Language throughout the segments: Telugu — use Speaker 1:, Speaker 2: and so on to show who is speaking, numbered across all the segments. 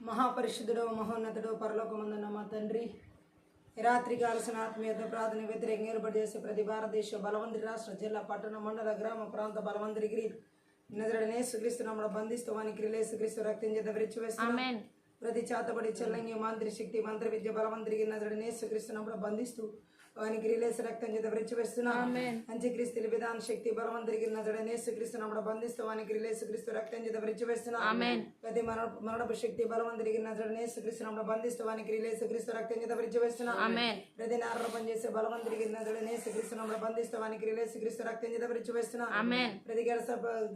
Speaker 1: మహాపరిశుద్ధుడు మహోన్నతుడు పరలోకమందున్న మా తండ్రి, ఈ రాత్రి కాల్సిన ఆత్మీయత ప్రార్థన వ్యతిరేకంగా ఏర్పాటు చేసే ప్రతి భారతదేశ బలవంతుడి రాష్ట్ర జిల్లా పట్టణ మండల గ్రామ ప్రాంత బలవంతుడికి నజరుడనే సుక్రీస్తున్నాము బంధిస్తూ వానికి రిలేసుక్రీస్తు రక్తం చేత విరిచివేస్తున్నాం. ప్రతి చేతబడి చెల్లంగి మాంత్రి శక్తి మంత్ర విద్య బలవంతుడికి నజరుడనే సుక్రీస్తున్నాము బంధిస్తూ వానికి రిలేస్ రక్తం చేత విరిచివేస్తున్నాం. అంత్యక్రీస్తుల విధాన శక్తి బలవంతుడికి నజరుడనే సుక్రీస్తున్నాము బంధిస్తూ వానికి రిలేస్ క్రీస్తు రక్తం చేత విరిచివేస్తున్నాం. ప్రతి మరణపు శక్తి బలవంతుడికి నజరుడనే సుక్రీస్తున్నాము బంధిస్తూ వానికి రిలేస్ క్రీస్తు రక్తం చేత విరిచివేస్తున్నాం. ప్రతి నారణ చేసే బలవంతుడికి నజరుడనే సుక్రీస్తున్నాము బంధిస్తూ వానికి రిలేస్ క్రీస్తు రక్తం చేత విరిచివేస్తున్నాం. ప్రతి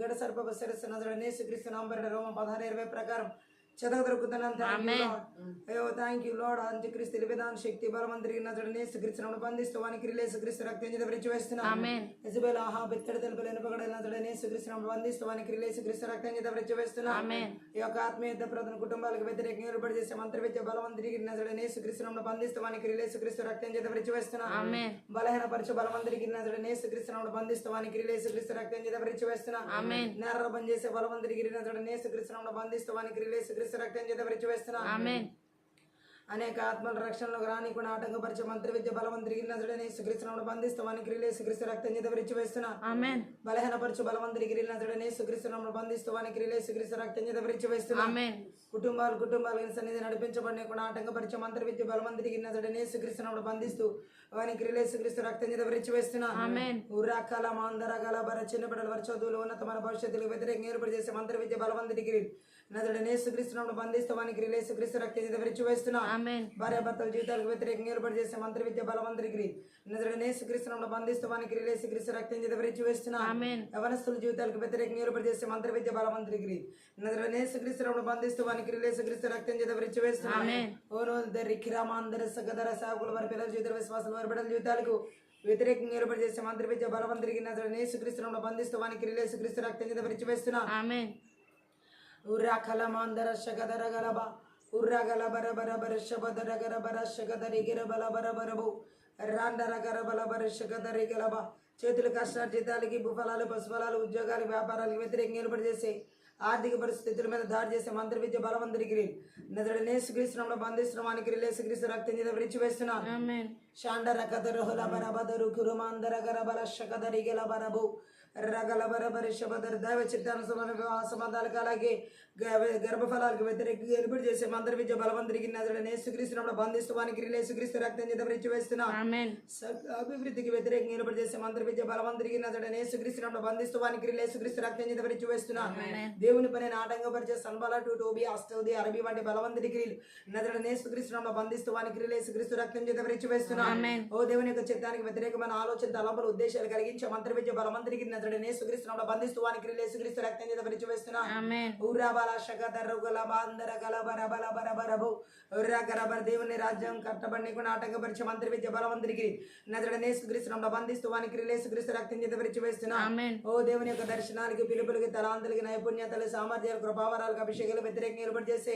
Speaker 1: గడ సర్ప శిరస్సు నజరుడనే సుక్రీస్తున్నాం రోమ 16:20 ప్రకారం చదవదొరుకుతున్నాను. Thank you Lord. అంత్యక్రీస్తుల విధాన శక్తి బలవంతుడికి నజరుడనే సుక్రీస్తున్నాము బంధిస్తూ వానికి రిలేస్ క్రీస్తు రక్తం చేత విరిచివేస్తున్నాం. యెజబెల్ ఆహాబ్ ఇత్తడి తలుపులు ఎనుపగడ నజరుడనే సుక్రీస్తున్నాము బంధిస్తూ వానికి రిలేస్ క్రీస్తు రక్తం చేత విరిచివేస్తున్నాం. ఈ యొక్క ఆత్మీయత ప్రధాన కుటుంబాలకు వ్యతిరేకంగా ఏర్పాటు చేసే మంత్ర విద్య బలవంతుడికి నజరుడనే సుక్రీస్తున్నాము బంధిస్తూ వానికి రిలేస్ క్రీస్తు రక్తం చేత విరిచివేస్తున్నాం. బలహీనపరచు బలవంతుడికి నజరుడనే సుక్రీస్తున్నాము బంధిస్తూ వానికి రిలేస్ క్రీస్తు రక్తం చేత విరిచివేస్తున్నాం. నేరపం చేసే బలవంతుడికి నజరుడనే సుక్రీస్తున్నాము బంధిస్తూ వానికి రిలేస్ రక్తం చేత విరిచివేస్తున్నాం. అనేక ఆత్మల రక్షణలోకి రానికుండా ఆటంకపరిచే మంత్ర విద్య బలవంతుడికి నజరుడనే సుక్రీస్తున్నాము బంధిస్తూ వానికి రిలేస్ క్రీస్తు రక్తం చేత విరిచివేస్తున్నాం. బలహీనపరచు బలవంతుడికి నజరుడనే సుక్రీస్తున్నాము బంధిస్తూ వానికి రిలేస్ క్రీస్తు రక్తం చేత విరిచివేస్తున్నాం. కుటుంబాల సన్నిధి నడిపించబడకుండా ఆటంకపరిచే మంత్ర విద్య బలవంతుడికి నజరుడనే సుక్రీస్తున్నాము బంధిస్తూ వానికి రిలేస్ క్రీస్తు రక్తం చేత విరిచివేస్తున్నాం. ఉర్రాకాల మాందరగల బర చిన్న బిడ్డల వారి చదువులు ఉన్నతమైన భవిష్యత్తులకు వ్యతిరేకంగా ఏర్పాటు చేసే మంత్ర విద్య బలవంతుడికి నజరుడనే సుక్రీస్తున్నాము బంధిస్తూ వానికి రిలేస్ క్రీస్తు రక్తం చేత విరిచివేస్తున్నాం. భార్యాభర్తల జీవితాలకు వ్యతిరేకంగా ఏర్పాటు చేసే మంత్ర విద్య బలవంతుడికి నజరుడనే సుక్రీస్తున్నాము బంధిస్తూ వానికి రిలేస్ క్రీస్తు రక్తం చేత విరిచివేస్తున్నాం. యవనస్తుల జీవితాలకు వ్యతిరేకంగా ఏర్పాటు చేసే మంత్ర విద్య బలవంతుడికి నజరుడనే సుక్రీస్తున్నాము బంధిస్తూ వానికి రిలేస్ క్రీస్తు రక్తం చేత విరిచివేస్తున్నాం. సాగుల వారి పిల్లల జీవితాల విశ్వాసాల వారి బిడ్డల జీవితాలకు వ్యతిరేకంగా ఏర్పాటు చేసే మంత్ర విద్య బలవంతుడికి నజరుడనే సుక్రీస్తున్నాము బంధిస్తూ వానికి రిలేస్ క్రీస్తు రక్తం చేత విరిచివేస్తున్నాం. ఉర్రాకల మాందర శగదర గలబ ఉర్రగల బర బర బర శబదర గర బర శగదరి గిర బల బర బరబు రాండర గర బల బర శగదరి గలబ చేతులు కష్టార్జితాలకి భూఫలాలు పశుఫలాలు ఉద్యోగాలు వ్యాపారాలకు వ్యతిరేకంగా ఏర్పాటు చేసే ఆర్థిక పరిస్థితుల మీద దాడి చేసే మంత్ర విద్య బలవంతుడికి నజరుడనే సుక్రీస్తున్నాము బంధిస్తున్నానికి రిలేస్ క్రీస్తు రక్తం చేత విరిచివేస్తున్నాం. షాండర కదరుహుల బర బదరు కురుమాందర గర బల శగదరి గల బరబు రగల బరబరి శబదర్ దైవ చిత్తానుసరణ వివాహ సంబంధాలకు అలాగే గర్భఫలాలకు వ్యతిరేకంగా ఏర్పాటు చేసే మంత్ర విద్య బలవంతుడికి నజరుడనే సుక్రీస్తున్నాము బంధిస్తూ వానికి రిలేస్ క్రీస్తు రక్తం చేత విరిచివేస్తున్నాం. అభివృద్ధికి వ్యతిరేకంగా ఏర్పాటు చేసే మంత్ర విద్య బలవంతుడికి నజరుడనే సుక్రీస్తున్నాము బంధిస్తూ వానికి రిలేస్ క్రీస్తు రక్తం చేత విరిచివేస్తున్నాం. దేవుని పని ఆటంకపరిచే సన్బల టోబీ అష్టౌది అరబీ వంటి బలవంతుడికి నజరుడనే సుక్రీస్తున్నాము బంధిస్తూ వానికి రిలేస్ క్రీస్తు రక్తం చేత విరిచివేస్తున్నాం. ఓ దేవుని యొక్క చిత్తానికి వ్యతిరేకమైన ఆలోచన తలంపులు ఉద్దేశాలు కలిగించే మంత్ర విద్య బలవంతుడికి నజరుడనే సుక్రీస్తున్నాము బంధిస్తూ వానికి రిలేస్ క్రీస్తు రక్తం చేత విరిచివేస్తున్నాం. దేవుని రాజ్యం కట్టబడిన ఆటంకపరిచే మంత్ర విద్య బలవంతుడికి నజరుడనే సుక్రీస్తున్నాము బంధిస్తూ వానికి రిలేస్ క్రీస్తు రక్తం చేత విరిచివేస్తున్నాం. ఓ దేవుని యొక్క దర్శనాలకి పిలుపులకి తలాంతులకి నైపుణ్యతలు సామర్థ్యాలు కృపావరాలకు అభిషేకాలు వ్యతిరేకంగా ఏర్పాటు చేసే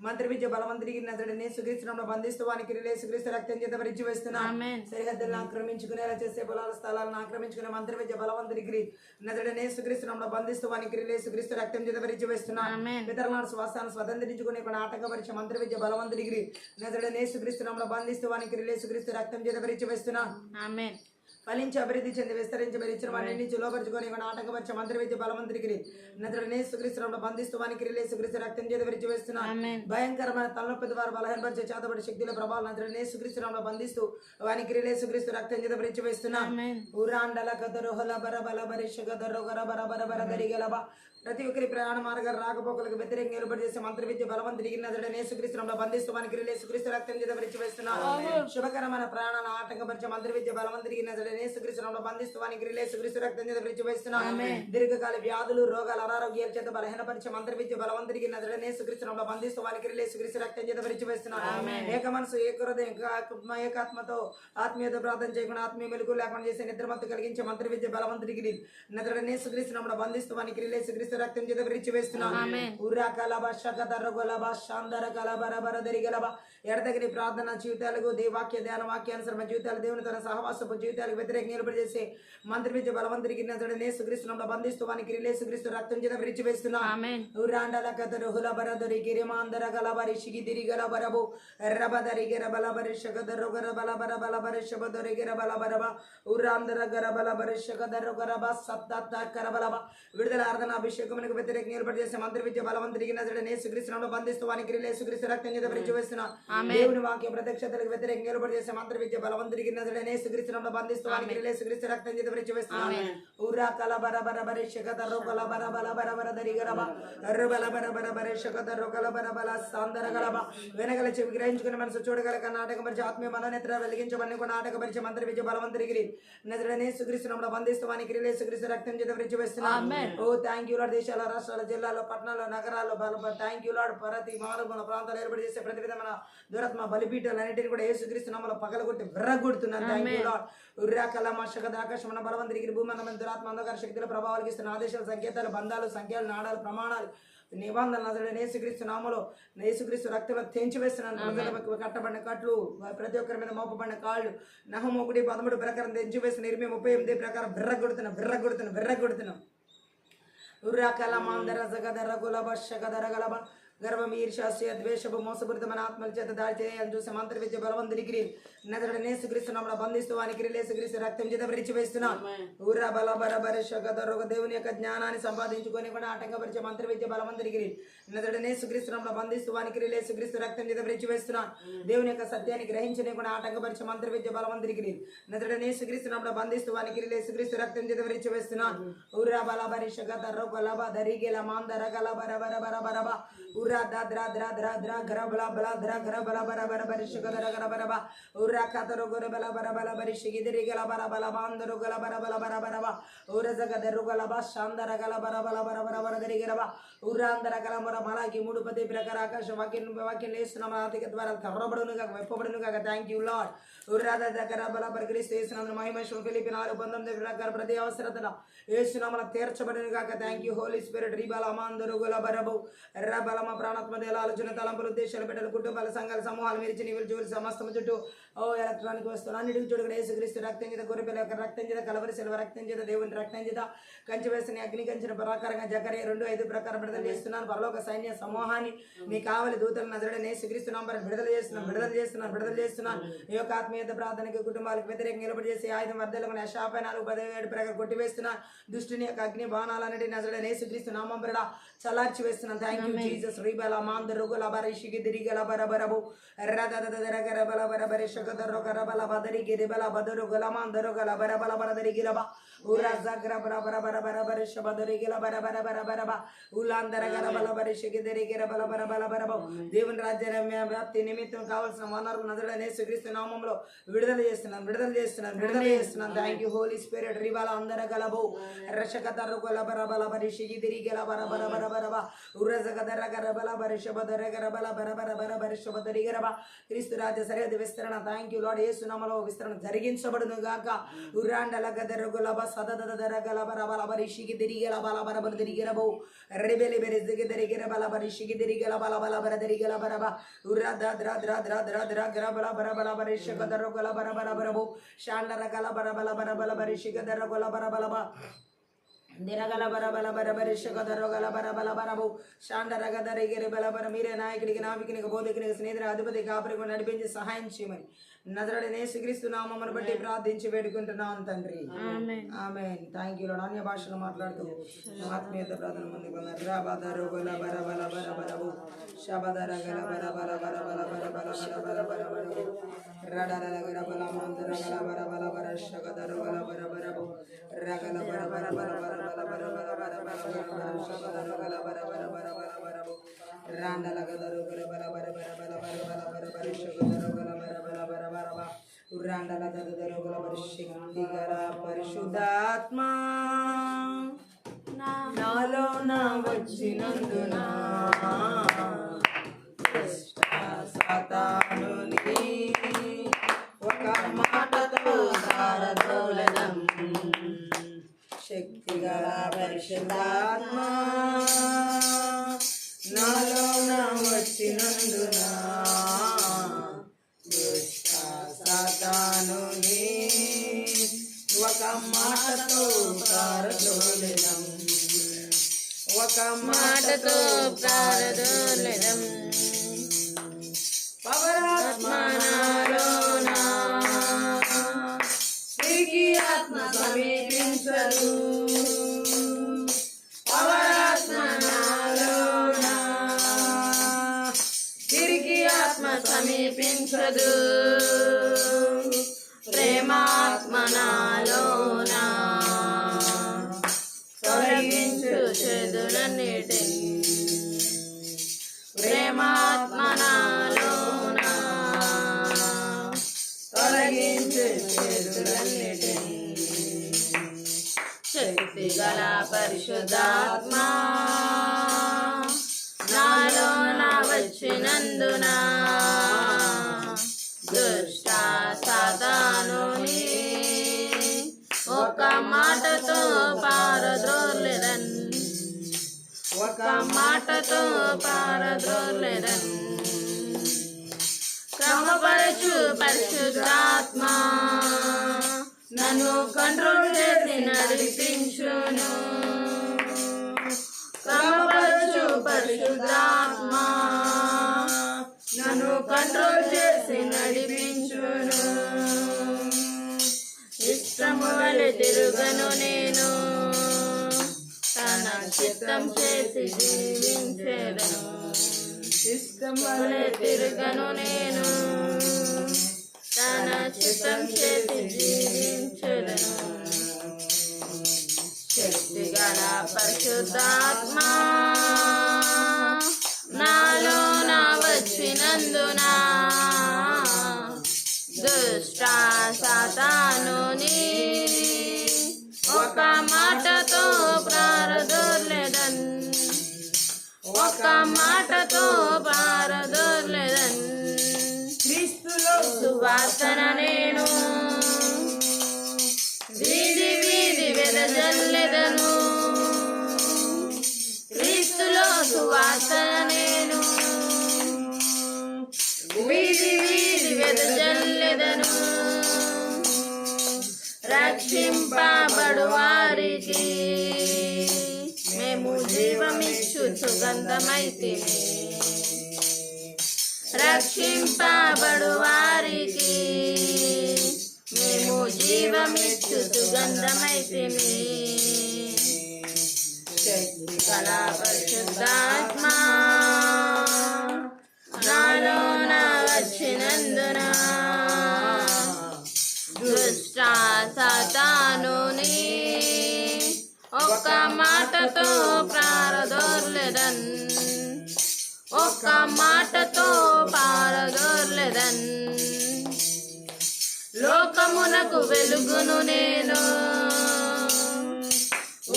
Speaker 1: మంత్ర విద్య బలవంతుడికి నజరుడనే సుక్రీస్తున్నాము బంధిస్తూ వానికి రిలేస్ క్రీస్తు రక్తం చేత విరిచివేస్తున్నాం. సరిహద్దులను ఆక్రమించుకునేలా చేసే పొలాల స్థలాలను ఆక్రమించుకునే మంత్ర విద్య బలవంతుడికి నజరుడనే సుక్రీస్తున్నాము బంధిస్తూ వానికి రిలేస్ క్రీస్తు రక్తం చేత విరిచివేస్తున్నాం. ఇతరులను శ్వాసాన్ని స్వతంత్రించుకునే ఆటంకపరిచే మంత్ర విద్య బలవంతుడికి నజరుడనే సుక్రీస్తున్నాము బంధిస్తూ వానికి రిలేస్ క్రీస్తు రక్తం చేత విరిచివేస్తున్నాం. ఫలించి అభివృద్ధి చెంది విస్తరించి మీరు ఇచ్చిన వాటిని నుంచి లోపరుచుకొని ఆటంకపరిచే మంత్ర విద్య బలవంతుడికి నజరుడనే సుక్రీస్తున్నాము బంధిస్తూ వానికి రిలేస్ క్రీస్తు రక్తం చేత విరిచివేస్తున్నాం. భయంకరమైన తలనొప్పి ద్వారా బలహీనపరిచే చేతబడి శక్తుల ప్రభావం నజరుడనే సుక్రీస్తున్నాము బంధిస్తూ వానికి రిలేస్ క్రీస్తు రక్తం చేత విరిచివేస్తున్నాం. ఉరాండల కదరుహల బర బల బరిష గదరు గర బర బర బర దరిగలబ ప్రతి ఒక్కరి ప్రయాణ మార్గాలు రాకపోకలకు వ్యతిరేకంగా ఏర్పాటు చేసే మంత్ర విద్య బలవంతుడికి నజరుడనే సుక్రీస్తున్నాము బంధిస్తూ వానికి రిలేస్ క్రీస్తు రక్తం చేత విరిచివేస్తున్నాం. శుభకరమైన ప్రయాణాలను ఆటంకపరిచే మంత్ర విద్య బలవంతుడికి నజరుడనే సుక్రీస్తున్నాము బంధిస్తూ వానికి రిలేస్ క్రీస్తు రక్తం చేత విరిచివేస్తున్నాం. దీర్ఘకాల వ్యాధులు రోగాలు అనారోగ్యాల చేత బలహీనపరిచే మంత్ర విద్య బలవంతుడికి నజరుడనే సుక్రీస్తున్నాము బంధిస్తూ వానికి రిలేస్ క్రీస్తు రక్తం చేత విరిచివేస్తున్నాం. ఏక మనసు ఏక హృదయం ఏకాత్మతో ఆత్మీయత ప్రార్థన చేయకుండా ఆత్మీయ మెలుగు లేకుండా చేసే నిద్రమత్తు కలిగించే మంత్ర విద్య బలవంతుడికి నజరుడనే సుక్రీస్తున్నాము బంధిస్తూ వానికి రిలేస్ క్రీస్తు రక్తం చేత విరిచివేస్తున్నాం. ఉర్రాకలబ శకదర్రగలబ శాందరకలబరబర దరిగలబ ఎడతగిరి ప్రార్థన జీవితాలకు దేవాక్య ధ్యాన వాక్యానుసరణ జీవితాలు దేవుని తన సహవాసపు జీవితాలకు వ్యతిరేకంగా నిలబడి చేసే మంత్రి విద్య బలవంతుడికి నజరుడైన యేసుక్రీస్తునామములో బంధిస్తూ వానికి యేసుక్రీస్తు రక్తం చేత విరిచివేస్తున్నా. ఉరాండల కదరు హుల బరదరి గిరిమాందర గలబరి షిగిదిరి గలబరబు రబదరి గిరబలబరి షగదరు గరబల బరబలబరి షబదరి గిరబలబరబ ఉరాందర గరబలబరి షగదరు గరబ సత్తత కరబలబ విడుదల ఆరాధన అభిషేకమునకు వ్యతిరేకంగా నిలబడి చేసే మంత్రి విద్య బలవంతుడికి నజరుడైన యేసుక్రీస్తునామములో బంధిస్తూ వానికి యేసుక్రీస్తు రక్తం చేత విరిచివేస్తున్నా. దేవుని వాక్య ప్రత్యక్షతలకు వ్యతిరేకంగా నిలబడి చేసే మంత్రి విద్య బలవంతుడికి నజరుడైన యేసుక్రీస్తునామములో బంధిస్తూ వానికి యేసుక్రీస్తు రక్తం చేత విరిచివేస్తున్నా. ఉరా కల బరబరబరి షగదరు కల బరబల దరిగరబ రబల బరబరబరి షగదరు కల బరబల సాందర గలబ వెనగల చెవి గ్రహించుకుని మనసు చూడగల నాటకపరిచి ఆత్మీయ మనోనేత్ర వెలిగించబడిన కూడా నాటకపరిచి మంత్రి విద్య బలవంతుడికి నజరుడైన యేసుక్రీస్తునామములో బంధిస్తూ వానికి యేసుక్రీస్తు రక్తం చేత విరిచివేస్తున్నా. ఓ థ్యాంక్ యూ లార్డ్. దేశాల రాష్ట్రాల జిల్లాలో పట్టణాల్లో నగరాల్లో థ్యాంక్ యూ లార్డ్. ప్రతి మారుమూల ప్రాంతాలు ఏర్పాటు చేసే ప్రతి విధమైన దురాత్మ బలిపీఠాలన్నింటినీ కూడా యేసుక్రీస్తునామములో పగలగొట్టి విర్రగొడుతున్నాను. Thank you Lord. ఉర్రా కలమ షగద ఆకాశమున బలవంతుడికి భూమండలం దురాత్మ అంధకార శక్తుల ప్రభావాలకు ఇస్తున్న ఆదేశాలు సంకేతాలు బంధాలు సంఖ్యలు నాడాలు ప్రమాణాలు నిబంధనలు నజరుడైన యేసుక్రీస్తు నామములో యేసుక్రీస్తు రక్తంలో తెంచివేస్తున్నాను. ప్రజలకు కట్టబడిన కట్లు ప్రతి ఒక్కరి మీద మోపబడిన కాళ్ళు నహము 1:13 ప్రకారం తెంచివేసిన 38 ప్రకారం విర్రగొడుతున్నాం. ఉర్రా కలమాందర జగదర గులబ షగదర గలబ గర్వం ఈర్ష్య ద్వేషపు మోసపూరితమైన ఆత్మల చేత దాడి చేయాలని చూసే మంత్రి విద్య బలవంతుడికి నజరుడైన యేసుక్రీస్తునామములో బంధిస్తూ వానికి యేసుక్రీస్తు రక్తం చేత విరిచివేస్తున్నా. ఊరా బల బరబరి షగదరొక దేవుని యొక్క జ్ఞానాన్ని సంపాదించుకొని కూడా ఆటంకపరిచే మంత్రి విద్య బలవంతుడికి నజరుడైన యేసుక్రీస్తునామములో బంధిస్తూ వానికి యేసుక్రీస్తు రక్తం చేత విరిచివేస్తున్నా. దేవుని యొక్క సత్యాన్ని గ్రహించని కూడా ఆటంకపరిచే మంత్రి విద్య బలవంతుడికి నజరుడైన యేసుక్రీస్తునామములో బంధిస్తూ వానికి యేసుక్రీస్తు రక్తం చేత విరిచివేస్తున్నా. ఊరా బల బరి షగదరొక లబ దరిగెల మాందర గల బరబర బరబరబ ఉరా దాద్రా ద్రా ద్రా ద్రా గరబల బల ద్రా గరబల బరబర బరి షగదర గరబరబ ఉరా కతరు గరబల బరబల బరి షిగిదిరి గల బరబల బాందరు గల బరబల బరబరబ ఉర జగదరు గల బ శాందర గల బరబల బరబర బరదరి గరబ ఉరాందర గల మర మలాకి 3:10 ప్రకార ఆకాశ వాక్యం లేస్తున్నాం ఆర్థిక ద్వారా తెరబడునుగా వెప్పబడునుగా. Thank you Lord. ఉరా దగ్గర బల బరగరిస్తే యేసునామమున మహిమేశ్వరం ఫిలిప్పి 4:19 ప్రకారం ప్రతి అవసరతల యేసునామమున తీర్చబడునుగా. Thank you holy spirit. రిబల మాందరు గల బరబు రబలమ ప్రాణాత్మ దేల ఆలోచన తలంపులు ఉద్దేశాలు బిడ్డలు కుటుంబాల సంఘాల సమూహాలు మిరిచి నీవులు జోలి సమస్తము చుట్టూ ఎలక్ట్రానిక్ వస్తువులు అన్నిటికి చూడగా యేసుక్రీస్తు రక్తం చేత గొర్రెపిల్ల యొక్క రక్తం చేత కలవరి శిలువ రక్తం చేత దేవుని రక్తం చేత కంచి వేసిన అగ్ని కంచిన ప్రకారంగా జకరియా 2:5 ప్రకారం విడుదల చేస్తున్నాను. పరలోక సైన్య సమూహాన్ని మీ కావలి దూతలు నజరుడైన యేసుక్రీస్తు నామమున విడుదల చేస్తున్నాను. ఈ యొక్క ఆత్మీయత ప్రార్థనకి కుటుంబాలకు వ్యతిరేకంగా నిలబడి చేసే ఆయుధం వర్ధలకు యెషయా 4:17 ప్రకారం కొట్టివేస్తున్నాను. దుష్టుని యొక్క అగ్ని బాణాలన్నిటి నజరుడైన యేసుక్రీస్తు నామమున చల్లార్చి వేస్తున్నాను. Thank you Jesus. రిబల మాందరు గల బరి షిగిదిరి గల బరబరబు రదదదర గర బల బరబరి షగదర గర బల బదరి గిరి బల బదరు గల మాందరు గల బరబల బరదరి గిలబ ఉరా జగ్ర బరబర బరబర బరి షబదరి గిల బరబర బరబరబ ఉలాందర గర బల బరి షిగిదిరి గిర బల బరబల బరబ దేవుని రాజ్య వ్యాప్తి నిమిత్తం కావాల్సిన వనరులు నజరుడైన యేసుక్రీస్తు నామములో విడుదల చేస్తున్నాను. Thank you holy spirit. రిబల అందర గలబు రషకదర గల బరబల బరి షిగిదిరి గల బరబర బరబరబ ఉరజగదర గర బల బరి షబదర గర బల బరబర బరబరి షబదరి గరబ క్రీస్తు రాజ్య సరిహద్దు విస్తరణ. Thank you lord. యేసు నామములో విస్తరణ జరిగించబడును గాక. ఉరాండల గదర గులబ సదదదర గల బరబల బరి షిగిదిరి గల బల బరబర దిరిగరబు రెబెలి బెరి దిగిదిరి గర బల బరి షిగిదిరి గల బల బల బర దిరిగల బరబ ఉరద ద్ర ద్ర ద్ర ద్ర ద్ర గర బల బరబల బరి షగదర గల బరబర బరబు షాండర గల బరబల బరబల బరి షిగదర గల బరబలబ దిరగల బరబల బరబరి షగదరగల బరబల బరబు షాండరగదరిగిరి బలబర. మీరే నాయకుడికి నావికునికి బోధకునికి స్నేహితుల అధిపతి కాపురికి నడిపించి సహాయం చేయమని నజరుడైన యేసుక్రీస్తు నామమును బట్టి ప్రార్థించి వేడుకుంటున్నాను తండ్రి. ఆమేన్. Thank you Lord. అన్య భాషలో మాట్లాడుతూ ఆత్మీయత ప్రార్థన ముందుకు రబదరు గల బరబల బరబరబు షబదరగల బరబల బరబల బరబల బరబల బరబరబు రడరల గల బల మందర గల బరబల బర షగదరు గల బరబరబు రగల బరబల బరబల బరబల బరబల షగదరు గల బరబర బరబల బరబు రాండల గదరు గల బరబర బరబల బరబల బరబర షగదరు గల బరబల బరబరబ ఉరాండల గదరు గల పరిశుద్ధి గల పరిశుద్ధాత్మా నాలో నా వచ్చినందున సాతానుని ఒక మాటతో దారదోలనం శక్తి గల పరిశుద్ధాత్మా నాలో నా వచ్చినందున దుష్ట సాతానుని మాటతో పారదోలెదం ఒక
Speaker 2: మాటతో ప్రారదోలెదం
Speaker 1: పవరాత్మ నాలోనా తిరిగి ఆత్మ సమీపించదు పవరాత్మ నాలోనా తిరిగి ఆత్మ సమీపించదు
Speaker 2: ప్రేమాత్మ నాలోనా తొలగించు చెదులన్నిటిని ప్రేమాత్మ నాలోనా తొలగించు చెదులన్నిటిని శక్తి గల పరిశుద్ధాత్మ నాలోన వచ్చినందున దుష్ట సాతానుని ఒక మాటతో పారద్రోలెదన్ ఒక మాటతో పారద్రోలెదన్ క్రమపరచు పరిశుద్ధాత్మ నన్ను కంట్రోల్ చేసి నడిపించును క్రమపరచు పరిశుద్ధాత్మ నన్ను కంట్రోల్ చేసి నడిపించును ఇష్టము వలె తిరుగను నేను తన చిత్తం చేసి జీవించెదను ఇష్టము వలె తిరుగను నేను తన చిత్తం చేసి జీవించెదను శక్తి గల పరిశుద్ధాత్మ నాలోన వచ్చినందున దుష్ట సాతానుని ఒక మాటతో పారదోలెదన్ ఒక మాటతో పారదోలెదన్
Speaker 1: క్రీస్తులో
Speaker 2: సువాసన నేను వీధి వీధి వెదజల్లెదను క్రీస్తులో సువాసన నేను వీధి వీధి వెదజల్లెదను రక్షింపబడు వారికి మేము జీవమిచ్చు సుగంధమైతిమి రక్షింపబడు వారికి మేము జీవమిచ్చు సుగంధమైతిమి శక్తి గల పరిశుద్ధాత్మ నాలోన వచ్చినందున దుష్ట సాతానుని ఒక మాటతో పారదోలెదన్ ఒక మాటతో పారదోలెదన్ లోకమునకు వెలుగును నేను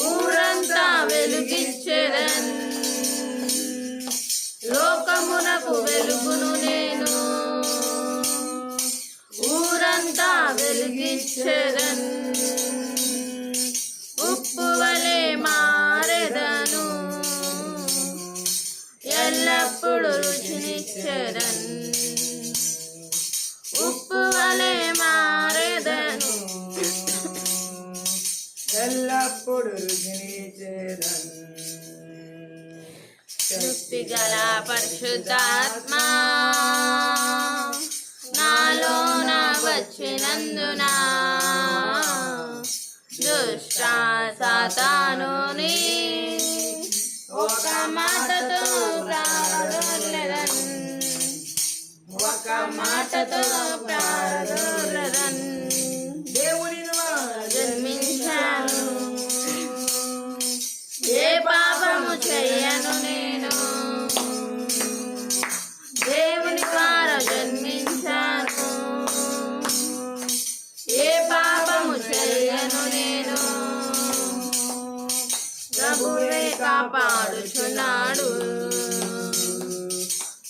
Speaker 2: ఊరంతా వెలుగిచ్చెదన్ లోకమునకు వెలుగును నేను ఊరంతా వెలుగిచ్చెదన్ ఉప్పు వలె మారెదను ఎల్లప్పుడు రుచినిచ్చెదన్ ఉప్పు వలె మారెదను
Speaker 1: ఎల్లప్పుడు రుచినిచ్చెదన్
Speaker 2: శక్తి గల పరిశుద్ధాత్మ నాలోన వచ్చినందున దుష్ట సాతానుని ఒక మాటతో ప్రారదోలెదన్ ఒక మాటతో ప్రారదోలెదన్
Speaker 1: దేవుని
Speaker 2: జన్మించాను ఏ పాపము చెయ్యను నేను దేవుని ద్వారా జన్మించాను ఏ పాపము చెయ్యను నేను ప్రభువే కాపాడుచున్నాడు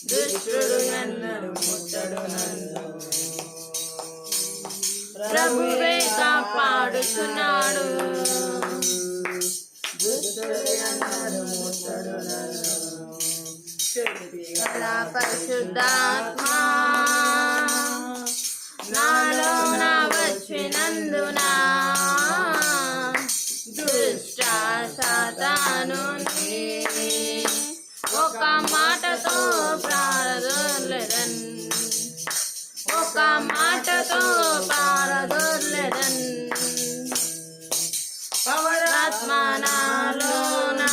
Speaker 2: దుష్టుడు నన్ను ముట్టడు నన్ను ప్రభువే కాపాడుచున్నాడు దుష్టుడు నన్ను ముట్టడు నన్ను పరిశుద్ధాత్మ నాలోన వచ్చినందున సాతానుని ఒక మాటతో పారదోర్లెదన్ ఒక మాటతో పారదోర్లెదన్ పవరాత్మ నాలోన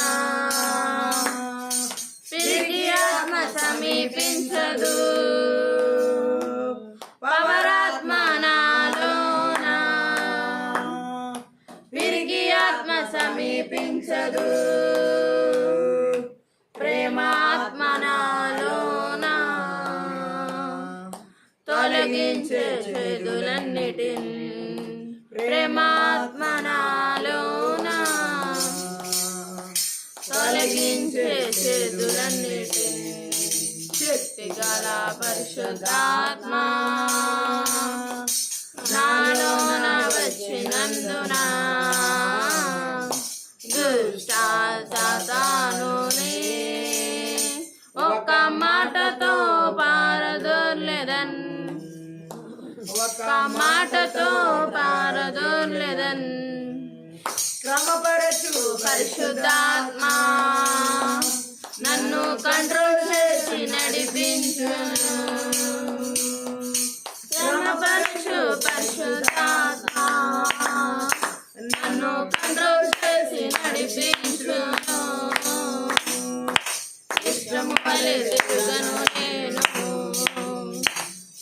Speaker 2: పిరికి ఆత్మ సమీపించదు పవరాత్మ నాలోన పిరికి ఆత్మ సమీపించదు ప్రేమాత్మ నాలోన తొలగించే చేదులన్నిటిని ప్రేమాత్మ నాలోన తొలగించే చేదులన్నిటిని శక్తి గల పరిశుద్ధాత్మ నాలోన వచ్చినందున దుష్ట సాతానుని ఒక మాటతో పారదోర్లెదన్ ఒక మాటతో పారదోర్లెదన్
Speaker 1: క్రమపరచు
Speaker 2: పరిశుద్ధాత్మ నన్ను కంట్రోల్ చేసి నడిపించును క్రమపరచు పరిశుద్ధాత్మ నన్ను కంట్రోల్ చేసి నడిపించును ఇష్టము వలె తిరుగను నేను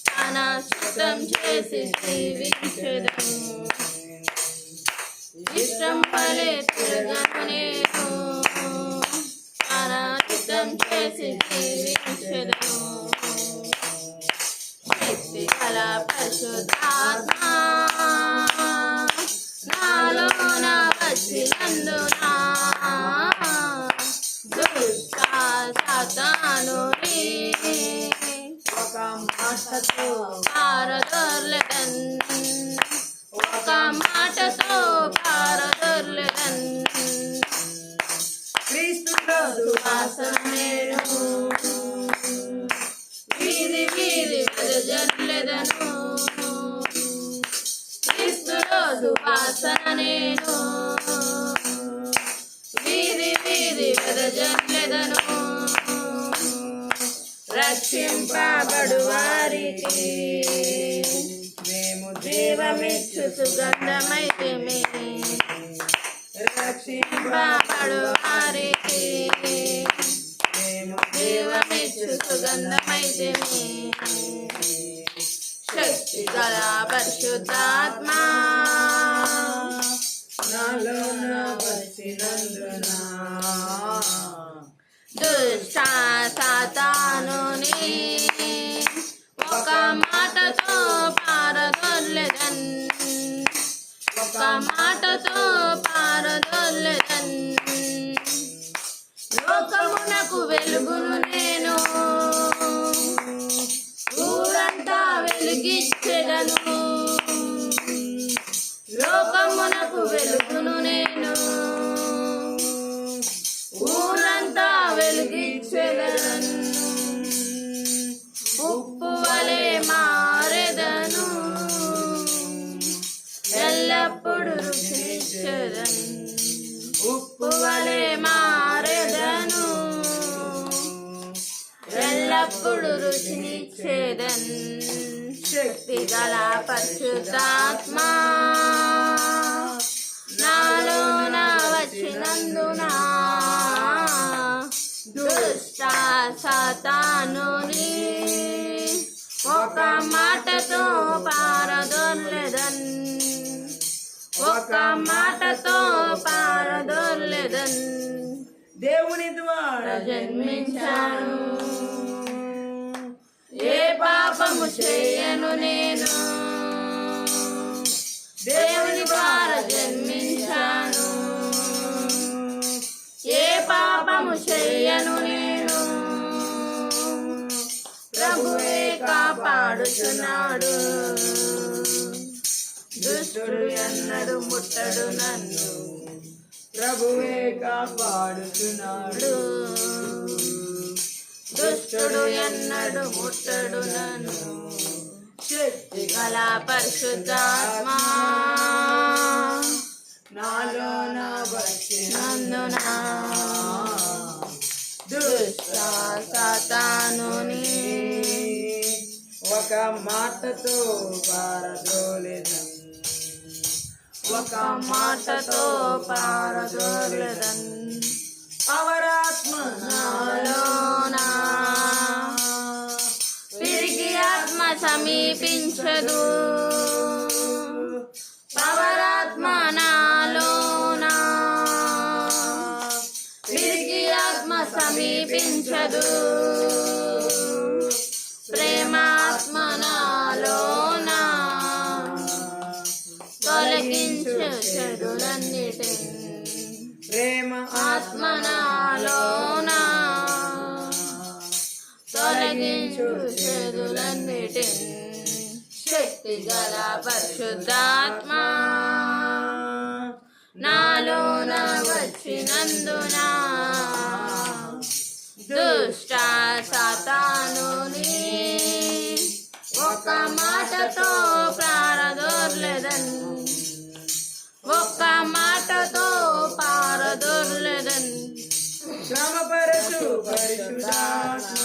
Speaker 2: తన చిత్తం చేసి జీవించెదను ఇష్టం వలె తిరుగను నేను తన చిత్తం చేసి జీవించెదను శక్తి గల పరిశుద్ధాత్మ నాలోన వచ్చినందున దుష్ట సాతానుని
Speaker 1: ఒక మాటతో
Speaker 2: పారదోర్లెదన్ ఒక మాటతో పారదోర్లెదన్
Speaker 1: క్రీస్తులో
Speaker 2: సువాసన నేను వీధి వీధి వెదజల్లెదను క్రీస్తులో సువాసన నేను వీధి వీధి వెదజల్లెదను రక్షింపబడు వారికి
Speaker 1: మేము
Speaker 2: జీవమిచ్చు సుగంధమైతిమి రక్షింపబడు వారికి
Speaker 1: మేము
Speaker 2: జీవమిచ్చు సుగంధమైతిమి శక్తి గల పరిశుద్ధాత్మ
Speaker 1: నాలోన వచ్చినందున
Speaker 2: దుష్ట సాతానుని ఒక మాటతో పారదోర్లెదన్ ఒక మాటతో పారదోర్లెదన్ లోకమునకు వెలుగును నేను ఊరంతా వెలుగిచ్చెదను లోకమునకు వెలుగును నేను ఊరంతా వెలుగిచ్చెదను ఉప్పు వలె మారెదను ఎల్లప్పుడు రుచినిచ్చెదను ఉప్పు వలె మారెదను ఎల్లప్పుడు రుచినిచ్చెదను శక్తి గల పరిశుద్ధాత్మ నాలోన వచ్చినందున దుష్ట సాతానుని ఒక మాటతో పారదోర్లెదన్ ఒక మాటతో పారదోర్లెదన్
Speaker 1: దేవుని ద్వారా
Speaker 2: జన్మించాను ఏ పాపము చేయను నేను దేవుని ద్వారా జన్మించాను ఏ పాపము చేయను నేను ప్రభువే కాపాడుచున్నాడు దుష్టుడు ఎన్నడు ముట్టడు నన్ను
Speaker 1: ప్రభువే కాపాడుచున్నాడు
Speaker 2: దుష్టుడు ఎన్నడు ముట్టడు నన్ను శక్తి గల పరిశుద్ధాత్మ
Speaker 1: నాలోన వచ్చినందున
Speaker 2: దుష్ట సాతానుని
Speaker 1: ఒక మాటతో పారదోలెదన్,
Speaker 2: ఒక మాటతో పారదోలెదన్.
Speaker 1: పవరాత్మ
Speaker 2: నాలోన తిరిగి ఆత్మ సమీపించదు. పవరాత్మ నాలోన తిరిగి ఆత్మ సమీపించదు. ప్రేమాత్మ నాలోన తొలగించు చెడులన్నిటిని.
Speaker 1: ప్రేమ
Speaker 2: ఆత్మ నాలోన తొలగించు చెడులన్నిటిని. శక్తి గల పరిశుద్ధాత్మ నాలోన వచ్చినందున దుష్ట సాతానుని ఒక మాటతో పారదోర్లెదన్, ఒక్క మాటతో పారదోర్లెదన్.
Speaker 1: శ్రమపరచు పరిశుద్ధాత్మ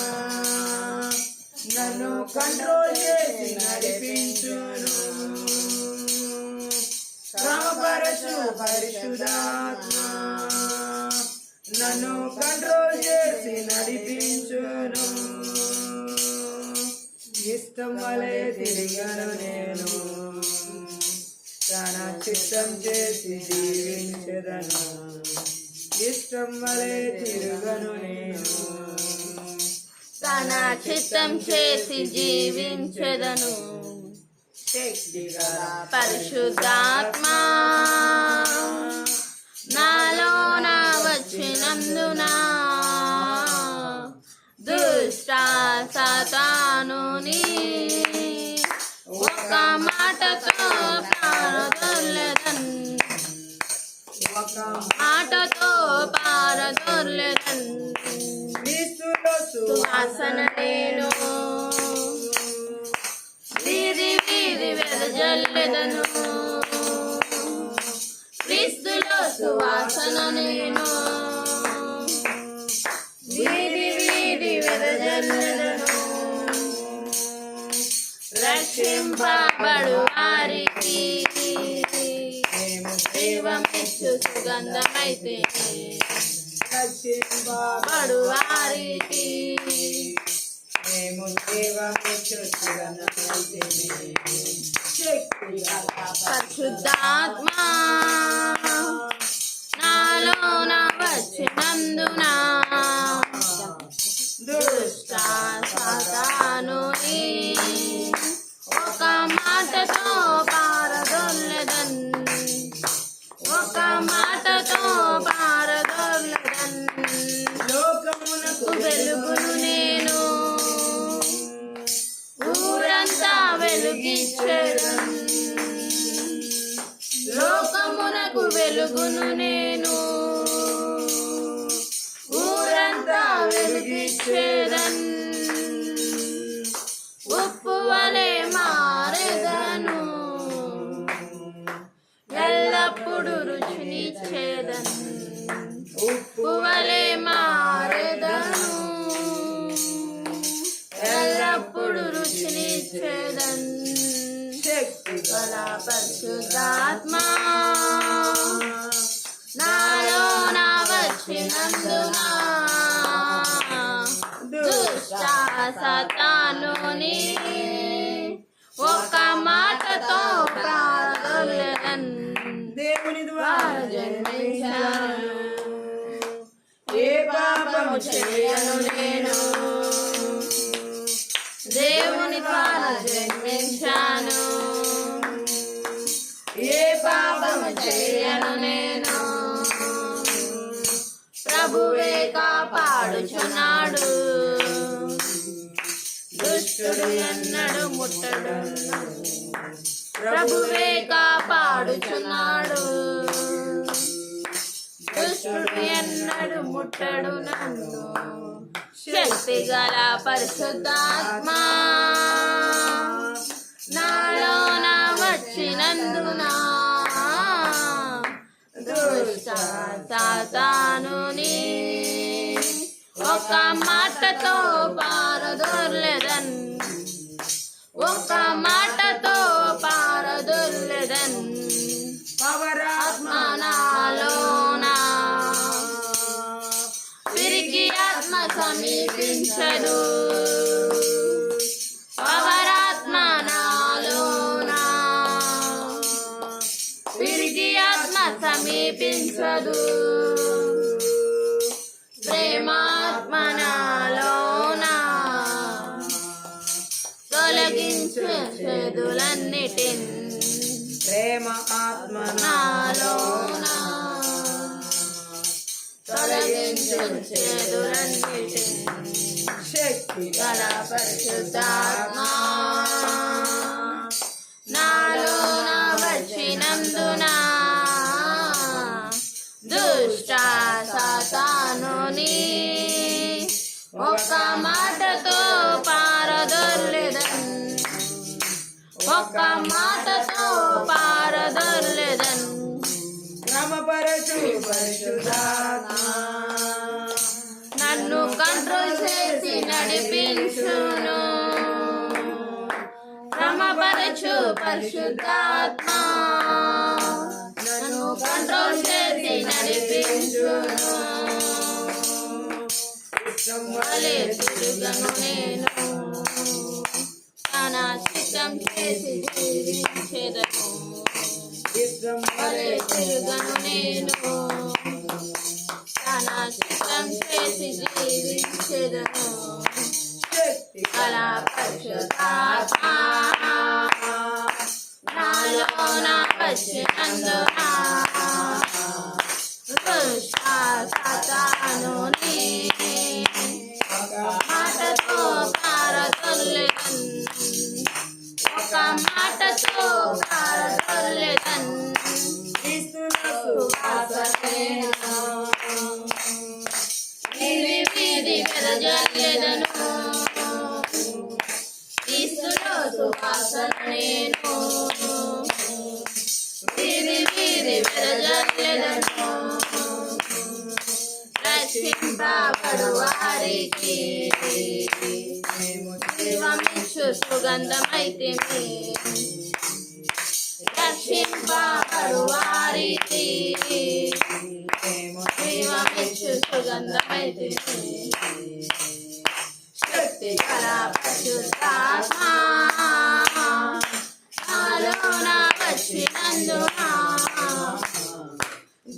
Speaker 1: నన్ను కంట్రోల్ చేసి నడిపించును. శ్రమపరచు పరిశుద్ధాత్మ నన్ను కంట్రోల్ చేసి నడిపించును. ఇష్టం వలె తిరిగను నేను, తన చిత్తం చేసి జీవించదను. ఇష్టం వలె తిరుగను నేను,
Speaker 2: తన చిత్తం చేసి జీవించెదను.
Speaker 1: శక్తి గల
Speaker 2: పరిశుద్ధాత్మ నాలోన వచ్చినందున దుష్ట సాతానుని ఒక్క మాటతో పారదోర్లెదన్,
Speaker 1: ఒక
Speaker 2: మాటతో పారదోర్లెదన్.
Speaker 1: క్రీస్తులో
Speaker 2: సువాసన నేను వీధి వీధి వెదజల్లెదను. క్రీస్తులో సువాసన నేను వీధి వీధి వెదజల్లెదను. రక్షింపబడు వారికి జీవమిచ్చు సుగంధమైతే,
Speaker 1: రక్షింపబడు
Speaker 2: వారికి
Speaker 1: మేము దేవమిచ్చుచున్నమైతిమి. శక్తి గల
Speaker 2: పరిశుద్ధాత్మ నాలోన వచ్చినందున దుష్ట సాతానుని ఒక మాటతో పారదోర్లెదన్, ఒక మాటతో పారదోర్లెదన్.
Speaker 1: లోకమునకు
Speaker 2: వెలుగును నేను ఊరంతా వెలుగిచ్చెదన్. లోకమునకు వెలుగును నేను ఊరంతా వెలుగిచ్చెదన్. ఉప్పు వలె మారెదను, ఎల్లప్పుడు రుచినిచ్చేదన్. ఉప్పు వలె మారెదను, ఎల్లప్పుడు రుచినిచ్చేదన్.
Speaker 1: శక్తి
Speaker 2: గల పరిశుద్ధాత్మ నాలోన వచ్చినందున దుష్ట సాతానుని ఒక మాటతో పారదోర్లెదన్.
Speaker 1: దేవుని ద్వారా జన్మించాను, ఏ పాపము చేయను నేను.
Speaker 2: దేవుని ద్వారా జన్మించాను, ఏ పాపము చేయను నేను. ప్రభువే కాపాడుచున్నాడు, దుష్టుడు ఎన్నడు ముట్టడు. ప్రభువే కాపాడుచున్నాడు, దుష్టుడు ఎన్నడు ముట్టడు నన్ను. శక్తి గల పరిశుద్ధాత్మ నాలోన వచ్చినందున సాతానుని ఒక్క మాటతో పారదొర్లెదన్ ఒక్క మాటతో పారదొర్లెదన్
Speaker 1: పవరాత్మ
Speaker 2: నాలోనా తిరిగి ఆత్మ సమీపించదు పవరాత్మ నాలోనా తిరిగి ఆత్మ సమీపించదు ప్రేమాత్మ నాలోనా తొలగించు చేదులన్నిటిని
Speaker 1: ప్రేమ ఆత్మ
Speaker 2: నాలోనా తొలగించు చేదులన్నిటిని
Speaker 1: శక్తి
Speaker 2: గల పరిశుద్ధాత్మ నాలోన వచ్చినందున దుష్ట సాతానుని ఒక్క మాటతో పారదొర్లెదన్ ఒక్క మాటతో పారదొర్లెదన్
Speaker 1: క్రమపరచు పరిశుద్ధాత్మ
Speaker 2: నన్ను కంట్రోల్ చేసి నడిపించును క్రమపరచు పరిశుద్ధాత్మ నన్ను కంట్రోల్ చేసి నడిపించును వలె తిరుగను నేను తన చిత్తం చేసి జీవించెదను వలె తిరుగను నేను తన చిత్తం చేసి జీవించెదను
Speaker 1: శక్తి
Speaker 2: గల పరిశుద్ధాత్మ నాలోన వచ్చినందున దుష్ట సాతానుని మాటతో పారదొర్లెదన్ ఒక మాటతో పారదొర్లెదన్ వీధి వీధి వెదజల్లేదను క్రీస్తులో సువాసన నేను వీధి వీధి వెదజల్లేదను రక్షింపబడు వారికి జీవమిచ్చు సుగంధమైతిమి రక్షింపబడు వారికి జీవమిచ్చు సుగంధమైతిమి శక్తి గల పరిశుద్ధాత్మ నాలోన వచ్చినందున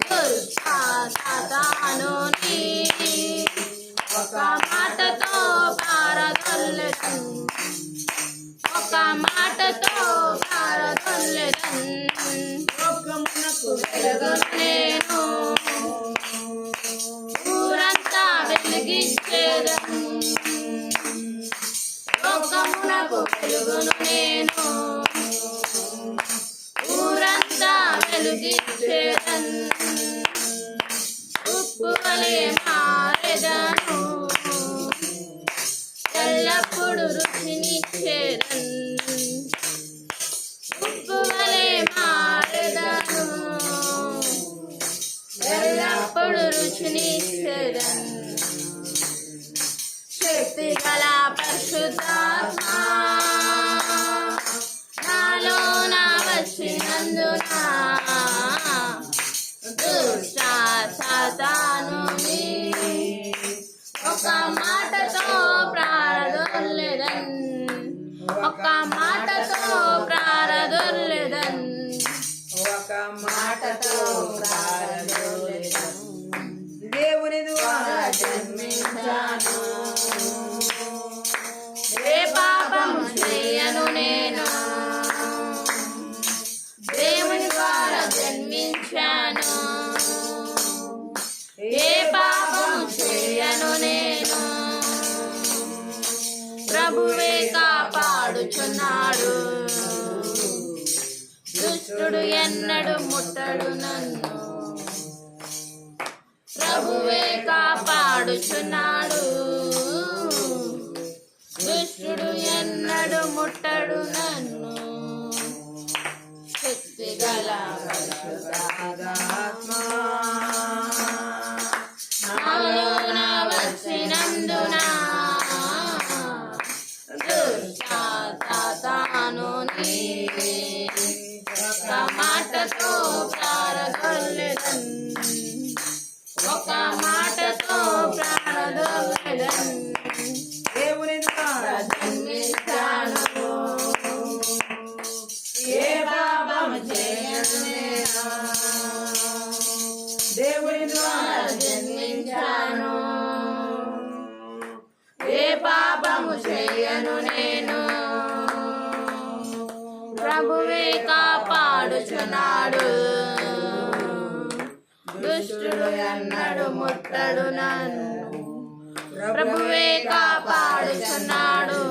Speaker 2: దుష్ట సాతానుని ఒక మాటతో పారదొర్లెదన్ ఒక మాటతో పారదొర్లెదన్
Speaker 1: లోకమునకు
Speaker 2: వెలుగును నేను ఊరంతా వెలిగించేదన్ లోకమునకు వెలుగును నేను ఊరంతా వెలిగించేదన్ ఉప్పు వలె మారెదను ఎల్లప్పుడు రుచినిచ్చేదన్ ఉప్పు వలె మారెదను ఎల్లప్పుడు రుచినిచ్చేదన్ శక్తి గల పరిశుద్ధాత్మ నాలోన వచ్చినందున దుష్ట సాతానుని ఒక మాటతో ప్రారదొర్లెదన్ ఒక మాటతో ప్రారదొర్లెదన్
Speaker 1: ఒక మాటతో ప్రారంభించు. దేవుని ద్వారా జన్మించాను
Speaker 2: ఏ పాపము చేయను నేను దేవుని ద్వారా జన్మించాను ఏ పాపము చేయను నేను ప్రభువే కాపాడుచున్నాడు దుష్టుడు ఎన్నడు ముట్టడు నన్ను ప్రభువే కాపాడుచున్నాడు దుష్టుడు ఎన్నడు ముట్టడు నన్ను శక్తి గల
Speaker 1: పరిశుద్ధాత్మ
Speaker 2: ద్వారా జన్మించాను. ఏ పాపము చేయను నేను, ప్రభువే కాపాడుచున్నాడు. దుష్టుడు ఎన్నడు ముట్టడు నన్ను, ప్రభువే కాపాడుచున్నాడు.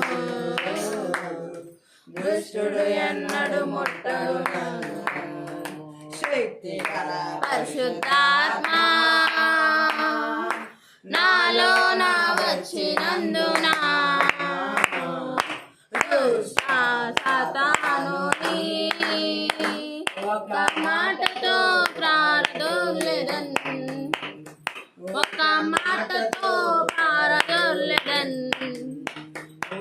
Speaker 2: దుష్టుడు ఎన్నడు ముట్టడు నన్ను.
Speaker 1: శక్తి గల
Speaker 2: పరిశుద్ధాత్మ నాలో నా వచ్చినందున దుష్ట సాతానుని ఒక మాటతో ప్రారదోలెదన్, ఒక మాటతో పారదోలెదన్,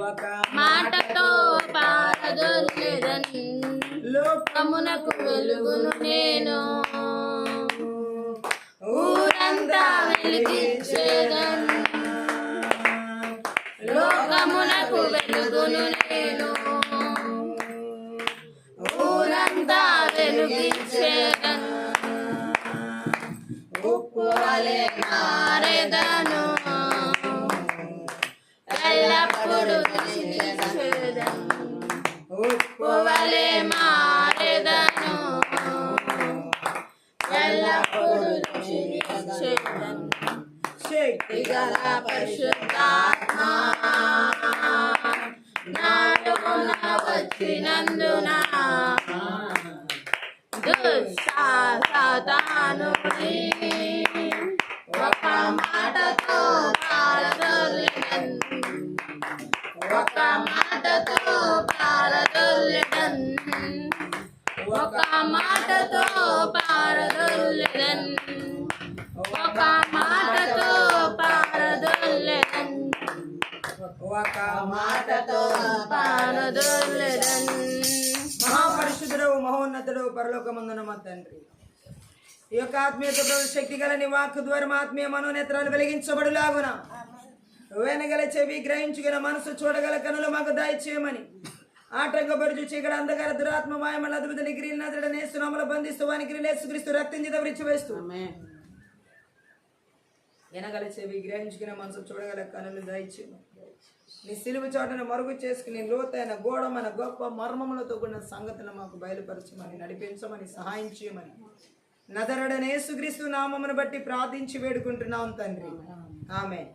Speaker 1: ఒక
Speaker 2: మాటతో పారదోలెదన్. లోకమునకు వెలుగును నేను, ఊరంతా వెలిగించేదన్. లోకమునకు వెలుగును నేను, ఊరంతా వెలిగించేదన్. ఉప్పు వలె మారెదను, ఎల్లప్పుడు రుచినిచ్చేదన్. ఉప్పు వలె మారెదను, ఎల్లప్పుడు రుచినిచ్చేదన్.
Speaker 1: శక్తి
Speaker 2: గల పరిశుద్ధాత్మ నాలో నా వచ్చినందున దుష్ట సాతానుని ఒక మాటతో పారదోలెదన్, ఒక మాటతో పారదోలెదన్, ఒక మాటతో పారదోలెదన్, ఒక మాటతో పారదోలెదన్,
Speaker 1: ఒక
Speaker 2: మాటతో పారదోలెదన్.
Speaker 1: మహాపరిశుద్ధుడు మహోన్నతుడు పరలోకమందున మా తండ్రి, ఈ యొక్క ఆత్మీయతతో శక్తి గల నీ వాక్కు ద్వారా మా ఆత్మీయ మనోనేత్రాలు వెలిగించబడులాగున, వెనగల చెవి గ్రహించుగల మనసు చూడగల కనులు మాకు దయచేయమని, ఆటంకపరుచు చీకటి అంధకార దురాత్మ మాయమల అద్భుత గిరిలు నదుడ నేస్తున్నామల బంధిస్తూ వానికి యేసుక్రీస్తు రక్తం చేత విడిచివేస్తూ, వెనగల చెవి గ్రహించుకునే మనసు చూడగల కనులు దయచేయమని, నీ సిలువ చాటును మరుగు చేసుకుని లోతైన గోడమైన గొప్ప మర్మములతో కూడిన సంగతులు మాకు బయలుపరచమని, నడిపించమని, సహాయం చేయమని నజరుడైన యేసుక్రీస్తు నామమును బట్టి ప్రార్థించి వేడుకుంటున్నాం తండ్రి, ఆమేన్.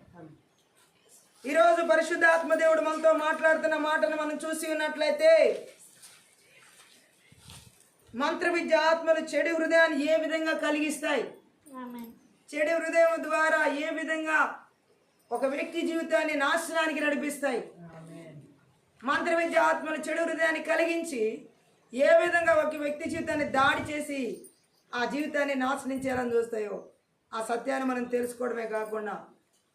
Speaker 1: ఈరోజు పరిశుద్ధాత్మ దేవుడు మనతో మాట్లాడుతున్న మాటను మనం చూసి ఉన్నట్లయితే, మంత్ర విద్య ఆత్మలు చెడు హృదయాన్ని ఏ విధంగా కలిగిస్తాయి, చెడు హృదయం ద్వారా ఏ విధంగా ఒక వ్యక్తి జీవితాన్ని నాశనానికి నడిపిస్తాయి, మంత్ర విద్య ఆత్మలు చెడు హృదయాన్ని కలిగించి ఏ విధంగా ఒక వ్యక్తి జీవితాన్ని దాడి చేసి ఆ జీవితాన్ని నాశనం చేయాలని చూస్తాయో, ఆ సత్యాన్ని మనం తెలుసుకోవడమే కాకుండా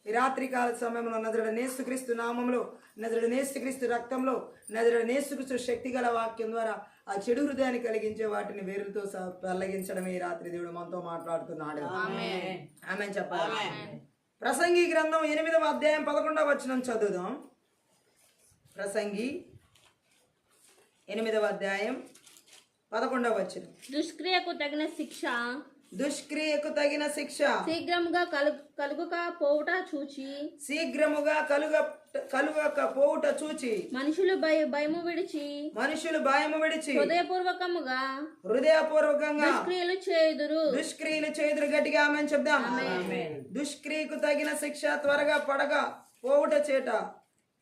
Speaker 1: ఈ రాత్రికాల సమయంలో నజరుడైన యేసుక్రీస్తు నామంలో, నజరుడైన యేసుక్రీస్తు రక్తంలో, నజరుడైన యేసుక్రీస్తు శక్తి గల వాక్యం ద్వారా ఆ చెడు హృదయాన్ని కలిగించే వాటిని వేరులతో పెళ్లగించడమే ఈ రాత్రి దేవుడు మనతో మాట్లాడుతున్నాడు. ఆమేన్ చెప్పాలి. ప్రసంగి గ్రంథం 8వ అధ్యాయం 11వ వచనం చదువుదాం. ప్రసంగి 8వ అధ్యాయం 11వ వచనం.
Speaker 2: దుష్క్రియకు తగిన శిక్ష,
Speaker 1: దుష్క్రియకు తగిన శిక్ష
Speaker 2: శీఘ్రముగా కలుగక పోవుట చూచి,
Speaker 1: శీఘ్రముగా కలుగక పోవుట చూచి,
Speaker 2: మనుషులు భయము విడిచి హృదయపూర్వకముగా
Speaker 1: దుష్క్రియలు చేదురు. గట్టిగా ఆమేన్ చెప్దాం. దుష్క్రియకు తగిన శిక్ష త్వరగా పడక పోవుట చేత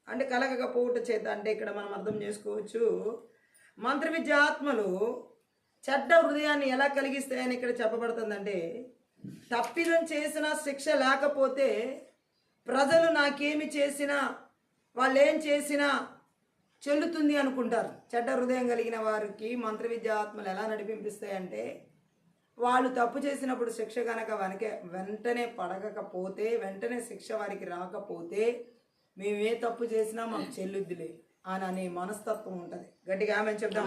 Speaker 1: అంటే కలగక పోవుట చేత అంటే ఇక్కడ మనం అర్థం చేసుకోవచ్చు, మంత్ర విద్య ఆత్మలు చెడ్డ హృదయాన్ని ఎలా కలిగిస్తాయని ఇక్కడ చెప్పబడుతుందంటే, తప్పిదం చేసిన శిక్ష లేకపోతే ప్రజలు నాకేమి చేసినా వాళ్ళు ఏం చేసినా చెల్లుతుంది అనుకుంటారు. చెడ్డ హృదయం కలిగిన వారికి మంత్ర విద్య ఆత్మలు ఎలా నడిపింపిస్తాయంటే, వాళ్ళు తప్పు చేసినప్పుడు శిక్ష కనుక వెంటనే పడకపోతే, వెంటనే శిక్ష వారికి రాకపోతే, మేము ఏ తప్పు చేసినా మాకు చెల్లుద్దులే అనే మనస్తత్వం ఉంటుంది. గట్టిగా ఆమేన్ చెప్దాం.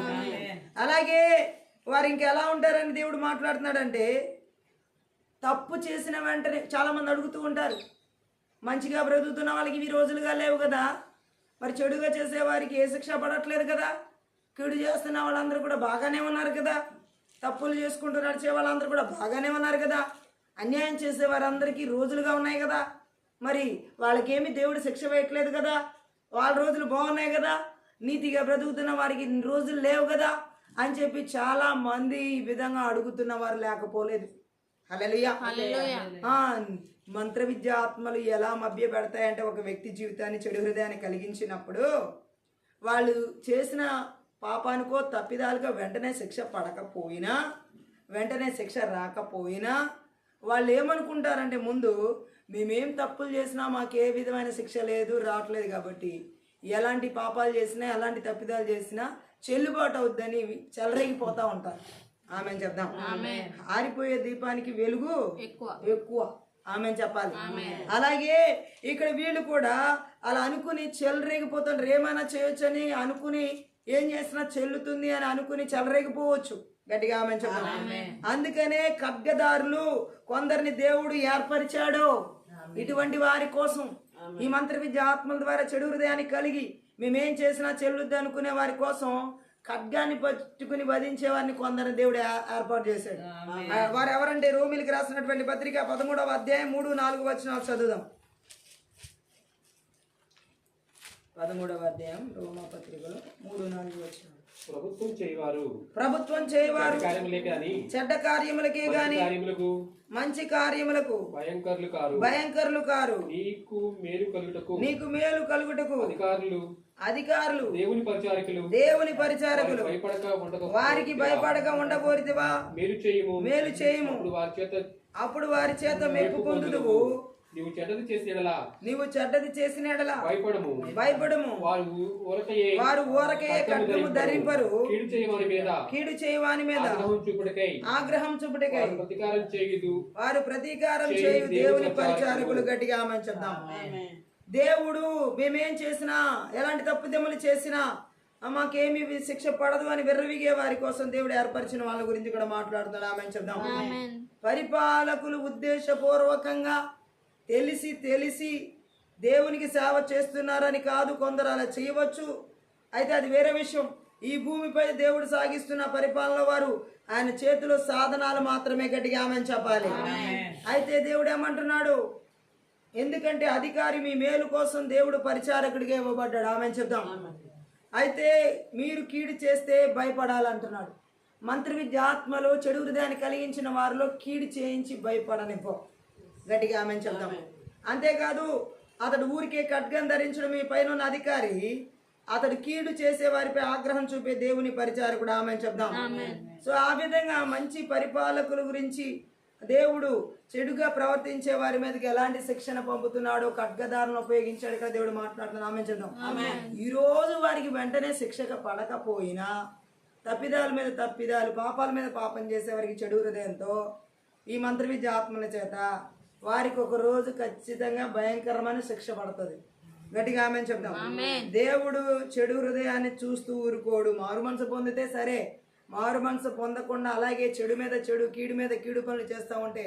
Speaker 1: అలాగే వారు ఇంకెలా ఉంటారని దేవుడు మాట్లాడుతున్నాడంటే, తప్పు చేసిన వెంటనే చాలామంది అడుగుతూ ఉంటారు, మంచిగా బ్రతుకుతున్న వాళ్ళకి ఇవి రోజులుగా లేవు కదా, మరి చెడుగా చేసే వారికి ఏ శిక్ష పడట్లేదు కదా, కీడు చేస్తున్న వాళ్ళందరూ కూడా బాగానే ఉన్నారు కదా, తప్పులు చేసుకుంటూ నడిచే వాళ్ళందరూ కూడా బాగానే ఉన్నారు కదా అన్యాయం చేసే వారందరికీ రోజులుగా ఉన్నాయి కదా, మరి వాళ్ళకేమి దేవుడు శిక్ష వేయట్లేదు కదా, వాళ్ళ రోజులు బాగున్నాయి కదా, నీతిగా బ్రతుకుతున్న వారికి రోజులు లేవు కదా అని చెప్పి చాలా మంది ఈ విధంగా అడుగుతున్న వారు లేకపోలేదు. హల్లెలూయా. మంత్ర విద్య ఆత్మలు ఎలా మభ్య పెడతాయంటే, ఒక వ్యక్తి జీవితాన్ని చెడు హృదయాన్ని కలిగించినప్పుడు వాళ్ళు చేసిన పాపానికో తప్పిదాలుగా వెంటనే శిక్ష పడకపోయినా, వెంటనే శిక్ష రాకపోయినా వాళ్ళు ఏమనుకుంటారంటే, ముందు మేమేం తప్పులు చేసినా మాకు ఏ విధమైన శిక్ష లేదు, రావట్లేదు, కాబట్టి ఎలాంటి పాపాలు చేసినా ఎలాంటి తప్పిదాలు చేసినా చెల్లుబాటు అవుద్దని చెలరేగిపోతా ఉంటారు. ఆమె చెప్దాం. ఆరిపోయే దీపానికి వెలుగు ఎక్కువ. ఆమె చెప్పాలి. అలాగే ఇక్కడ వీళ్ళు కూడా అలా అనుకుని చెలరేగిపోతారు. ఏమైనా చేయొచ్చని అనుకుని ఏం చేసినా చెల్లుతుంది అని అనుకుని చెలరేగిపోవచ్చు. గట్టిగా ఆమె చెప్పాలి. అందుకనే ఖడ్గదారులు కొందరిని దేవుడు ఏర్పరిచాడు ఇటువంటి వారి కోసం. ఈ మంత్ర విద్య ఆత్మల ద్వారా చెడు హృదయాన్ని కలిగి మేమేం చేసినా చెల్లుద్ది అనుకునే వారి కోసం ఖడ్గాన్ని పట్టుకుని వధించే వారిని కొందరు దేవుడు ఏర్పాటు చేశాడు. వారు ఎవరంటే, రోమిలికి రాసినటువంటి పత్రిక 13వ అధ్యాయం 3-4 వచనాలు చదువుదాం. 13వ అధ్యాయం రోమా పత్రికలో 3-4 వచనాలు. ప్రభుత్వం చేయవారు చెడ్డ కార్యములకే గాని మంచి కార్యములకు భయంకరులు కారు. నీకు మేలు కలుగుటకు అధికారులు దేవుని పరిచారకులు వారికి భయపడక ఉండబోరితివా? మేలు చేయము, అప్పుడు వారి చేత మెప్పు పొందుదువు. నీవు చెడ్డది చేసిన ఎడల భయపడము. వారు ఊరకే ఖడ్గము ధరింపరు, కీడు చేయవాని మీద ఆగ్రహం చూపుటకై వారు ప్రతీకారం చేయు దేవుని పరిచారకులు. గట్టిగా ఆమె చెప్దాం. దేవుడు మేమేం చేసినా, ఎలాంటి తప్పుదమ్ములు చేసినా మాకేమి శిక్ష పడదు అని విర్రవిగే వారి కోసం దేవుడు ఏర్పరిచిన వాళ్ళ గురించి కూడా మాట్లాడుతున్నాడు. ఆమె చెప్దాం. పరిపాలకులు ఉద్దేశపూర్వకంగా తెలిసి దేవునికి సేవ చేస్తున్నారని కాదు, కొందరు అలా చేయవచ్చు, అయితే అది వేరే విషయం. ఈ భూమిపై దేవుడు సాగిస్తున్న పరిపాలన వారు ఆయన చేతిలో సాధనాలు మాత్రమే. గట్టిగా ఆమె చెప్పాలి. అయితే దేవుడు ఏమంటున్నాడు, ఎందుకంటే అధికారి మీ మేలు కోసం దేవుడు పరిచారకుడిగా ఇవ్వబడ్డాడు. ఆమె చెప్దాం. అయితే మీరు కీడు చేస్తే భయపడాలంటున్నాడు. మంత్ర విద్య ఆత్మలో చెడు హృదయాన్ని కలిగించిన వారిలో కీడు చేయించి భయపడనిపో. గట్టిగా ఆమె చెప్దాం. అంతేకాదు, అతడు ఊరికే ఖడ్గం ధరించడం మీ పైన ఉన్న అధికారి, అతడు కీడు చేసే వారిపై ఆగ్రహం చూపే దేవుని పరిచారకుడు. ఆమె చెప్దాం. సో ఆ విధంగా మంచి పరిపాలకుల గురించి దేవుడు చెడుగా ప్రవర్తించే వారి మీదకి ఎలాంటి శిక్షణ పంపుతున్నాడో ఖడ్గదారులను ఉపయోగించాడు ఇక్కడ దేవుడు మాట్లాడుతున్నాడు. ఆమె చెప్దాం. ఈ రోజు వారికి వెంటనే శిక్షక పడకపోయినా, తప్పిదాల మీద తప్పిదాలు, పాపాల మీద పాపం చేసే వారికి చెడు హృదయంతో ఈ మంత్ర విద్య ఆత్మల చేత వారికి ఒక రోజు ఖచ్చితంగా భయంకరమైన శిక్ష పడుతుంది. గట్టిగా ఆమె చెప్దాం. దేవుడు చెడు హృదయాన్ని చూస్తూ ఊరుకోడు. మారు మనసు పొందితే సరే, మారు మనసు పొందకుండా అలాగే చెడు మీద చెడు, కీడు మీద కీడు పనులు చేస్తా ఉంటే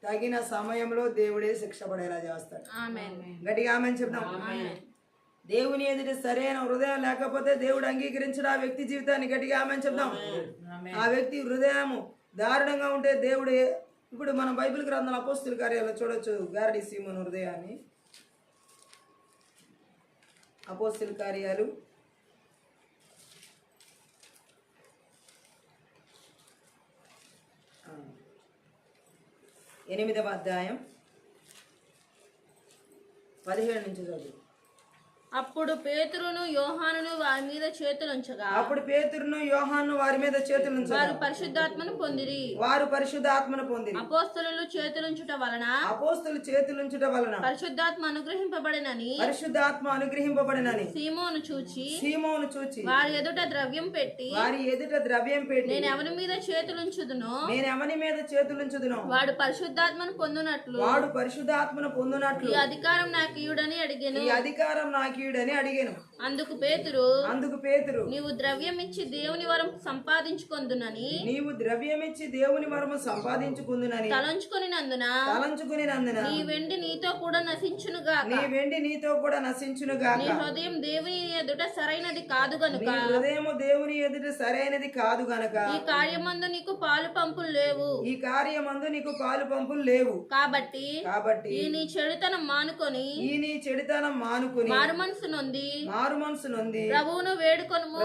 Speaker 1: తగిన సమయంలో దేవుడే శిక్ష పడేలా చేస్తాడు. గట్టిగా ఆమె చెప్దాం. దేవుని ఎదుటి సరైన హృదయం లేకపోతే దేవుడు అంగీకరించడు ఆ వ్యక్తి జీవితాన్ని. గట్టిగా ఆమె చెప్దాం. ఆ వ్యక్తి హృదయము దారుణంగా ఉంటే దేవుడు, ఇప్పుడు మనం బైబిల్ గ్రంథంలో అపోస్తుల కార్యాల్లో చూడొచ్చు గారడి సీమోను హృదయాన్ని. అపోస్తుల కార్యాలు 8వ అధ్యాయం 17 నుంచి చదువు.
Speaker 2: అప్పుడు పేతురును యోహానును వారి మీద చేతులుంచగా వారు పరిశుద్ధాత్మను పొందిరి. అపోస్తలులు చేతులుంచుట వలన పరిశుద్ధాత్మ అనుగ్రహింపబడినని సీమోను చూచి వారి ఎదుట ద్రవ్యం పెట్టి నేను ఎవరి మీద చేతులుంచుదునో వాడు పరిశుద్ధాత్మను పొందునట్లు ఈ అధికారం నాకు ఇయ్యుడని అడిగెను.
Speaker 1: నాకీడని అడిగాను.
Speaker 2: అందుకు పేతురు నీవు ద్రవ్యం ఇచ్చి దేవుని వరం సంపాదించుకొందునని తలంచుకొనినందున నీ వెండి నీతో కూడా నశించునుగాక. నీ హృదయం దేవుని ఎదుట సరైనది కాదు గనుక ఈ కార్యమందు నీకు పాలు పంపులు లేవు. కాబట్టి ఈ నీ చెడుతనం మానుకొని మారు మనసు నొంది ప్రభువును వేడుకొనుము.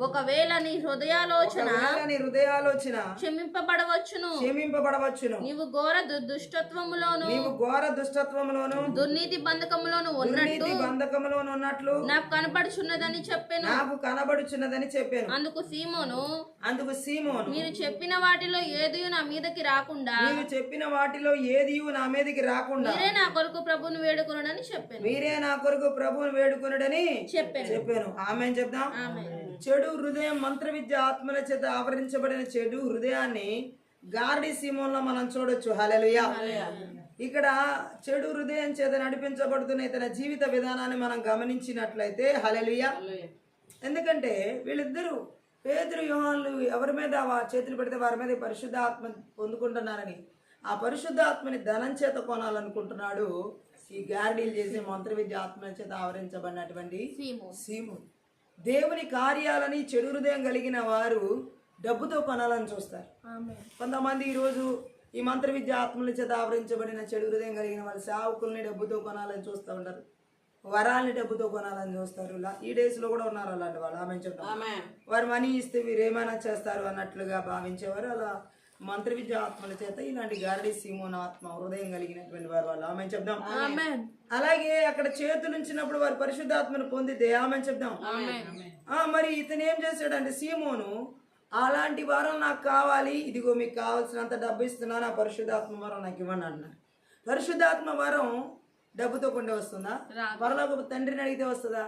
Speaker 2: ఒకవేళ నీ హృదయాలోచన క్షమింపబడవచ్చును. నీవు ఘోర దుష్టత్వములోను దుర్నీతి బంధకములోను ఉన్నట్లు నాకు కనబడుచున్నదని చెప్పాను. అందుకు సీమోను మీరు చెప్పిన వాటిలో ఏదియు నా మీదకి రాకుండా మీరే నా కొరకు ప్రభువును వేడుకొనుడని చెప్పాను.
Speaker 1: ఆమేన్ చెప్దాం. చెడు హృదయం మంత్ర విద్య ఆత్మల చేత ఆవరించబడిన చెడు హృదయాన్ని గారడీ సీమోన్లో మనం చూడొచ్చు. హల్లెలూయా. ఇక్కడ చెడు హృదయం చేత నడిపించబడుతున్న ఇతని జీవిత విధానాన్ని మనం గమనించినట్లయితే హల్లెలూయా. ఎందుకంటే వీళ్ళిద్దరూ పేతురు యోహానులు ఎవరి మీద చేతులు పెడితే వారి మీద పరిశుద్ధ ఆత్మ పొందుకుంటున్నారని ఆ పరిశుద్ధ ఆత్మని ధనం చేత కొనాలనుకుంటున్నాడు ఈ గారడీలు చేసే మంత్ర విద్య ఆత్మల చేత ఆవరించబడినటువంటి సీమోను. దేవుని కార్యాలని చెడు హృదయం కలిగిన వారు డబ్బుతో కొనాలని చూస్తారు. కొంతమంది ఈరోజు ఈ మంత్ర విద్య ఆత్మల చేత ఆవరించబడిన చెడు హృదయం కలిగిన వాళ్ళు సేవకుల్ని డబ్బుతో కొనాలని చూస్తూ ఉంటారు, వరాల్ని డబ్బుతో కొనాలని చూస్తారు. ఈ డేస్ లో కూడా ఉన్నారు అలాంటి వాళ్ళు. ఆమె చెప్తాం వారు మనీ ఇస్తే వీరు ఏమైనా చేస్తారు అన్నట్లుగా భావించేవారు. అలా మంత్ర విద్య ఆత్మల చేత ఇలాంటి గారడీ సీమోను ఆత్మ హృదయం కలిగినటువంటి వారు వాళ్ళు. ఆమె చెప్దాం. అలాగే అక్కడ చేతులు ఉంచినప్పుడు వారు పరిశుద్ధాత్మను పొందితే ఆమె చెప్దాం. మరి ఇతను ఏం చేశాడంటే సీమోను అలాంటి వరం నాకు కావాలి, ఇదిగో మీకు కావాల్సినంత డబ్బు ఇస్తున్నాను, ఆ పరిశుద్ధాత్మ వరం నాకు ఇవ్వండి అన్నారు. పరిశుద్ధాత్మ వరం డబ్బుతో కొండే వస్తుందా? పరలోక తండ్రిని అడిగితే వస్తుందా?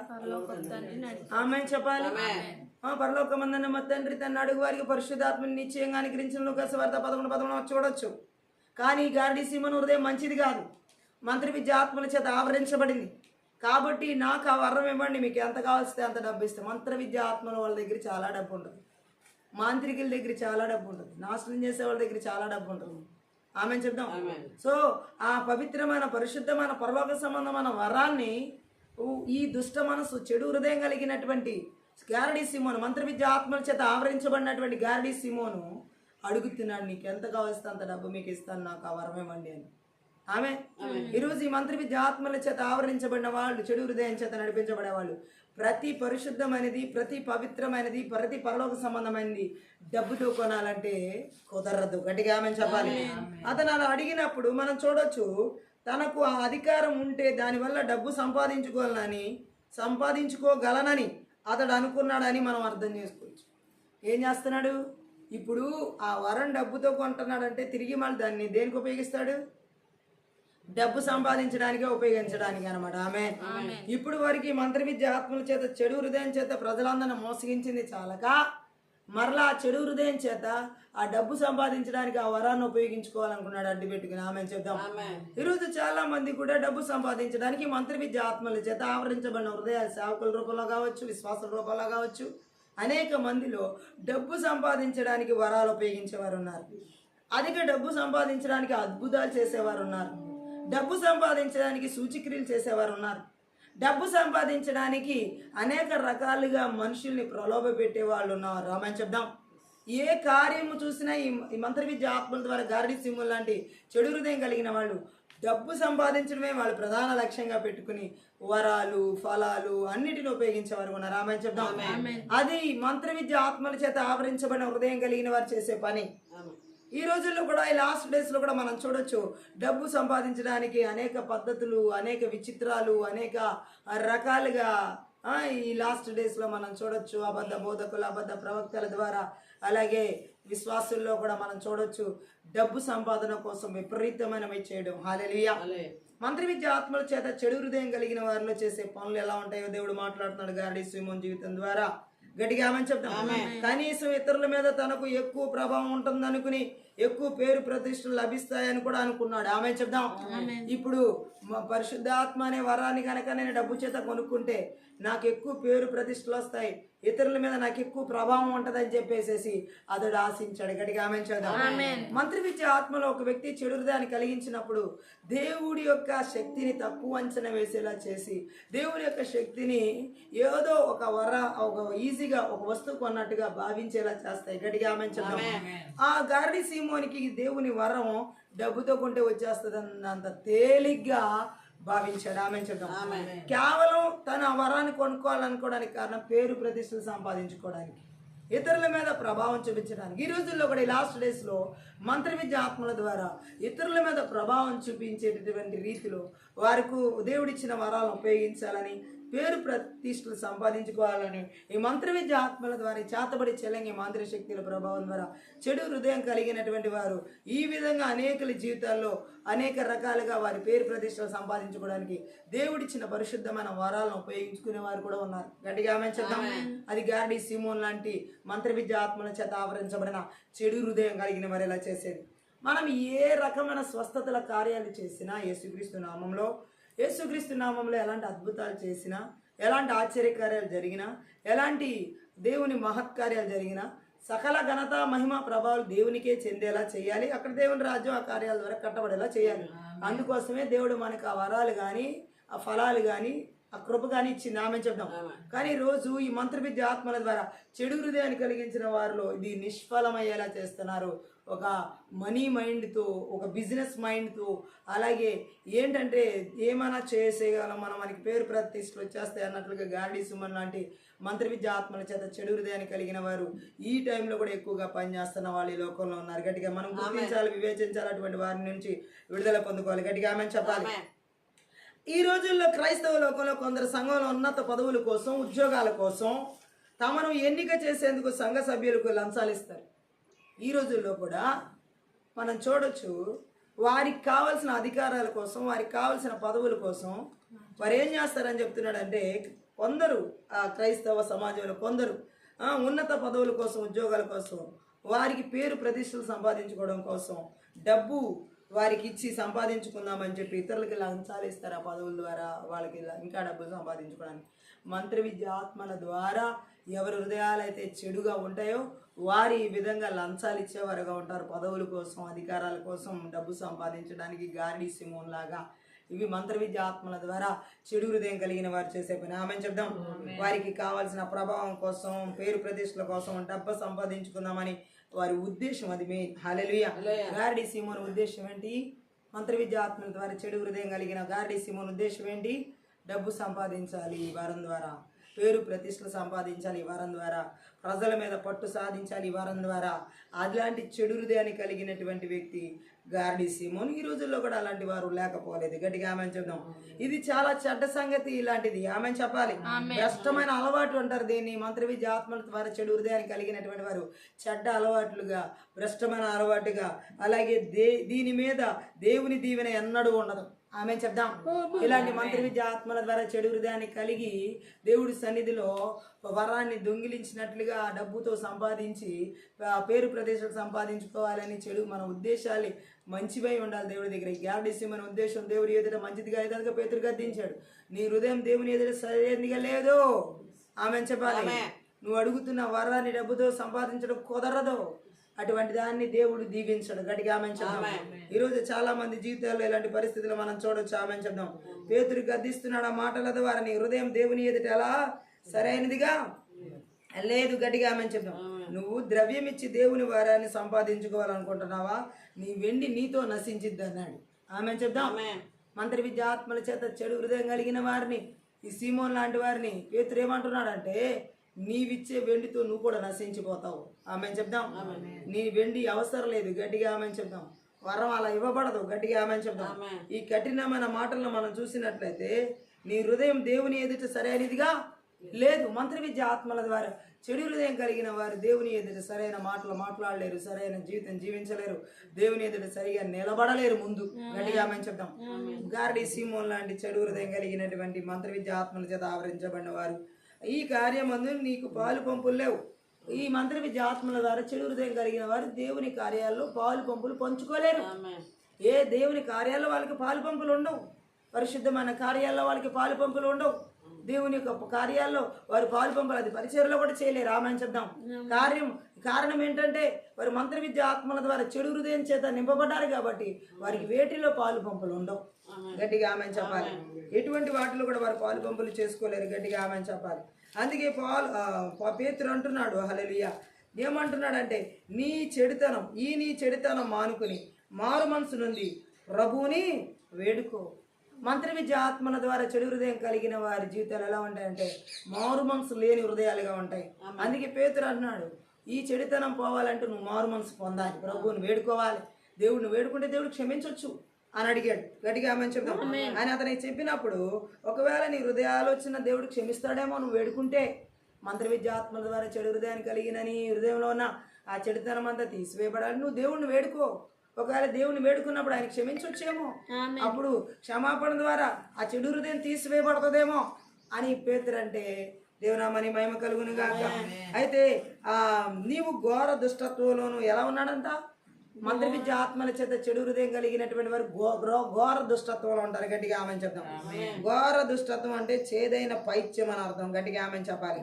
Speaker 1: ఆమె చెప్పాలి. పరలోకమందున్న మా తండ్రి తన అడుగు వారికి పరిశుద్ధాత్మని నిశ్చయంగా అనుగ్రహించిన లూకాసు వార్త 11:11 చూడొచ్చు. కానీ గారడీ సీమోను హృదయం మంచిది కాదు, మంత్ర విద్య ఆత్మల చేత ఆవరించబడింది. కాబట్టి నాకు ఆ వరం ఇవ్వండి, మీకు ఎంత కావాల్సితే అంత డబ్బు ఇస్తే. మంత్ర విద్య ఆత్మల వాళ్ళ దగ్గర చాలా డబ్బు ఉంటుంది, మాంత్రికుల దగ్గర చాలా డబ్బు ఉంటుంది, నాశనం చేసే వాళ్ళ దగ్గర చాలా డబ్బు ఉంటుంది. ఆమె చెప్దాం. సో ఆ పవిత్రమైన పరిశుద్ధమైన పరలోక సంబంధమైన వరాన్ని ఈ దుష్ట మనసు చెడు హృదయం కలిగినటువంటి గారడీ సీమోను మంత్ర విద్య ఆత్మల చేత ఆవరించబడినటువంటి గారడీ సీమోను అడుగుతున్నాడు, నీకు ఎంత కావలిస్తే అంత డబ్బు మీకు ఇస్తాను, నాకు ఆ వరం ఇవ్వండి అని. ఆమె ఈరోజు ఈ మంత్ర విద్య ఆత్మల చేత ఆవరించబడిన వాళ్ళు, చెడు హృదయం చేత నడిపించబడే వాళ్ళు, ప్రతి పరిశుద్ధమైనది, ప్రతి పవిత్రమైనది, ప్రతి పరలోక సంబంధమైనది డబ్బుతో కొనాలంటే కుదరదు. గట్టిగా ఆమె చెప్పాలి. అతను అలా అడిగినప్పుడు మనం చూడొచ్చు, తనకు ఆ అధికారం ఉంటే దానివల్ల డబ్బు సంపాదించుకోగలనని అతడు అనుకున్నాడని మనం అర్థం చేసుకోవచ్చు. ఏం చేస్తున్నాడు? ఇప్పుడు ఆ వరం డబ్బుతో కొంటున్నాడంటే తిరిగి మళ్ళీ దాన్ని దేనికి ఉపయోగిస్తాడు? డబ్బు సంపాదించడానికే ఉపయోగించడానికి అనమాట. ఆమె ఇప్పుడు వారికి మంత్ర విద్య ఆత్మల చేత చెడు హృదయం చేత ప్రజలందరిని మోసగించింది చాలక మరలా ఆ చెడు హృదయం చేత ఆ డబ్బు సంపాదించడానికి ఆ వరాన్ని ఉపయోగించుకోవాలనుకున్నాడు అడ్డు పెట్టుకుని. ఆమె చెప్దాం. ఈరోజు చాలా మంది కూడా డబ్బు సంపాదించడానికి మంత్ర విద్య ఆత్మల చేత ఆవరించబడిన హృదయాలు సేవకుల రూపంలో కావచ్చు, విశ్వాసుల రూపంలో కావచ్చు, అనేక మందిలో డబ్బు సంపాదించడానికి వరాలు ఉపయోగించేవారు ఉన్నారు, అధిక డబ్బు సంపాదించడానికి అద్భుతాలు చేసేవారు ఉన్నారు, డబ్బు సంపాదించడానికి సూచక్రియలు చేసేవారు ఉన్నారు, డబ్బు సంపాదించడానికి అనేక రకాలుగా మనుషుల్ని ప్రలోభ పెట్టే వాళ్ళు ఉన్నారు. రామని చెప్దాం. ఏ కార్యము చూసినా ఈ మంత్ర విద్య ఆత్మల ద్వారా గారడీ సీమోను లాంటి చెడు హృదయం కలిగిన వాళ్ళు డబ్బు సంపాదించడమే వాళ్ళు ప్రధాన లక్ష్యంగా పెట్టుకుని వరాలు, ఫలాలు అన్నిటిని ఉపయోగించేవారు ఉన్నారు. రామని చెప్దాం. అది మంత్ర విద్య ఆత్మల చేత ఆవరించబడిన హృదయం కలిగిన వారు చేసే పని. ఈ రోజుల్లో కూడా, ఈ లాస్ట్ డేస్లో కూడా మనం చూడొచ్చు, డబ్బు సంపాదించడానికి అనేక పద్ధతులు, అనేక విచిత్రాలు, అనేక రకాలుగా ఈ లాస్ట్ డేస్లో మనం చూడొచ్చు. అబద్ధ బోధకులు, అబద్ధ ప్రవక్తల ద్వారా, అలాగే విశ్వాసుల్లో కూడా మనం చూడొచ్చు డబ్బు సంపాదన కోసం విపరీతమైనవి చేయడం. హల్లెలూయా. మంత్ర విద్య ఆత్మల చేత చెడు హృదయం కలిగిన వారిలో చేసే పనులు ఎలా ఉంటాయో దేవుడు మాట్లాడుతున్నాడు గారడీ సీమోను జీవితం ద్వారా. గట్టిగా ఆమె చెప్తాం. కనీసం ఇతరుల మీద తనకు ఎక్కువ ప్రభావం ఉంటుంది అనుకుని ఎక్కువ పేరు ప్రతిష్టలు లభిస్తాయని కూడా అనుకున్నాడు. ఆమె చెప్దాం. ఇప్పుడు పరిశుద్ధాత్మ అనే వరాన్ని కనుక నేను డబ్బు చేత కొనుక్కుంటే నాకు ఎక్కువ పేరు ప్రతిష్టలు వస్తాయి, ఇతరుల మీద నాకు ఎక్కువ ప్రభావం ఉంటదని చెప్పేసి అతడు ఆశించాడు. గట్టిగా ఆమె చేద్దాం. మంత్రి విద్య ఆత్మలో ఒక వ్యక్తి చెడు హృదయాన్ని కలిగించినప్పుడు దేవుడి యొక్క శక్తిని తక్కువ అంచనా వేసేలా చేసి దేవుడి యొక్క శక్తిని ఏదో ఒక ఈజీగా ఒక వస్తువు కొన్నట్టుగా భావించేలా చేస్తాయి. గట్టిగా ఆమె చేద్దాం. ఆ గారడీ సీమోనికి దేవుని వరం డబ్బుతో కొంటే వచ్చేస్తుంది అన్నంత తేలిగ్గా భావించాడు. ఆమె చెప్తాం. కేవలం తన వరాన్ని కొనుక్కోవాలనుకోవడానికి కారణం పేరు ప్రతిష్టలు సంపాదించుకోవడానికి, ఇతరుల మీద ప్రభావం చూపించడానికి. ఈ రోజుల్లో కూడా ఈ లాస్ట్ డేస్ లో మంత్ర విద్య ఆత్మల ద్వారా ఇతరుల మీద ప్రభావం చూపించేటటువంటి రీతిలో వారికి దేవుడిచ్చిన వరాలను ఉపయోగించాలని, పేరు ప్రతిష్టలు సంపాదించుకోవాలని ఈ మంత్ర విద్య ఆత్మల ద్వారా చేతబడి చెల్లంగి మాంత్రిక శక్తుల ప్రభావం ద్వారా చెడు హృదయం కలిగినటువంటి వారు ఈ విధంగా అనేకల జీవితాల్లో అనేక రకాలుగా వారి పేరు ప్రతిష్టలు సంపాదించుకోవడానికి దేవుడిచ్చిన పరిశుద్ధమైన వరాలను ఉపయోగించుకునే వారు కూడా ఉన్నారు. గట్టిగా ఆమె చెప్తాం. అది గారడీ సీమోన్ లాంటి మంత్ర విద్య ఆత్మల చేత ఆవరించబడిన చెడు హృదయం కలిగిన వారు ఇలా చేసేది. మనం ఏ రకమైన స్వస్థతల కార్యాలు చేసినా యేసుక్రీస్తు నామంలో ఎలాంటి అద్భుతాలు చేసినా, ఎలాంటి ఆశ్చర్యకార్యాలు జరిగినా, ఎలాంటి దేవుని మహత్కార్యాలు జరిగినా సకల ఘనత మహిమ ప్రభావాలు దేవునికే చెందేలా చేయాలి. అక్కడ దేవుని రాజ్యం ఆ కార్యాల ద్వారా కట్టబడేలా చేయాలి. అందుకోసమే దేవుడు మనకు ఆ వరాలు కానీ ఆ ఫలాలు కానీ ఆ కృప కానీ ఇచ్చింది. ఆమె చెప్తాం. కానీ రోజు ఈ మంత్ర విద్య ఆత్మల ద్వారా చెడు హృదయాన్ని కలిగించిన వారిలో ఇది నిష్ఫలమయ్యేలా చేస్తున్నారు. ఒక మనీ మైండ్తో, ఒక బిజినెస్ మైండ్తో, అలాగే ఏంటంటే ఏమైనా చేసేయగలం మనకి పేరు ప్రతిష్టలు వచ్చేస్తాయి అన్నట్లుగా గారడీ సీమోన్ లాంటి మంత్ర విద్య ఆత్మల చేత చెడు హృదయాన్ని కలిగిన వారు ఈ టైంలో కూడా ఎక్కువగా పనిచేస్తున్న వాళ్ళు ఈ లోకంలో ఉన్నారు. గట్టిగా మనం గుర్తించాలి, వివేచించాలి, అటువంటి వారి నుంచి విడుదల పొందుకోవాలి. గట్టిగా ఆమె చెప్పాలి. ఈ రోజుల్లో క్రైస్తవ లోకంలో కొందరు సంఘంలో ఉన్నత పదవుల కోసం, ఉద్యోగాల కోసం తమను ఎన్నిక చేసేందుకు సంఘ సభ్యులకు లంచాలు ఇస్తారు. ఈ రోజుల్లో కూడా మనం చూడొచ్చు, వారికి కావాల్సిన అధికారాల కోసం, వారికి కావాల్సిన పదవుల కోసం వారు ఏం చేస్తారని చెప్తున్నాడంటే, కొందరు ఆ క్రైస్తవ సమాజంలో కొందరు ఉన్నత పదవుల కోసం, ఉద్యోగాల కోసం, వారికి పేరు ప్రతిష్టలు సంపాదించుకోవడం కోసం డబ్బు వారికి ఇచ్చి సంపాదించుకుందామని చెప్పి ఇతరులకి లంచాలు ఇస్తారు. ఆ పదవుల ద్వారా వాళ్ళకి ఇంకా డబ్బులు సంపాదించుకోవడానికి. మంత్ర విద్య ఆత్మల ద్వారా ఎవరి హృదయాలు అయితే చెడుగా ఉంటాయో వారి ఈ విధంగా లంచాలు ఇచ్చేవారుగా ఉంటారు. పదవుల కోసం, అధికారాల కోసం డబ్బు సంపాదించడానికి గారడీ సీమోన్ లాగా ఇవి మంత్ర విద్య ఆత్మల ద్వారా చెడు హృదయం కలిగిన వారు చేసే పని. ఆమె చెప్దాం. వారికి కావాల్సిన ప్రభావం కోసం, పేరు ప్రతిష్టల కోసం డబ్బు సంపాదించుకుందామని వారి ఉద్దేశం. అది మెయిన్. హల్లెలూయా. గారడీ సీమోన్ ఉద్దేశం ఏంటి? మంత్ర విద్య ఆత్మల ద్వారా చెడు హృదయం కలిగిన గారడీ సీమోన్ ఉద్దేశం ఏంటి? డబ్బు సంపాదించాలి ఈ వారం ద్వారా, పేరు ప్రతిష్టలు సంపాదించాలి ఈ వారం ద్వారా, ప్రజల మీద పట్టు సాధించాలి ఈ వారం ద్వారా. అలాంటి చెడు హృదయాన్ని కలిగినటువంటి వ్యక్తి గారడీ సీమోన్. ఈ రోజుల్లో కూడా అలాంటి వారు లేకపోలేదు. గట్టిగా ఆమె చెప్దాం. ఇది చాలా చెడ్డ సంగతి. ఇలాంటిది ఆమె చెప్పాలి. భ్రష్టమైన అలవాటు అంటారు దీన్ని. మంత్ర విద్య ఆత్మల ద్వారా చెడు హృదయాన్ని కలిగినటువంటి వారు చెడ్డ అలవాట్లుగా, భ్రష్టమైన అలవాటుగా, అలాగే దీని మీద దేవుని దీవెన ఎన్నడూ ఉండదు. ఆమె చెప్దాం. ఇలాంటి మంత్ర విద్య ఆత్మల ద్వారా చెడు హృదయాన్ని కలిగి దేవుడి సన్నిధిలో వరాన్ని దొంగిలించినట్లుగా డబ్బుతో సంపాదించి పేరు ప్రదేశాలు సంపాదించుకోవాలని చెడు మన ఉద్దేశాలు మంచివై ఉండాలి దేవుడి దగ్గర. గారడీ సీమోన్ ఉద్దేశం దేవుడి ఎదుట మంచిదిగా అయితే పేతురు గద్దించాడు. నీ హృదయం దేవుని ఎదుట సరైనదిగా లేదు. ఆమె చెప్పాలి. నువ్వు అడుగుతున్న వరాన్ని డబ్బుతో సంపాదించడం కుదరదు. అటువంటి దాన్ని దేవుడు దీవించడు. గట్టిగా ఆమె చెప్దాం. ఈరోజు చాలా మంది జీవితాల్లో ఇలాంటి పరిస్థితులు మనం చూడొచ్చు. ఆమె చెప్దాం. పేతురు గద్దిస్తున్నాడు ఆ మాటల ద్వారా. నీ హృదయం దేవుని ఎదుట ఎలా సరైనదిగా లేదు. గట్టిగా ఆమె చెప్దాం. నువ్వు ద్రవ్యం ఇచ్చి దేవుని వరాన్ని సంపాదించుకోవాలనుకుంటున్నావా? నీ వెండి నీతో నశించిద్ది అన్నాడు. ఆమె చెప్దాం. మంత్ర విద్య ఆత్మల చేత చెడు హృదయం కలిగిన వారిని, ఈ సీమోన్ లాంటి వారిని పేతురు ఏమంటున్నాడంటే, నీవిచ్చే వెండితో నువ్వు కూడా నశించిపోతావు. ఆమె చెప్దాం. నీ వెండి అవసరం లేదు. గట్టిగా ఆమె చెప్దాం. వరం అలా ఇవ్వబడదు. గట్టిగా ఆమె చెప్దాం. ఈ కఠినమైన మాటలను మనం చూసినట్లయితే నీ హృదయం దేవుని ఎదుట సరైనదిగా లేదు. మంత్ర విద్య ఆత్మల ద్వారా చెడు హృదయం కలిగిన వారు దేవుని ఎదుట సరైన మాటలు మాట్లాడలేరు, సరైన జీవితం జీవించలేరు, దేవుని ఎదుట సరిగా నిలబడలేరు ముందు. గట్టిగా ఆమె చెప్దాం. గారడీ సీమోన్ లాంటి చెడు హృదయం కలిగినటువంటి మంత్ర విద్య ఆత్మల చేత ఆవరించబడిన వారు, ఈ కార్యమందు నీకు పాలు పంపులు లేవు. ఈ మంత్ర విద్య ఆత్మల ద్వారా చెడు హృదయం కలిగిన వారు దేవుని కార్యాల్లో పాలు పంపులు పంచుకోలేరు. ఏ దేవుని కార్యాల్లో వాళ్ళకి పాలు పంపులు ఉండవు, పరిశుద్ధమైన కార్యాల్లో వాళ్ళకి పాలు పంపులు ఉండవు, దేవుని యొక్క కార్యాల్లో వారు పాలు పంపులు అది పరిచర్లో కూడా చేయలేరు. ఆమె చెప్దాం. కారణం ఏంటంటే వారు మంత్ర విద్య ఆత్మల ద్వారా చెడు హృదయం చేత నింపబడ్డారు కాబట్టి వారికి వేటిలో పాలు పంపులు ఉండవు. గట్టిగా ఆమె చెప్పాలి. ఎటువంటి వాటిలో కూడా వారు పాలు పంపులు చేసుకోలేరు. గట్టిగా ఆమె చెప్పాలి. అందుకే పేతురు అంటున్నాడు, హల్లెలూయా, ఏమంటున్నాడంటే నీ చెడుతనం మానుకుని మారు మనసు నుండి ప్రభువుని వేడుకో. మంత్ర విద్య ఆత్మల ద్వారా చెడు హృదయం కలిగిన వారి జీవితాలు ఎలా ఉంటాయంటే మారు మనసు లేని హృదయాలుగా ఉంటాయి. అందుకే పేతురు అన్నాడు, ఈ చెడుతనం పోవాలంటే నువ్వు మారు మనసు పొందాలి, ప్రభువుని వేడుకోవాలి. దేవుడిని వేడుకుంటే దేవుడు క్షమించవచ్చు అని అడిగాడు. గట్టిగా ఆమెను చెప్తాం. ఆయన అతనికి చెప్పినప్పుడు ఒకవేళ నీ హృదయ ఆలోచన దేవుడు క్షమిస్తాడేమో నువ్వు వేడుకుంటే, మంత్ర విద్య ఆత్మల ద్వారా చెడు హృదయాన్ని కలిగిన నీ హృదయంలో ఉన్న ఆ చెడుతనం అంతా తీసివేయబడాలి. నువ్వు దేవుడిని వేడుకో. ఒకవేళ దేవుని వేడుకున్నప్పుడు ఆయన క్షమించొచ్చేమో, అప్పుడు క్షమాపణ ద్వారా ఆ చెడు హృదయం తీసివేయబడుతుందేమో అని పేతురు అంటే దేవునామని మహిమ కలుగును గాక. అయితే నీవు ఘోర దుష్టత్వంలోను ఎలా ఉన్నాడంట? మంత్ర విద్య ఆత్మల చేత చెడు హృదయం కలిగినటువంటి వారు ఘోర దుష్టత్వంలో ఉంటారు. గట్టిగా ఆమె చెప్తాం. ఘోర దుష్టత్వం అంటే చేదైన పైత్యం అని అర్థం. గట్టిగా ఆమె చెప్పాలి.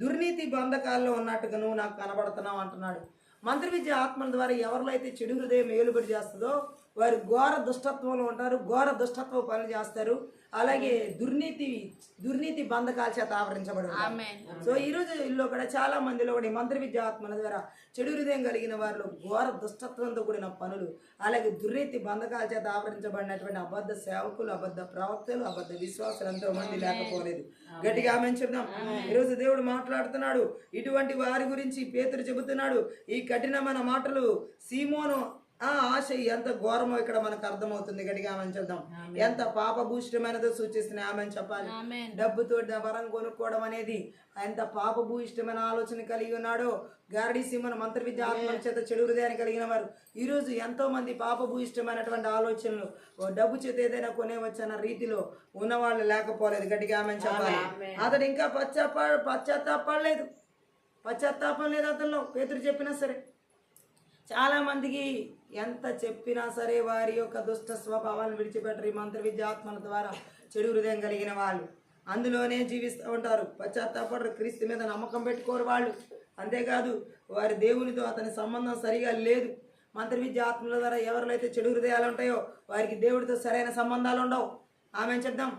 Speaker 1: దుర్నీతి బంధకాల్లో ఉన్నట్టుగా నువ్వు నాకు కనబడుతున్నావు అంటున్నాడు. మంత్ర విద్య ఆత్మల ద్వారా ఎవరిలో అయితే చెడు హృదయం ఏలుబడి చేస్తుందో వారు ఘోర దుష్టత్వంలో ఉంటారు, ఘోర దుష్టత్వ పనులు చేస్తారు. అలాగే దుర్నీతి బంధకాల చేత ఆవరించబడి ఉంటారు. సో ఈ రోజు ఇల్లు కూడా చాలా మందిలో కూడా మంత్ర విద్య ఆత్మల ద్వారా చెడు హృదయం కలిగిన వారిలో ఘోర దుష్టత్వంతో కూడిన పనులు, అలాగే దుర్నీతి బంధకాల చేత ఆవరించబడినటువంటి అబద్ధ సేవకులు, అబద్ధ ప్రవక్తలు, అబద్ధ విశ్వాసులు ఎంతో మంది లేకపోలేదు. గట్టిగా ఆమె చెప్దాం. ఈరోజు దేవుడు మాట్లాడుతున్నాడు. ఇటువంటి వారి గురించి పేతురు చెబుతున్నాడు. ఈ కఠినమైన మాటలు సీమోను ఆశ ఎంత ఘోరమో ఇక్కడ మనకు అర్థమవుతుంది. గట్టిగా ఆమెను చెప్దాం. ఎంత పాపభూయిష్టమైనదో సూచిస్తున్నాయి. ఆమెను చెప్పాలి. డబ్బుతో వరం కొనుక్కోవడం అనేది ఎంత పాపభూయిష్టమైన ఆలోచన కలిగి ఉన్నాడో. గారడీ సీమోను మంత్ర విద్య ఆత్మల చేత చెడు హృదయాన్ని కలిగిన వారు ఈరోజు ఎంతో మంది పాపభూయిష్టమైనటువంటి ఆలోచనలు, డబ్బు చేత ఏదైనా కొనేవచ్చన్న రీతిలో ఉన్నవాళ్ళు లేకపోలేదు. గట్టిగా ఆమెను చెప్పాలి. అతడు ఇంకా పశ్చాత్తాపం లేదు అతనిలో. పేతురు చెప్పినా సరే చాలా మందికి ఎంత చెప్పినా సరే వారి యొక్క దుష్ట స్వభావాలను విడిచిపెట్టరు. ఈ మంత్ర విద్య ఆత్మల ద్వారా చెడు హృదయం కలిగిన వాళ్ళు అందులోనే జీవిస్తూ ఉంటారు. పశ్చాత్తాపడరు, క్రీస్తు మీద నమ్మకం పెట్టుకోరు వాళ్ళు. అంతేకాదు వారి దేవునితో అతని సంబంధం సరిగా లేదు. మంత్ర విద్య ఆత్మల ద్వారా ఎవరిలో అయితే చెడు హృదయాలు ఉంటాయో వారికి దేవుడితో సరైన సంబంధాలు ఉండవు. ఆమె చెప్దాం.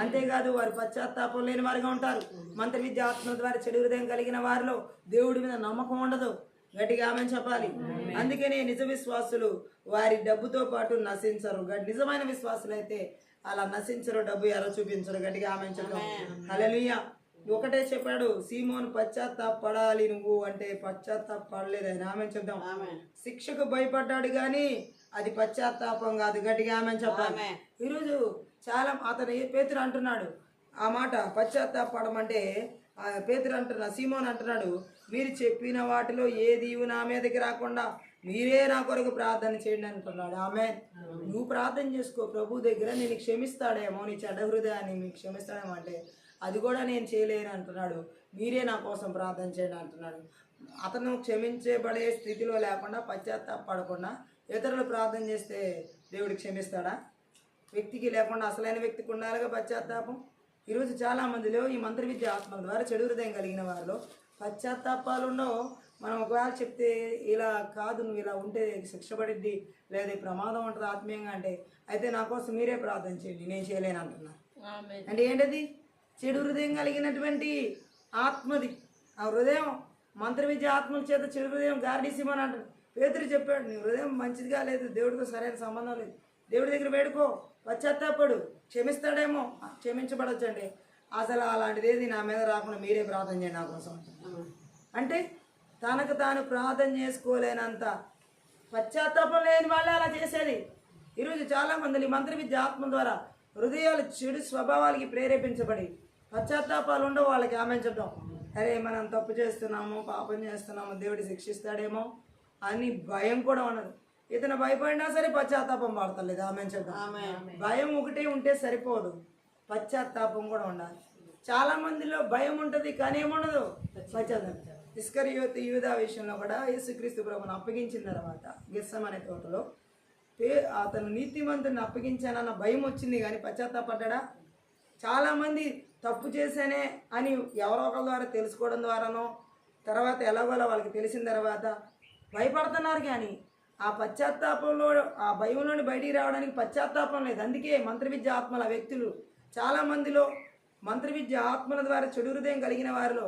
Speaker 1: అంతేకాదు వారు పశ్చాత్తాపం లేని వారిగా ఉంటారు. మంత్ర విద్య ఆత్మల ద్వారా చెడు హృదయం కలిగిన వారిలో దేవుడి మీద నమ్మకం ఉండదు. గట్టిగా ఆమె చెప్పాలి. అందుకనే నిజ విశ్వాసులు వారి డబ్బుతో పాటు నశించరు. నిజమైన విశ్వాసులు అయితే అలా నశించరు, డబ్బు ఎర చూపించరు. గట్టిగా ఆమె చెప్తాం. హల్లెలూయా. ఒకటే చెప్పాడు, సీమోను పశ్చాత్తాపడాలి నువ్వు అంటే పశ్చాత్తాపడలేదు ఆయన. ఆమె చెప్దాం. శిక్షకు భయపడ్డాడు కానీ అది పశ్చాత్తాపం కాదు. గట్టిగా ఆమె చెప్పాలి. ఈరోజు చాలా అతను పేతురు అంటున్నాడు ఆ మాట, పశ్చాత్తాపడమంటే పేతురు అంటున్నా, సీమోను అంటున్నాడు, మీరు చెప్పిన వాటిలో ఏది నా మీదకి రాకుండా మీరే నా కొరకు ప్రార్థన చేయండి అంటున్నాడు. ఆమె నువ్వు ప్రార్థన చేసుకో, ప్రభు దగ్గర నేను క్షమిస్తాడేమో, నీ చెడ్డ హృదయాన్ని మీకు క్షమిస్తాడేమో అంటే అది కూడా నేను చేయలేను అంటున్నాడు. మీరే నా కోసం ప్రార్థన చేయండి అంటున్నాడు. అతను క్షమించబడే స్థితిలో లేకుండా పశ్చాత్తాపడకుండా ఇతరులు ప్రార్థన చేస్తే దేవుడు క్షమిస్తాడా? వ్యక్తికి లేకుండా అసలైన వ్యక్తికి ఉండాలిగా పశ్చాత్తాపం. ఈరోజు చాలామందిలో ఈ మంత్ర విద్య ఆత్మల ద్వారా చెడు హృదయం కలిగిన వారిలో పశ్చాత్తాపాలు ఉండవు. మనం ఒకవేళ చెప్తే ఇలా కాదు, నువ్వు ఇలా ఉంటే శిక్ష పడిద్ది, లేదా ప్రమాదం ఉంటుంది ఆత్మీయంగా అంటే, అయితే నా కోసం మీరే ప్రార్థన చేయండి, నేను చేయలేను అంటున్నా. అంటే ఏంటది? చెడు హృదయం కలిగినటువంటి ఆత్మది. ఆ హృదయం మంత్ర విద్య ఆత్మల చేత చెడు హృదయం గారడీ సీమోను అంటారు. పేతురు చెప్పాడు, నీ హృదయం మంచిదిగా లేదు, దేవుడితో సరైన సంబంధం లేదు, దేవుడి దగ్గర వేడుకో, పశ్చాత్తాపడు, క్షమిస్తాడేమో. క్షమించబడచ్చు అంటే అసలు అలాంటిది ఏది నా మీద రాకుండా మీరే ప్రార్థన చేయండి నా కోసం అంటే తనకు తాను ప్రార్థన చేసుకోలేనంత పశ్చాత్తాపం లేని వాళ్ళే అలా చేసేది. ఈరోజు చాలామంది మంత్ర విద్య ఆత్మ ద్వారా హృదయాలు చెడు స్వభావాలకి ప్రేరేపించబడి పశ్చాత్తాపాలు ఉండవు వాళ్ళకి. ఆమె చెప్తాం, అరే మనం తప్పు చేస్తున్నాము, పాపం చేస్తున్నాము, దేవుడు శిక్షిస్తాడేమో అని భయం కూడా ఉండదు. ఇతను భయపడినా సరే పశ్చాత్తాపం పడతలేదు. ఆమె చెప్తాం. భయం ఒకటే ఉంటే సరిపోదు, పశ్చాత్తాపం కూడా ఉండాలి. చాలా మందిలో భయం ఉంటుంది కానీ ఏముండదు, పశ్చాత్తాపం. ఇస్కరియోతు యూదా విషయంలో కూడా యేసుక్రీస్తు ప్రభువును అప్పగించిన తర్వాత గెత్సెమనే తోటలో అతను నీతిమంతుడిని అప్పగించానన్న భయం వచ్చింది కానీ పశ్చాత్తాపడ్డా? చాలామంది తప్పు చేశానే అని ఎవరో ఒకరి ద్వారా తెలుసుకోవడం ద్వారానో తర్వాత ఎలాగోలా వాళ్ళకి తెలిసిన తర్వాత భయపడుతున్నారు. కానీ ఆ పశ్చాత్తాపంలో ఆ భయంలోని బయటికి రావడానికి పశ్చాత్తాపం లేదు. అందుకే మంత్రవిద్య ఆత్మల వ్యక్తులు చాలామందిలో మంత్రవిద్య ఆత్మల ద్వారా చెడు హృదయం కలిగిన వారిలో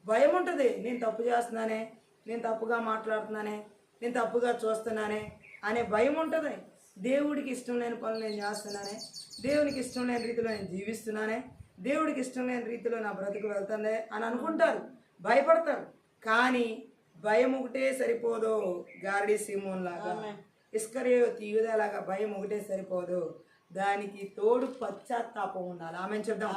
Speaker 1: భయం ఉంటుంది. నేను తప్పు చేస్తున్నానే, నేను తప్పుగా మాట్లాడుతున్నానే, నేను తప్పుగా చూస్తున్నానే అనే భయం ఉంటుంది. దేవుడికి ఇష్టం లేని పనులు నేను చేస్తున్నానే, దేవునికి ఇష్టం లేని రీతిలో నేను జీవిస్తున్నానే, దేవుడికి ఇష్టం లేని రీతిలో నా బ్రతుకు వెళ్తుందే అని అనుకుంటారు, భయపడతారు. కానీ భయం ఒకటే సరిపోదు. గారడీ సీమోన్ లాగా, ఇస్కరియోతు యూదా లాగా భయం ఒకటే సరిపోదు. దానికి తోడు పశ్చాత్తాపం ఉండాలి. ఆమెను చెప్దాం.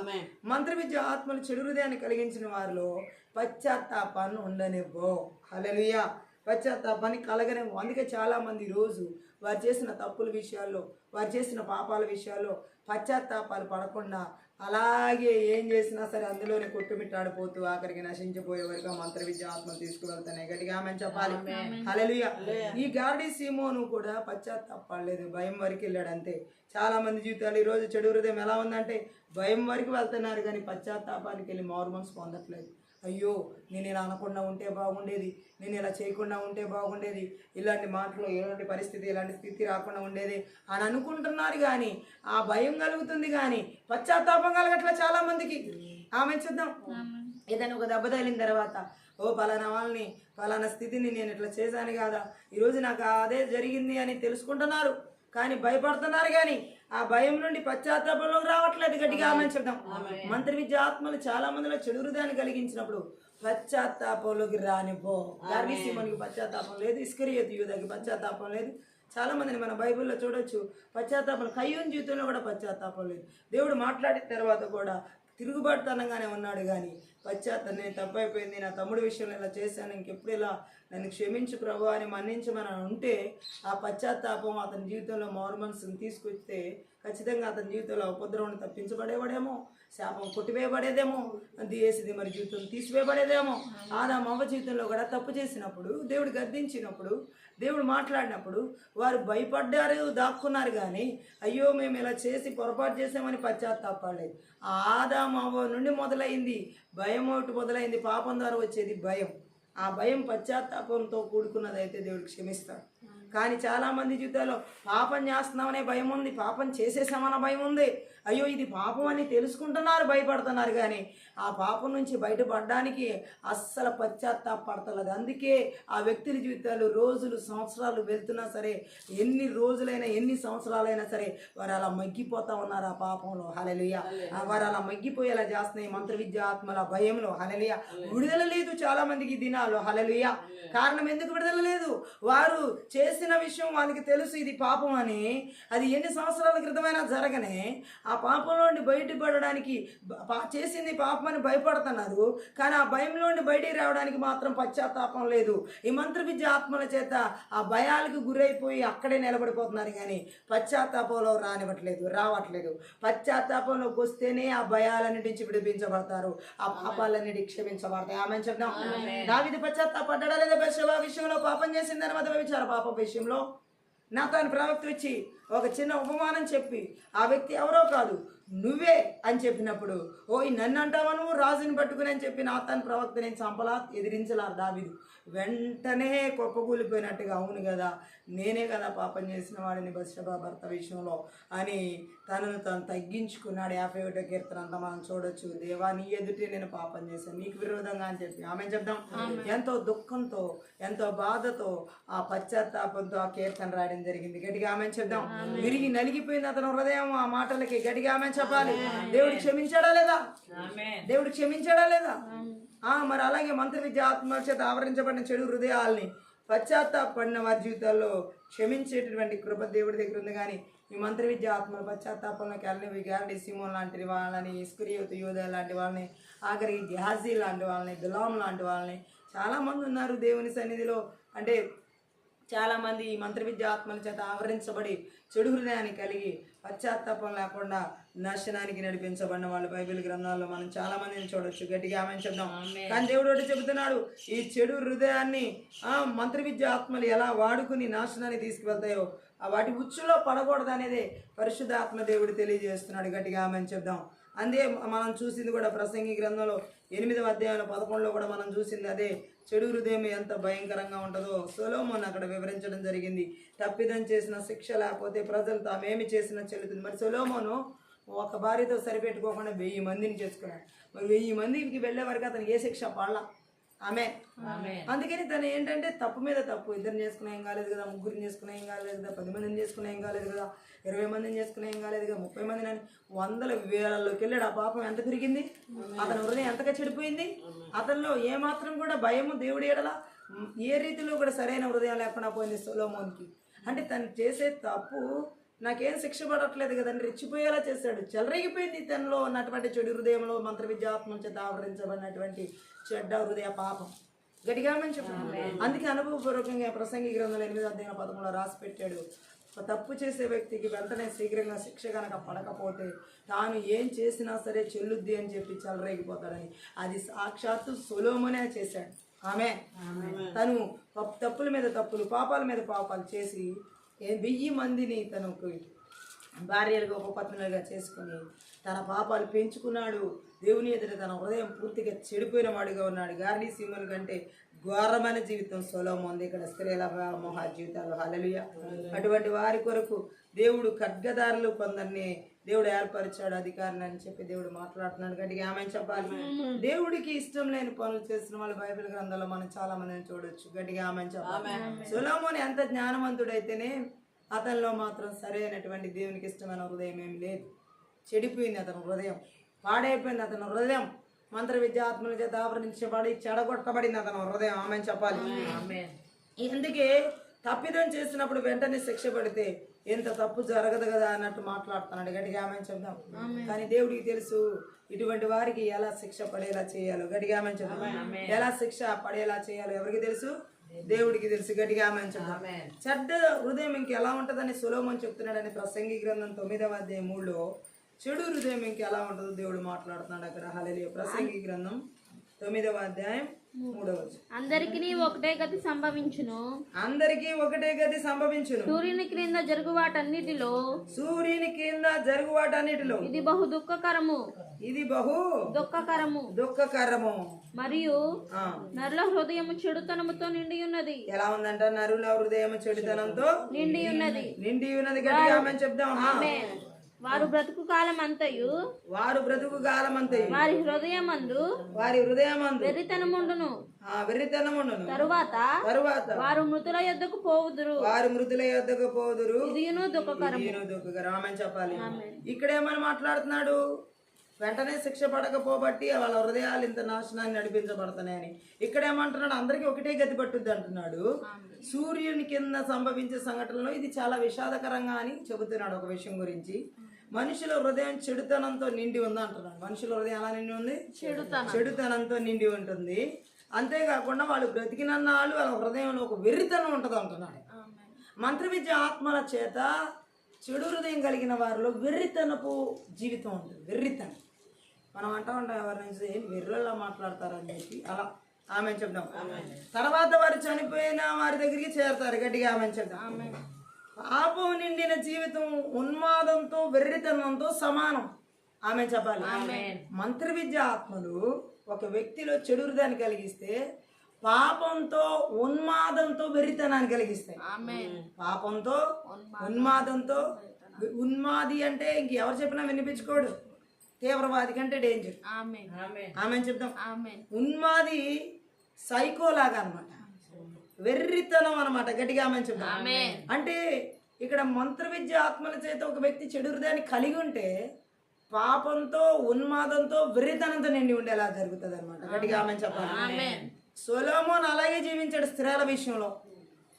Speaker 1: మంత్రవిద్య ఆత్మలు చెడు హృదయాన్ని కలిగించిన వారిలో పశ్చాత్తాపాన్ని ఉండనివ్వు. హల్లెలూయా. పశ్చాత్తాపాన్ని కలగనివ్వు. అందుకే చాలామంది రోజు వారు చేసిన తప్పుల విషయాల్లో, వారు చేసిన పాపాల విషయాల్లో పశ్చాత్తాపాలు పడకుండా అలాగే ఏం చేసినా సరే అందులోనే కొట్టుమిట్టాడిపోతూ ఆఖరికి నశించిపోయే వరకు మంత్రవిద్య ఆత్మలు తీసుకువెళ్తాయి. గట్టిగా ఆమె చెప్పాలి. హల్లెలూయా. ఈ గారడీ సీమోను కూడా పశ్చాత్తాపడలేదు, భయం వరకు వెళ్ళాడు అంతే. చాలా మంది జీవితాలు ఈరోజు చెడు హృదయం ఎలా ఉందంటే భయం వరకు వెళ్తున్నారు కానీ పశ్చాత్తాపానికి వెళ్ళి మారు మనసు పొందట్లేదు. అయ్యో నేను ఇలా అనకుండా ఉంటే బాగుండేది, నేను ఇలా చేయకుండా ఉంటే బాగుండేది, ఇలాంటి మాటలు ఇలాంటి పరిస్థితి ఇలాంటి స్థితి రాకుండా ఉండేది అని అనుకుంటున్నారు. కానీ ఆ భయం కలుగుతుంది కానీ పశ్చాత్తాపం కలగట్లే చాలామందికి. ఆమె చూద్దాం. ఏదైనా ఒక దెబ్బ తగిలిన తర్వాత పలానా వాళ్ళని పలానా స్థితిని నేను ఇట్లా చేశాను కదా, ఈరోజు నాకు అదే జరిగింది అని తెలుసుకుంటున్నారు కానీ భయపడుతున్నారు. కానీ ఆ భయం నుండి పశ్చాత్తాపంలోకి రావట్లేదు. గట్టిగా ఆమె చెప్దాం. మంత్రవిద్య ఆత్మలు చాలా మందిలో చెడు హృదయాన్ని కలిగించినప్పుడు పశ్చాత్తాపంలోకి రానిపో. గారడీ సీమోనుకి పశ్చాత్తాపం లేదు, ఇస్కరియోతు యూదాకి పశ్చాత్తాపం లేదు. చాలా మందిని మన బైబిల్లో చూడొచ్చు పశ్చాత్తాపం. కయ్యూను జీవితంలో కూడా పశ్చాత్తాపం లేదు. దేవుడు మాట్లాడిన తర్వాత కూడా తిరుగుబాటుతనంగానే ఉన్నాడు కానీ నేను తప్పైపోయింది, నా తమ్ముడి విషయంలో ఇలా చేశాను, ఇంకెప్పుడు ఇలా నన్ను క్షమించు ప్రభు అని మన్నించమని ఉంటే ఆ పశ్చాత్తాపం అతని జీవితంలో మారు మనసును తీసుకొస్తే ఖచ్చితంగా అతని జీవితంలో ఉపద్రవం తప్పించబడేవాడేమో, శాపం కొట్టివేయబడేదేమో, దియేసిది మరి జీవితం తీసివేయబడేదేమో. ఆదాము అవ్వ జీవితంలో కూడా తప్పు చేసినప్పుడు, దేవుడు గద్దించినప్పుడు, దేవుడు మాట్లాడినప్పుడు వారు భయపడ్డారు, దాక్కున్నారు. కానీ అయ్యో మేము ఇలా చేసి పొరపాటు చేసామని పశ్చాత్తాపడలేదు. ఆదాము అవ్వ నుండి మొదలైంది భయం, ఒకటి మొదలైంది పాపం ద్వారా వచ్చేది భయం. ఆ భయం పశ్చాత్తాపంతో కూడుకున్నదైతే దేవుడు క్షమిస్తాడు. కానీ చాలామంది జీవితాల్లో పాపం చేస్తున్నామనే భయం ఉంది, పాపం చేసేసామన్న భయం ఉంది. అయ్యో ఇది పాపం అని తెలుసుకుంటున్నారు, భయపడుతున్నారు. కానీ ఆ పాపం నుంచి బయటపడడానికి అస్సలు పశ్చాత్తాపడతలేదు. అందుకే ఆ వ్యక్తుల జీవితాలు రోజులు సంవత్సరాలు వెళ్తున్నా సరే, ఎన్ని రోజులైనా ఎన్ని సంవత్సరాలైనా సరే వారు అలా మగ్గిపోతా ఉన్నారు ఆ పాపంలో. హల్లెలూయా. వారు అలా మగ్గిపోయేలా చేస్తున్నాయి మంత్రవిద్య ఆత్మల భయంలో. హల్లెలూయా. విడుదల లేదు చాలా మందికి దినాలు. హల్లెలూయా. కారణం ఎందుకు విడుదల లేదు? వారు చేసిన విషయం వాళ్ళకి తెలుసు ఇది పాపం అని. అది ఎన్ని సంవత్సరాల క్రితమైనా జరగనే ఆ పాపంలో నుండి బయటపడడానికి చేసింది పాపం అని భయపడుతున్నారు. కానీ ఆ భయంలో నుండి బయటికి రావడానికి మాత్రం పశ్చాత్తాపం లేదు. ఈ మంత్రవిద్య ఆత్మల చేత ఆ భయాలకు గురైపోయి అక్కడే నిలబడిపోతున్నారు. కానీ పశ్చాత్తాపంలో రావట్లేదు. పశ్చాత్తాపంలోకి వస్తేనే ఆ భయాలన్నిటి నుంచి విడిపించబడతారు, ఆ పాపాలన్నిటి క్షమించబడతాయి. ఆమె చెప్దాం. దావీదు పశ్చాత్తాపడ్డా లేదా? బెత్షెబా విషయంలో పాపం చేసిన తర్వాత వ్యభిచార పాపం విషయంలో నాతాను ప్రవక్త వచ్చి ఒక చిన్న ఉపమానం చెప్పి ఆ వ్యక్తి ఎవరో కాదు నువ్వే అని చెప్పినప్పుడు నన్ను అంటావా నువ్వు రాజుని పట్టుకుని అని చెప్పి నాతాను ప్రవక్త నేను చంపలా ఎదిరించలారు దావీదు. వెంటనే కుప్పకూలిపోయినట్టుగా అవును కదా నేనే కదా పాపం చేసిన వాడిని బెత్షెబా భర్త విషయంలో అని తనను తగ్గించుకున్నాడు. 51వ కీర్తన అంతా మనం చూడొచ్చు. దేవా నీ ఎదుటే నేను పాపం చేశాను నీకు విరోధంగా అని చెప్పి. ఆమె చెప్దాం. ఎంతో దుఃఖంతో ఎంతో బాధతో ఆ పశ్చాత్తాపంతో ఆ కీర్తన రాయడం జరిగింది. గట్టిగా ఆమె చెప్దాం. విరిగి నలిగిపోయింది అతను హృదయం ఆ మాటలకి. గట్టిగా ఆమె చెప్పాలి. దేవుడు క్షమించాడా లేదా? దేవుడు క్షమించాడా లేదా? మరి అలాగే మంత్రవిద్య ఆత్మ చేత ఆవరించబడిన చెడు హృదయాల్ని పశ్చాత్తాపడిన వారి జీవితాల్లో క్షమించేటటువంటి కృప దేవుడి దగ్గర ఉంది. కానీ ఈ మంత్రవిద్య ఆత్మల పశ్చాత్తాపంలోకి వెళ్ళినవి గారడీ సీమోన్ లాంటి వాళ్ళని, ఇస్కరియోతు యూదా లాంటి వాళ్ళని, ఆఖరికి గెహాజీ లాంటి వాళ్ళని, బిలాం లాంటి వాళ్ళని చాలామంది ఉన్నారు దేవుని సన్నిధిలో. అంటే చాలామంది ఈ మంత్రవిద్య ఆత్మల చేత ఆవరించబడి చెడు హృదయాన్ని కలిగి పశ్చాత్తాపం లేకుండా నాశనానికి నడిపించబడిన వాళ్ళు బైబిల్ గ్రంథాల్లో మనం చాలా మందిని చూడొచ్చు. గట్టిగా ఆమె చెప్దాం. కానీ దేవుడు ఒకటి చెబుతున్నాడు, ఈ చెడు హృదయాన్ని మంత్ర విద్య ఆత్మలు ఎలా వాడుకుని నాశనాన్ని తీసుకువెళ్తాయో వాటి ఉచ్చులో పడకూడదు అనేది పరిశుద్ధాత్మ దేవుడు తెలియజేస్తున్నాడు. గట్టిగా ఆమె చెప్దాం. అందే మనం చూసింది కూడా ప్రసంగి గ్రంథంలో 8వ అధ్యాయంలో 11లో కూడా మనం చూసింది అదే. చెడు హృదయం ఎంత భయంకరంగా ఉంటుందో సొలొమోను అక్కడ వివరించడం జరిగింది. తప్పిదం చేసిన శిక్ష లేకపోతే ప్రజలు తామేమి చేసినా చెల్లుతుంది. మరి సొలొమోను ఒక భార్యతో సరిపెట్టుకోకుండా 1000 మందిని చేసుకున్నాడు. మరి 1000 మందికి వెళ్ళే వరకు అతను ఏ శిక్ష పడలా. ఆమె అందుకని తను ఏంటంటే తప్పు మీద తప్పు. 2 చేసుకున్నా ఏం కాలేదు కదా, 3 చేసుకున్నా ఏం కాలేదు కదా, 10 మందిని చేసుకున్నా ఏం కాలేదు కదా, 20 మందిని చేసుకున్నా ఏం కాలేదు కదా, 30 మందిని అని వందల వేలలోకి వెళ్ళాడు. ఆ పాపం ఎంత పెరిగింది, అతని హృదయం ఎంతగా చెడిపోయింది. అతనిలో ఏమాత్రం కూడా భయము దేవుడి ఎడల ఏ రీతిలో కూడా సరైన హృదయం లేకుండా పోయింది సొలొమోనుకి. అంటే తను చేసే తప్పు నాకేం శిక్ష పడట్లేదు కదండి, రెచ్చిపోయేలా చేశాడు. చెలరేగిపోయింది తనలో ఉన్నటువంటి చెడు హృదయంలో మంత్ర విద్యాత్మ చేత ఆవరించబడినటువంటి చెడ్డ హృదయ పాపం. గట్టిగా మంచి అందుకే అనుభవపూర్వకంగా ప్రసంగి గ్రంథంలో 8వ అధ్యాయం 11లో రాసి పెట్టాడు, ఒక తప్పు చేసే వ్యక్తికి వెంటనే శీఘ్రంగా శిక్ష కనుక పడకపోతే తాను ఏం చేసినా సరే చెల్లుద్ది అని చెప్పి చెలరేగిపోతాడని. అది సాక్షాత్తు సొలొమోనే చేశాడు. ఆమె తను తప్పుల మీద తప్పులు, పాపాల మీద పాపాలు చేసి 1000 మందిని తనకు భార్యలుగా ఉపపత్నులుగా చేసుకుని తన పాపాలు పెంచుకున్నాడు. దేవుని ఎదుట తన హృదయం పూర్తిగా చెడిపోయిన వాడిగా ఉన్నాడు. గార్డీ సీమోను కంటే ఘోరమైన జీవితం సొలొమోను. ఇక్కడ స్త్రీల మోహ జీవితాలు. హల్లెలూయా. అటువంటి వారి కొరకు దేవుడు ఖడ్గదారులు కొందరిని దేవుడు ఏర్పరిచాడు అధికారిని అని చెప్పి దేవుడు మాట్లాడుతున్నాడు. గట్టిగా ఆమె చెప్పాలి. దేవుడికి ఇష్టం లేని పనులు చేసిన వాళ్ళు బైబిల్ గ్రంథంలో మనం చాలా మందిని చూడొచ్చు. గట్టిగా ఆమె చెప్పాలి. సొలొమోను ఎంత జ్ఞానవంతుడైతేనే అతనిలో మాత్రం సరైనటువంటి దేవునికి ఇష్టమైన హృదయం ఏమి లేదు. చెడిపోయింది అతని హృదయం, పాడైపోయింది అతని హృదయం. మంత్ర విద్యాత్మల చేత ఆవరించబడి చెడగొట్టబడింది అతని హృదయం. ఆమె చెప్పాలి. అందుకే తప్పిదం చేసినప్పుడు వెంటనే శిక్ష పడితే ఎంత తప్పు జరగదు కదా అన్నట్టు మాట్లాడుతున్నాడు. గట్టిగా ఆమె చెప్దాం. కానీ దేవుడికి తెలుసు ఇటువంటి వారికి ఎలా శిక్ష పడేలా చేయాలో. గట్టిగా ఆమె చెప్దాం. ఎలా శిక్ష పడేలా చేయాలో ఎవరికి తెలుసు? దేవుడికి తెలుసు. గట్టిగా ఆమె చెప్దాం. చెడ్డ హృదయం ఇంకెలా ఉంటుందని సొలొమోను చెప్తున్నాడని ప్రసంగి గ్రంథం 9వ అధ్యాయం 3లో చెడు హృదయం ఇంకెలా ఉంటుందో దేవుడు మాట్లాడుతున్నాడు అక్కడ. హల్లెలూయా. ప్రసంగి గ్రంథం 9వ అధ్యాయం 3వ వచనం.
Speaker 2: అందరికీ ఒకటే గతి సంభవించును.
Speaker 1: అందరికీ ఒకటే గతి సంభవించును.
Speaker 2: సూర్యుని క్రింద జరుగువాటన్నిటిలో ఇది బహు దుఃఖకరము.
Speaker 1: ఇది బహు దుఃఖకరము
Speaker 2: మరియు నరుల హృదయము చెడుతనముతో నిండి ఉన్నది.
Speaker 1: ఎలా ఉందంట? నరుల హృదయం చెడుతనంతో
Speaker 2: నిండి ఉన్నది.
Speaker 1: గట్టిగా ఆమేన్ చెప్దాం.
Speaker 2: వారు బ్రతుకు కాలం అంతయు వారి హృదయమందు వెర్రితనముండును. తరువాత వారు మృతుల యొద్దకు పోవుదురు. ఇదియును దుఃఖకరము.
Speaker 1: ఆమేన్ చెప్పాలి. ఇక్కడ ఏమని మాట్లాడుతున్నాడు? వెంటనే శిక్ష పడకపోబట్టి వాళ్ళ హృదయాలు ఇంత నాశనాన్ని నడిపించబడతాయని. ఇక్కడ ఏమంటున్నాడు? అందరికీ ఒకటే గతి పట్టుద్ది అంటున్నాడు. సూర్యుని కింద సంభవించే సంఘటనలో ఇది చాలా విషాదకరంగా అని చెబుతున్నాడు ఒక విషయం గురించి. మనుషుల హృదయం చెడుతనంతో నిండి ఉంది అంటున్నాడు. మనుషుల హృదయం ఎలా నిండి ఉంది? చెడుతనంతో నిండి ఉంటుంది. అంతేకాకుండా వాళ్ళు బ్రతికినన్నాళ్ళు వాళ్ళ హృదయంలో ఒక వెర్రితనం ఉంటుంది అంటున్నాడు. మంత్ర విద్య ఆత్మల చేత చెడు హృదయం కలిగిన వారిలో వెర్రితనపు జీవితం ఉంటుంది. వెర్రితనం మనం అంటూ ఉంటాం, ఎవరిని వెర్రలా మాట్లాడతారని చెప్పి అలా. ఆమె చెప్దాం. తర్వాత వారు చనిపోయిన వారి దగ్గరికి చేరతారు. గట్టిగా ఆమె చెప్దాం. పాపం నిండిన జీవితం ఉన్మాదంతో వెర్రితనంతో సమానం. ఆమె చెప్పాలి. మంత్ర విద్య ఆత్మలు ఒక వ్యక్తిలో చెడు హృదయాన్ని కలిగిస్తే పాపంతో ఉన్మాదంతో వెర్రితనాన్ని కలిగిస్తాయి. పాపంతో ఉన్మాదంతో, ఉన్మాది అంటే ఇంకెవరు చెప్పినా వినిపించుకోడు, తీవ్రవాది కంటే డేంజర్. ఆమె చెప్తాం. ఉన్మాది సైకోలాగా అనమాట, వెర్రితనం అనమాట. గట్టిగా ఆమె చెప్తాం. అంటే ఇక్కడ మంత్ర విద్య ఆత్మల చేత ఒక వ్యక్తి చెడు హృదయాన్ని కలిగి ఉంటే పాపంతో ఉన్మాదంతో వెర్రితనంతో నిండి ఉండేలా జరుగుతుంది అనమాట. గట్టిగా ఆమె చెప్పాలి. సొలొమోను అలాగే జీవించాడు స్త్రీల విషయంలో,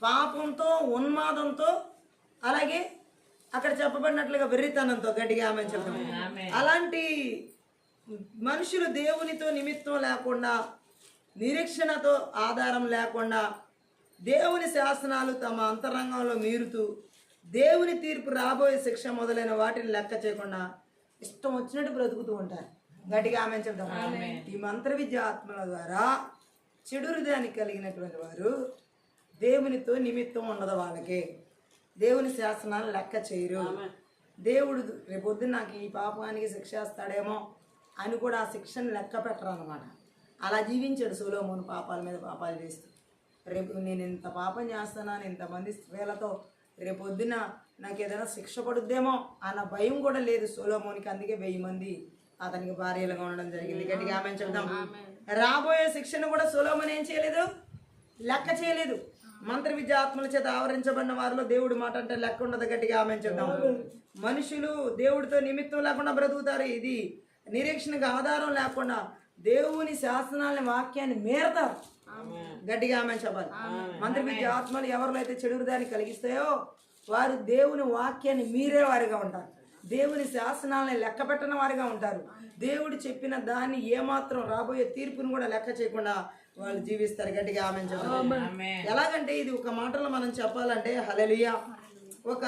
Speaker 1: పాపంతో ఉన్మాదంతో, అలాగే అక్కడ చెప్పబడినట్లుగా వెర్రితనంతో. గట్టిగా ఆమె చెప్పాలి. అలాంటి మనుషులు దేవునితో నిమిత్తం లేకుండా, నిరీక్షణతో ఆధారం లేకుండా దేవుని శాసనాలు తమ అంతరంగంలో మీరుతూ దేవుని తీర్పు, రాబోయే శిక్ష మొదలైన వాటిని లెక్క చేయకుండా ఇష్టం వచ్చినట్టు బ్రతుకుతూ ఉంటారు. గట్టిగా ఆమె చెప్తాం. ఈ మంత్ర విద్య ఆత్మల ద్వారా చెడు హృదయానికి కలిగినటువంటి వారు దేవునితో నిమిత్తం ఉండదు. వాళ్ళకి దేవుని శాసనాలు లెక్క చేయరు. దేవుడు రేపొద్దున నాకు ఈ పాపానికి శిక్ష వేస్తాడేమో అని కూడా ఆ శిక్షను లెక్క పెట్టరు అనమాట. అలా జీవించాడు సొలొమోను, పాపాల మీద పాపాలు చేస్తూ. రేపు నేను ఇంత పాపం చేస్తున్నాను, ఇంతమంది స్త్రీలతో, రేపొద్దున నాకు ఏదైనా శిక్ష పడుద్దేమో అన్న భయం కూడా లేదు సొలొమోనికి. అందుకే 1000 మంది అతనికి భార్యలుగా ఉండడం జరిగింది. గట్టిగా ఆమె చెప్దాం. రాబోయే శిక్షను కూడా సొలొమోను ఏం చేయలేదు, లెక్క చేయలేదు. మంత్ర విద్య ఆత్మల చేత ఆవరించబడిన వారిలో దేవుడు మాట అంటే లెక్క ఉండదు. గట్టిగా ఆమె చెప్దాం. మనుషులు దేవుడితో నిమిత్తం లేకుండా బ్రతుకుతారు. ఇది నిరీక్షణకు ఆధారం లేకుండా దేవుని శాసనాలని, వాక్యాన్ని మేరతారు. గట్టిగా ఆమె చెప్పాలి. మంత్ర విద్య ఆత్మలు ఎవరిలో అయితే చెడు హృదయాన్ని కలిగిస్తాయో వారు దేవుని వాక్యాన్ని మీరే వారిగా ఉంటారు. దేవుని శాసనాలని లెక్క పెట్టని వారిగా ఉంటారు. దేవుడు చెప్పిన దాన్ని ఏమాత్రం రాబోయే తీర్పును కూడా లెక్క చేయకుండా వాళ్ళు జీవిస్తారు. గట్టిగా ఆమె చెప్పాలి. ఎలాగంటే ఇది ఒక మాటలో మనం చెప్పాలంటే, హల్లెలూయా, ఒక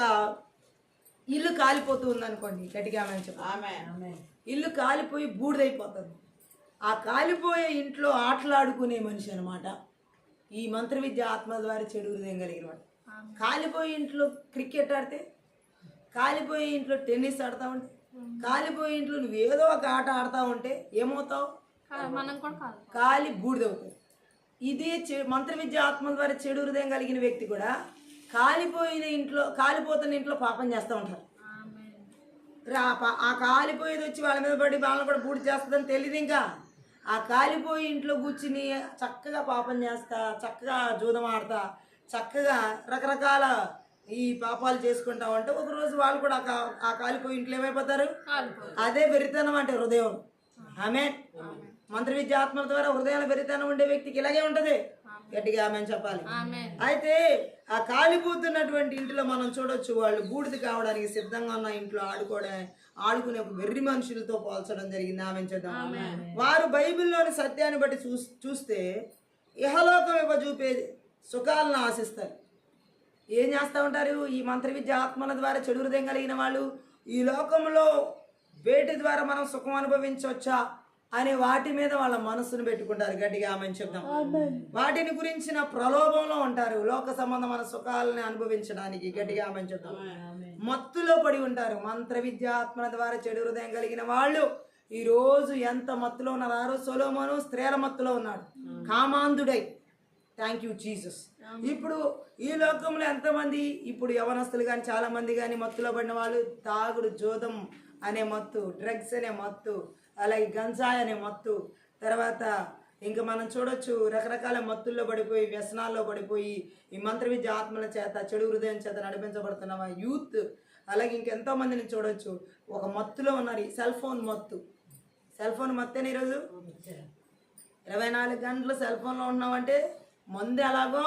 Speaker 1: ఇల్లు కాలిపోతూ ఉందనుకోండి. గట్టిగా ఆమె చెప్పాలి. ఇల్లు కాలిపోయి బూడిదైపోతుంది. ఆ కాలిపోయే ఇంట్లో ఆటలాడుకునే మనిషి అనమాట ఈ మంత్ర విద్య ఆత్మ ద్వారా చెడు హృదయం కలిగిన వాడు. కాలిపోయే ఇంట్లో క్రికెట్ ఆడితే, కాలిపోయే ఇంట్లో టెన్నిస్ ఆడుతూ ఉంటే, కాలిపోయే ఇంట్లో నువ్వు ఏదో ఒక ఆట ఆడుతూ ఉంటే ఏమవుతావు, కాలి బూడిదవుతావు. ఇదే మంత్ర విద్య ఆత్మ ద్వారా చెడు హృదయం కలిగిన వ్యక్తి కూడా కాలిపోయిన ఇంట్లో, కాలిపోతున్న ఇంట్లో పాపం చేస్తూ ఉంటారు. ఆ కాలిపోయేది వచ్చి వాళ్ళ మీద పడి వాళ్ళని కూడా బూడి చేస్తుందని తెలియదు. ఇంకా ఆ కాలిపోయి ఇంట్లో కూర్చుని చక్కగా పాపం చేస్తా, చక్కగా జూదం ఆడతా, చక్కగా రకరకాల ఈ పాపాలు చేసుకుంటా ఉంటే ఒకరోజు వాళ్ళు కూడా ఆ కాలిపోయి ఇంట్లో ఏమైపోతారు. అదే వెరితనం అంటే హృదయం. ఆమె మంత్ర విద్య ఆత్మల ద్వారా హృదయాల వెరితనం ఉండే వ్యక్తికి ఇలాగే ఉంటది. గట్టిగా ఆమె చెప్పాలి. అయితే ఆ కాలిపోతున్నటువంటి ఇంట్లో మనం చూడొచ్చు, వాళ్ళు బూడిద కావడానికి సిద్ధంగా ఉన్న ఇంట్లో ఆడుకునే వెర్రి మనుషులతో పోల్చడం జరిగింది. ఆమె చేద్దాం. వారు బైబిల్లోని సత్యాన్ని బట్టి చూస్తే ఇహలోకం ఇవ్వజూపే సుఖాలను ఆశిస్తారు. ఏం చేస్తూ ఉంటారు ఈ మంత్ర విద్య ఆత్మల ద్వారా చెడు హృదయం కలిగిన వాళ్ళు? ఈ లోకంలో వేటి ద్వారా మనం సుఖం అనుభవించవచ్చా అనే వాటి మీద వాళ్ళ మనస్సును పెట్టుకుంటారు. గట్టిగా ఆమె చెప్దాం. వాటిని గురించిన ప్రలోభంలో ఉంటారు, లోక సంబంధమైన సుఖాలని అనుభవించడానికి. గట్టిగా ఆమె చెప్దాం. మత్తులో పడి ఉంటారు. మంత్ర విద్య ఆత్మల ద్వారా చెడు హృదయం కలిగిన వాళ్ళు ఈ రోజు ఎంత మత్తులో ఉన్నారు. ఆ రోజు సొలొమోను స్త్రీల మత్తులో ఉన్నాడు, కామాంధుడై. Thank you Jesus. ఇప్పుడు ఈ లోకంలో ఎంతమంది ఇప్పుడు యవనస్తులు కానీ చాలా మంది కానీ మత్తులో పడిన వాళ్ళు, తాగుడు, జోదం అనే మత్తు, డ్రగ్స్ అనే మత్తు, అలాగే గంజాయి అనే మత్తు, తర్వాత ఇంకా మనం చూడొచ్చు రకరకాల మత్తుల్లో పడిపోయి, వ్యసనాల్లో పడిపోయి ఈ మంత్ర విద్య ఆత్మల చేత చెడు హృదయం చేత నడిపించబడుతున్న యూత్, అలాగే ఇంకెంతో మందిని చూడొచ్చు ఒక మత్తులో ఉన్నారు. ఈ సెల్ ఫోన్ మత్తు. సెల్ ఫోన్ మత్తేనే ఈరోజు 24 గంటలు సెల్ ఫోన్లో ఉన్నామంటే మందు ఎలాగో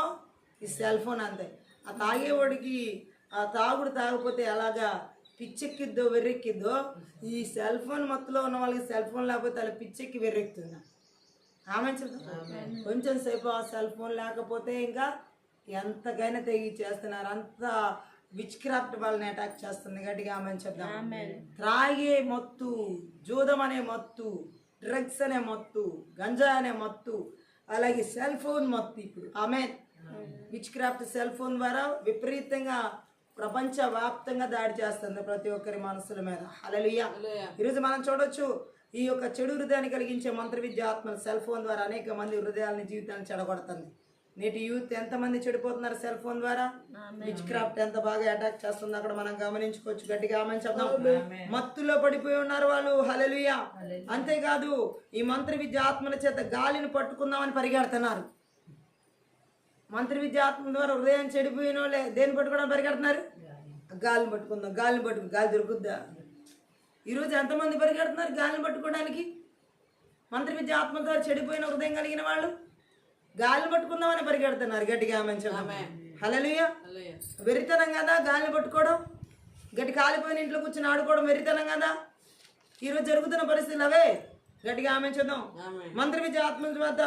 Speaker 1: ఈ సెల్ ఫోన్ అంతే. ఆ తాగేవాడికి ఆ తాగుడు తాగకపోతే ఎలాగా పిచ్చెక్కిద్దో వెర్రెక్కిద్దో, ఈ సెల్ ఫోన్ మత్తులో ఉన్న వాళ్ళకి సెల్ ఫోన్ లేకపోతే వాళ్ళ పిచ్చెక్కి వెర్రెక్కుతుంది. ఆమె కొంచెం సేపు ఆ సెల్ ఫోన్ లేకపోతే ఇంకా ఎంతకైనా తెగి చేస్తున్నారు. అంత విచ్ క్రాఫ్ట్ వాళ్ళని అటాక్ చేస్తుంది. గట్టిగా ఆమె చెప్దాం. త్రాగే మత్తు, జూదం అనే మత్తు, డ్రగ్స్ అనే మత్తు, గంజా అనే మత్తు, అలాగే సెల్ ఫోన్ మత్తు. ఇప్పుడు ఆమె విచ్ క్రాఫ్ట్ సెల్ ఫోన్ ద్వారా విపరీతంగా ప్రపంచ వ్యాప్తంగా దాడి చేస్తుంది ప్రతి ఒక్కరి మనసుల మీద. హల్లెలూయా. ఈరోజు మనం చూడొచ్చు ఈ యొక్క చెడు హృదయాన్ని కలిగించే మంత్ర విద్య ఆత్మలు సెల్ ఫోన్ ద్వారా అనేక మంది హృదయాలని, జీవితాన్ని చెడగొడుతుంది. నేటి యూత్ ఎంతమంది చెడిపోతున్నారు సెల్ ఫోన్ ద్వారా. విచ్ క్రాఫ్ట్ ఎంత బాగా అటాక్ చేస్తుంది అక్కడ మనం గమనించుకోవచ్చు. గట్టిగా ఆమె చెప్దాం. మత్తులో పడిపోయి ఉన్నారు వాళ్ళు. హల్లెలూయా. అంతేకాదు ఈ మంత్ర విద్య ఆత్మల చేత గాలిని పట్టుకుందామని పరిగెడుతున్నారు. మంత్ర విద్య ఆత్మ ద్వారా హృదయం చెడిపోయిన వాళ్ళే దేన్ని పట్టుకోవడానికి పరిగెడుతున్నారు? గాలిని పట్టుకుందాం, గాలిని పట్టుకుందాం, గాలి దొరుకుద్దా? ఈరోజు ఎంతమంది పరిగెడుతున్నారు గాలిని పట్టుకోవడానికి? మంత్ర విద్య ఆత్మ ద్వారా చెడిపోయిన హృదయం కలిగిన వాళ్ళు గాలిని పట్టుకుందామని పరిగెడుతున్నారు. గట్టిగా ఆమె హల్లెలూయా. వెరితనం కదా గాలిని పట్టుకోవడం, గట్టి కాలిపోయిన ఇంట్లో కూర్చొని ఆడుకోవడం వెరితనం కదా. ఈరోజు జరుగుతున్న పరిస్థితులు అవే. గట్టిగా ఆమె చూద్దాం. మంత్ర విద్య ఆత్మ వద్ద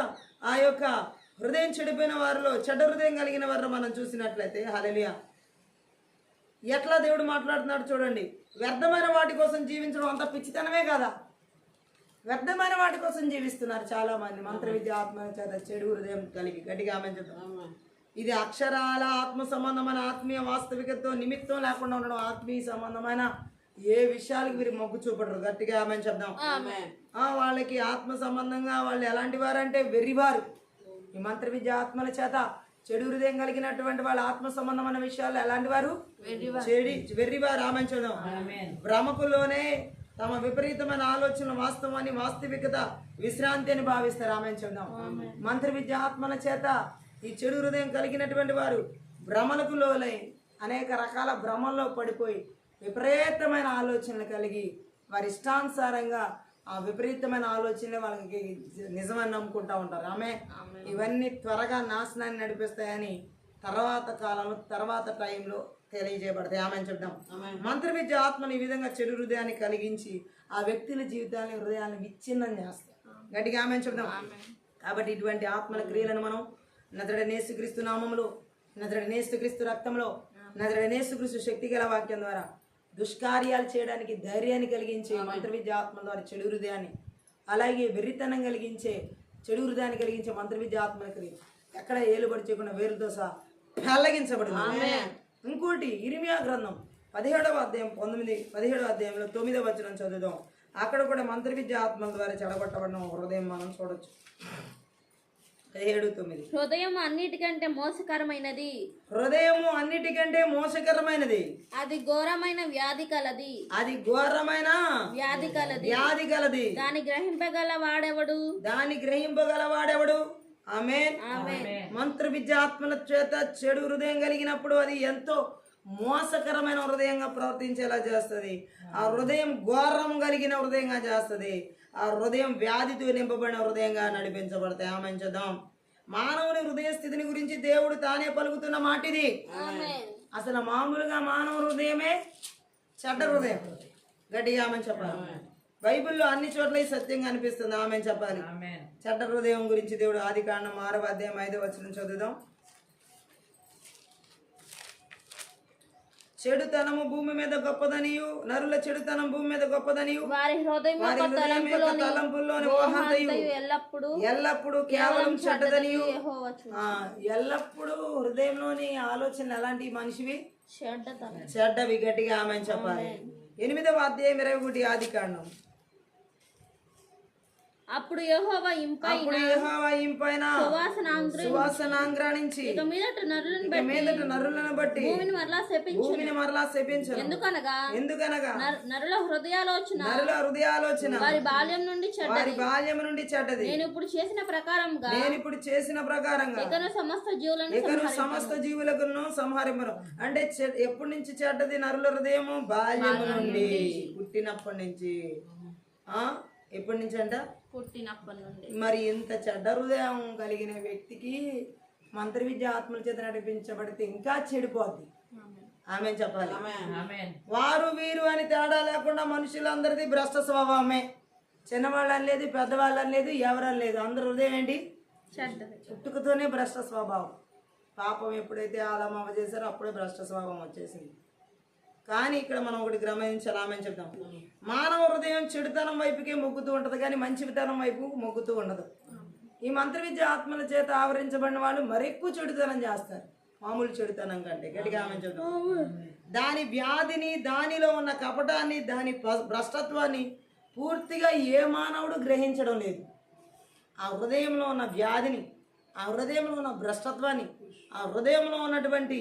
Speaker 1: ఆ యొక్క హృదయం చెడిపోయిన వారిలో, చెడ్డ హృదయం కలిగిన వారిలో మనం చూసినట్లయితే హల్లెలూయా, ఎట్లా దేవుడు మాట్లాడుతున్నాడు చూడండి. వ్యర్థమైన వాటి కోసం జీవించడం అంత పిచ్చితనమే కదా. వ్యర్థమైన వాటి కోసం జీవిస్తున్నారు చాలా మంది. మంత్ర విద్య ఆత్మ చేత చెడు హృదయం కలిగి. గట్టిగా ఆమేన్ చెప్తాం. ఇది అక్షరాల ఆత్మ సంబంధమైన ఆత్మీయ వాస్తవికతతో నిమిత్తం లేకుండా ఉండడం. ఆత్మీయ సంబంధమైన ఏ విషయాలకు వీరు మొగ్గు చూపడరు. గట్టిగా ఆమేన్ చెప్దాం. వాళ్ళకి ఆత్మ సంబంధంగా వాళ్ళు ఎలాంటి వారు అంటే వెర్రివారు. ఈ మంత్ర విద్య ఆత్మల చేత చెడు హృదయం కలిగినటువంటి వాళ్ళ ఆత్మ సంబంధమైన విషయాలు ఎలాంటి వారు? వెర్రివారు. ఆమేన్ చెప్దాం. భ్రమకులోనే తమ విపరీతమైన ఆలోచనలు వాస్తవాన్ని, వాస్తవికత, విశ్రాంతి అని భావిస్తారు. ఆమేన్ చెప్దాం. మంత్ర విద్య ఆత్మల చేత ఈ చెడు హృదయం కలిగినటువంటి వారు భ్రమలకు లోలై అనేక రకాల భ్రమల్లో పడిపోయి విపరీతమైన ఆలోచనలు కలిగి వారి ఇష్టానుసారంగా ఆ విపరీతమైన ఆలోచనలే వాళ్ళకి నిజమని నమ్ముకుంటా ఉంటారు. ఇవన్నీ త్వరగా నాశనాన్ని నడిపిస్తాయని తర్వాత కాలంలో, తర్వాత టైంలో తెలియజేయబడతాయి. ఆమెను చెప్తాం. మంత్ర విద్య ఆత్మని ఈ విధంగా చెడు హృదయాన్ని కలిగించి ఆ వ్యక్తుల జీవితాన్ని, హృదయాన్ని విచ్ఛిన్నం చేస్తాయి. గట్టిగా ఆమెను చెప్తాం. కాబట్టి ఇటువంటి ఆత్మల క్రియలను మనం నజరేయుడైన యేసుక్రీస్తు నామములో, నజరేయుడైన యేసుక్రీస్తు రక్తంలో, నజరేయుడైన యేసుక్రీస్తు శక్తి గల వాక్యం ద్వారా దుష్కార్యాలు చేయడానికి ధైర్యాన్ని కలిగించే మంత్ర విద్య ఆత్మ ద్వారా చెడు హృదయాన్ని, అలాగే వెర్రితనం కలిగించే చెడు హృదయాన్ని కలిగించే మంత్ర విద్య ఆత్మలకి ఎక్కడ ఏలుబడి చేయకుండా వేరుతో సహా పెళ్లగించబడింది. ఇంకోటి ఇర్మియా గ్రంథం 17వ అధ్యాయం 17వ అధ్యాయంలో 9వ వచనం చదువుదాం. అక్కడ కూడా మంత్ర విద్య ఆత్మల ద్వారా చెడగొట్టబడిన హృదయం మనం చూడొచ్చు. 17:9.
Speaker 2: హృదయం అన్నిటికంటే మోసకరమైనది.
Speaker 1: హృదయము అన్నిటికంటే మోసకరమైనది.
Speaker 2: అది ఘోరమైన వ్యాధి కలది.
Speaker 1: అది ఘోరమైన
Speaker 2: వ్యాధి కలది.
Speaker 1: వ్యాధి కలది.
Speaker 2: దాన్ని గ్రహింపగల వాడెవడు?
Speaker 1: దాన్ని గ్రహింపగల వాడెవడు? ఆమేన్. మంత్ర విద్య ఆత్మల చేత చెడు హృదయం కలిగినప్పుడు అది ఎంతో మోసకరమైన హృదయంగా ప్రవర్తించేలా చేస్తుంది. ఆ హృదయం ఘోరం కలిగిన హృదయంగా చేస్తుంది. ఆ హృదయం వ్యాధితో నింపబడిన హృదయంగా నడిపించబడతాయి. ఆమేన్ చేద్దాం. మానవుని హృదయ స్థితిని గురించి దేవుడు తానే పలుకుతున్న మాట ఇది. అసలు మామూలుగా మానవ హృదయమే చెడ్డ హృదయం. గట్టిగా ఆమేన్ చెప్పాలి. బైబిల్లో అన్ని చోట్ల ఈ సత్యంగా అనిపిస్తుంది. ఆమేన్ చెప్పాలి. చెడ్డ హృదయం గురించి దేవుడు ఆదికాండం 6వ అధ్యాయం 5వ వచనం చదువుదాం. చెడుతనము భూమి మీద గొప్పదనియు, నరుల చెడుతనం భూమి మీద గొప్పదనియు,
Speaker 2: వారి హృదయం
Speaker 1: తలంపుల్లోని ఎల్లప్పుడు కేవలం చెడ్డదనియు. ఎల్లప్పుడు హృదయంలోని ఆలోచనలు ఎలాంటి మనిషివి? చెడ్డవి. గట్టిగా ఆమెను చెప్పాలి. 8వ అధ్యాయం 21 ఆదికాండం.
Speaker 2: అప్పుడు యెహోవా ఇంపైన సువాసన నుంచి ఇక మీదట నరులను బట్టి భూమిని మరలా శపించెను. ఎందుకనగా నరుల హృదయాలోచన వారి బాల్యం నుండి చెడ్డది. నేను ఇప్పుడు చేసిన ప్రకారంగా ఇకను సమస్త జీవులను సంహరింపను. అంటే ఎప్పటి నుంచి చెడ్డది? నరుల హృదయము బాల్యము నుండి, పుట్టినప్పటి నుంచి. ఎప్పటి నుంచి అంట? పుట్టినప్పటి నుండి. మరి ఇంత చెడ్డ హృదయం కలిగిన వ్యక్తికి మంత్ర విద్య ఆత్మల చేత నడిపించబడితే ఇంకా చెడిపోద్ది. ఆమెన్ చెప్పాలి. వారు వీరు అని తేడా లేకుండా మనుషులందరిది భ్రష్ట స్వభావమే. చిన్నవాళ్ళని లేదు, పెద్దవాళ్ళని లేదు, ఎవరని లేదు. అందరి హృదయం ఏంటి? పుట్టుకతోనే భ్రష్ట స్వభావం. పాపం ఎప్పుడైతే ఆలమావ చేశారో అప్పుడే భ్రష్ట స్వభావం వచ్చేసింది. కానీ ఇక్కడ మనం ఒకటి గమనించాలి. ఆమెను చెప్తాం. మానవ హృదయం చెడుతనం వైపుకే మొగ్గుతూ ఉంటుంది, కానీ మంచితనం వైపు మొగ్గుతూ ఉండదు. ఈ మంత్ర విద్య ఆత్మల చేత ఆవరించబడిన వాళ్ళు మరెక్కువ చెడుతనం చేస్తారు, మామూలు చెడుతనం కంటే. గట్టిగా ఆమెను చెప్తాం. దాని వ్యాధిని, దానిలో ఉన్న కపటాన్ని, దాని భ్రష్టత్వాన్ని పూర్తిగా ఏ మానవుడు గ్రహించడం లేదు. ఆ హృదయంలో ఉన్న వ్యాధిని, ఆ హృదయంలో ఉన్న భ్రష్టత్వాన్ని, ఆ హృదయంలో ఉన్నటువంటి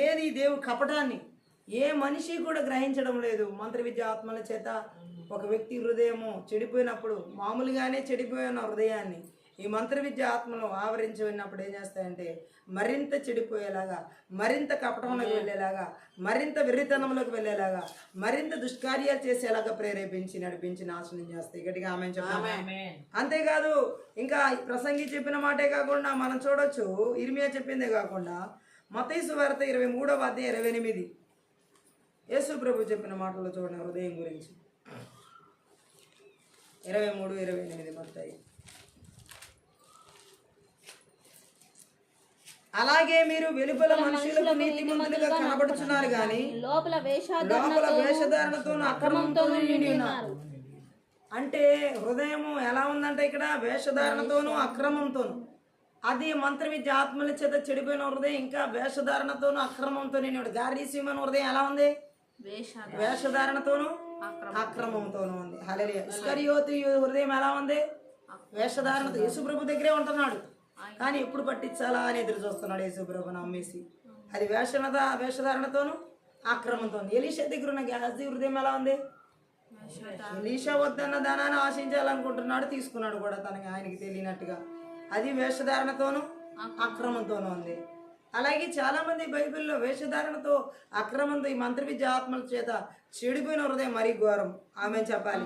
Speaker 2: ఏది దేవుడు కపటాన్ని ఏ మనిషి కూడా గ్రహించడం లేదు. మంత్ర విద్య ఆత్మల చేత ఒక వ్యక్తి హృదయము చెడిపోయినప్పుడు, మామూలుగానే చెడిపోయిన హృదయాన్ని ఈ మంత్ర విద్య ఆత్మలు ఆవరించి ఉన్నప్పుడు ఏం చేస్తాయంటే మరింత చెడిపోయేలాగా, మరింత కపటంలోకి వెళ్ళేలాగా, మరింత వెర్రితనంలోకి వెళ్ళేలాగా, మరింత దుష్కార్యాలు చేసేలాగా ప్రేరేపించి నడిపించి నాశనం చేస్తాయి. గట్టిగా ఆమెను చెప్తాము. అంతేకాదు, ఇంకా ప్రసంగి చెప్పిన మాటే కాకుండా మనం చూడొచ్చు, ఇర్మియా చెప్పిందే కాకుండా మత్తయి సువార్త 23వ అధ్యాయం 28 యేసు ప్రభు చెప్పిన మాటల్లో చూడండి హృదయం గురించి. 23:28 మత్తయి. అలాగే మీరు వెలుపల మనుషులకు నీతిమంతులుగా కనబడుచున్నారు గాని
Speaker 3: లోపల
Speaker 2: లోపల వేషధారణతోను అక్రమంతో నిండి ఉన్నారు. అంటే హృదయము ఎలా ఉందంటే ఇక్కడ వేషధారణతోను అక్రమంతోను. అది మంత్ర విద్య ఆత్మల చేత చెడిపోయిన హృదయం ఇంకా వేషధారణతోను అక్రమంతో నిండి. గారీసీమైన హృదయం ఎలా ఉంది? వేషధారణతోను అక్రమంతోను ఉంది. హల్లెలూయా. ఇస్కరియోతు హృదయం ఎలా ఉంది? వేషధారణతో. యేసుప్రభు దగ్గరే ఉంటున్నాడు కానీ ఎప్పుడు పట్టించాలా అని ఎదురు చూస్తున్నాడు యేసుప్రభుని అమ్మేసి. అది వేషధారణతోను అక్రమంతో. ఎలీషా దగ్గర ఉన్న గేహజీ హృదయం ఎలా ఉంది? ఎలీషా వద్దన్న ధనాన్ని ఆశించాలనుకుంటున్నాడు, తీసుకున్నాడు కూడా తనకి ఆయనకి తెలియనట్టుగా. అది వేషధారణతోను అక్రమంతోనూ ఉంది. అలాగే చాలా మంది బైబిల్లో వేషధారణతో అక్రమంతో ఈ మంత్ర విద్య ఆత్మల చేత చెడిపోయిన హృదయం మరీ ఘోరం. ఆమె చెప్పాలి.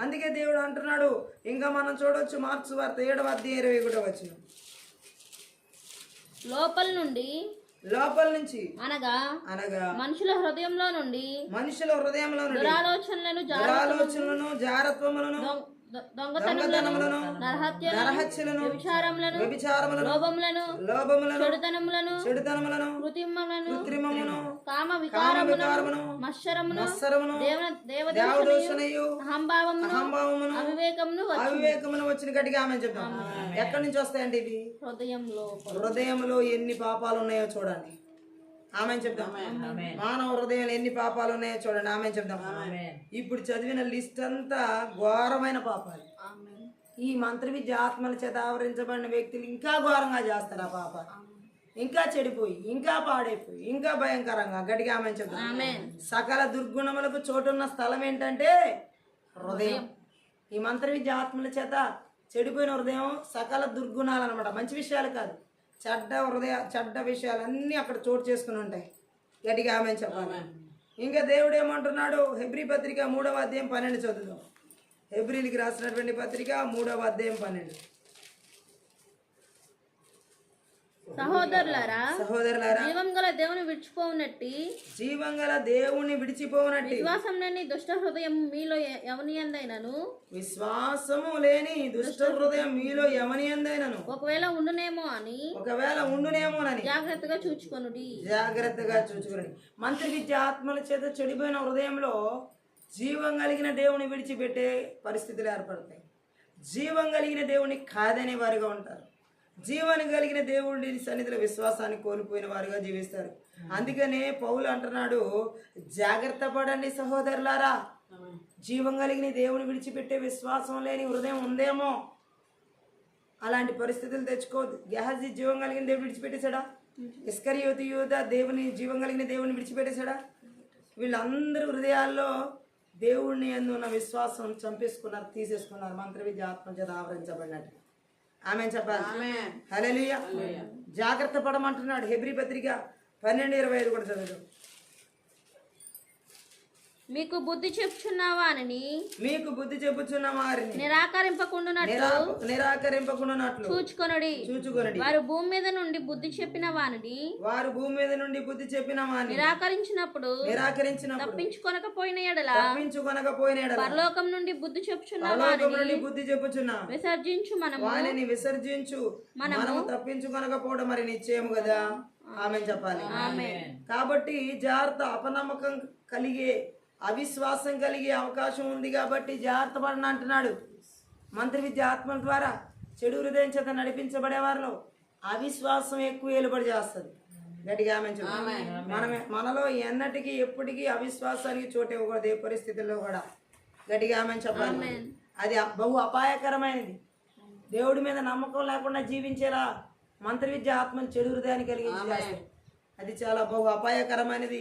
Speaker 2: అందుకే దేవుడు అంటున్నాడు, ఇంకా మనం చూడొచ్చు మార్క్స్ వార్త 7వ అధ్యాయం 21వ వచనం. లోపల నుంచి అనగా మనుషుల హృదయంలో నుండి దురాలోచనలను జారత్వములను దొంగతనములను నరహత్యలను వ్యభిచారములను లోభములను చెడుతనములను కృత్రిమమును కామ వికారమును మత్సరమును దేవదూషణయు అహంభావమును అవివేకమును వచ్చిన గట్టిగా ఆమె చెప్తాం. ఎక్కడి నుంచి వస్తాయండి ఇవి? హృదయంలో ఎన్ని పాపాలు ఉన్నాయో చూడండి. ఆమె చెప్తాం. మానవ హృదయంలో ఎన్ని పాపాలు ఉన్నాయో చూడండి. ఆమె చెప్తాం. ఇప్పుడు చదివిన లిస్ట్ అంతా ఘోరమైన పాపాలు. ఈ మంత్ర విద్య ఆత్మల చేత ఆవరించబడిన వ్యక్తులు ఇంకా ఘోరంగా చేస్తారు ఆ పాపాలు. ఇంకా చెడిపోయి, ఇంకా పాడైపోయి, ఇంకా భయంకరంగా. గట్టిగా ఆమె చెప్తాం. సకల దుర్గుణములకు చోటున్న స్థలం ఏంటంటే హృదయం. ఈ మంత్ర విద్య ఆత్మల చేత చెడిపోయిన హృదయం సకల దుర్గుణాలు అనమాట. మంచి విషయాలు కాదు, చెడ్డ విషయాలన్నీ అక్కడ చోటు చేసుకుని ఉంటాయి. గట్టిగా ఆమె చెప్పాలి. ఇంకా దేవుడు ఏమంటున్నాడు? హెబ్రీ పత్రిక 3వ అధ్యాయం 12 చదువుదాం. హెబ్రీలకి రాసినటువంటి పత్రిక 3వ అధ్యాయం 12.
Speaker 3: సహోదరులారా జీవం గల దేవుని విడిచిపోవునట్టి విశ్వాసం లేని దుష్ట హృదయం మీలో ఎవని యందైనను ఒకవేళ ఉండునేమోనని జాగ్రత్తగా చూచుకొనుడి.
Speaker 2: మంత్రి విద్య ఆత్మల చేత చెడిపోయిన హృదయంలో జీవం కలిగిన దేవుని విడిచిపెట్టే పరిస్థితులు ఏర్పడతాయి. జీవం కలిగిన దేవుని కాదనే వారుగా ఉంటారు. జీవాన్ని కలిగిన దేవుడి సన్నిధిలో విశ్వాసాన్ని కోల్పోయిన వారుగా జీవిస్తారు. అందుకనే పౌలు అంటున్నాడు, జాగ్రత్త పడండి సహోదరులారా. జీవం కలిగిన దేవుని విడిచిపెట్టే విశ్వాసం లేని హృదయం ఉందేమో, అలాంటి పరిస్థితులు తెచ్చుకోవద్దు. గెహజీ జీవం కలిగిన దేవుని విడిచిపెట్టేశాడా? ఇస్కరియోతు యూదా జీవం కలిగిన దేవుని విడిచిపెట్టేశాడా? వీళ్ళందరూ హృదయాల్లో దేవుడిని అందున్న విశ్వాసం చంపేసుకున్నారు, తీసేసుకున్నారు. మంత్ర విద్య ఆత్మ చేత ఆవరించబడినట్టు. ఆమె చెప్పాలి. హల్లెలూయా. జాగ్రత్త పడమంటున్నాడు. హెబ్రీ పత్రిక 12:25 కూడా చదువు.
Speaker 3: మీకు బుద్ధి చెప్పుచున్నవారిని నిరాకరింపకుండునట్లు చూచుకొనుడి. వారు భూమి మీద నుండి బుద్ధి చెప్పిన వారిని నిరాకరించినప్పుడు తప్పించుకొనకపోయిన ఎడల పరలోకం నుండి బుద్ధి చెప్పుచున్న వారిని
Speaker 2: విసర్జించు మనము తప్పించుకొనకపోవడం మరి నిశ్చయం కదా. ఆమె చెప్పాలి. కాబట్టి జాగ్రత్త. అపనమ్మకం కలిగే, అవిశ్వాసం కలిగే అవకాశం ఉంది కాబట్టి జాగ్రత్త పడని అంటున్నాడు. మంత్ర విద్య ఆత్మల ద్వారా చెడు హృదయం చేత నడిపించబడే వారిలో అవిశ్వాసం ఎక్కువ ఏలుబడి చేస్తుంది. గట్టిగా ఆమె మనలో ఎన్నటికీ ఎప్పటికీ అవిశ్వాసానికి చోటు ఇవ్వకూడదు ఏ పరిస్థితుల్లో కూడా. గట్టిగా ఆమె చెప్పాలి. అది బహు అపాయకరమైనది. దేవుడి మీద నమ్మకం లేకుండా జీవించేలా మంత్ర విద్య ఆత్మను చెడు హృదయాన్ని కలిగించి అది చాలా బహు అపాయకరమైనది.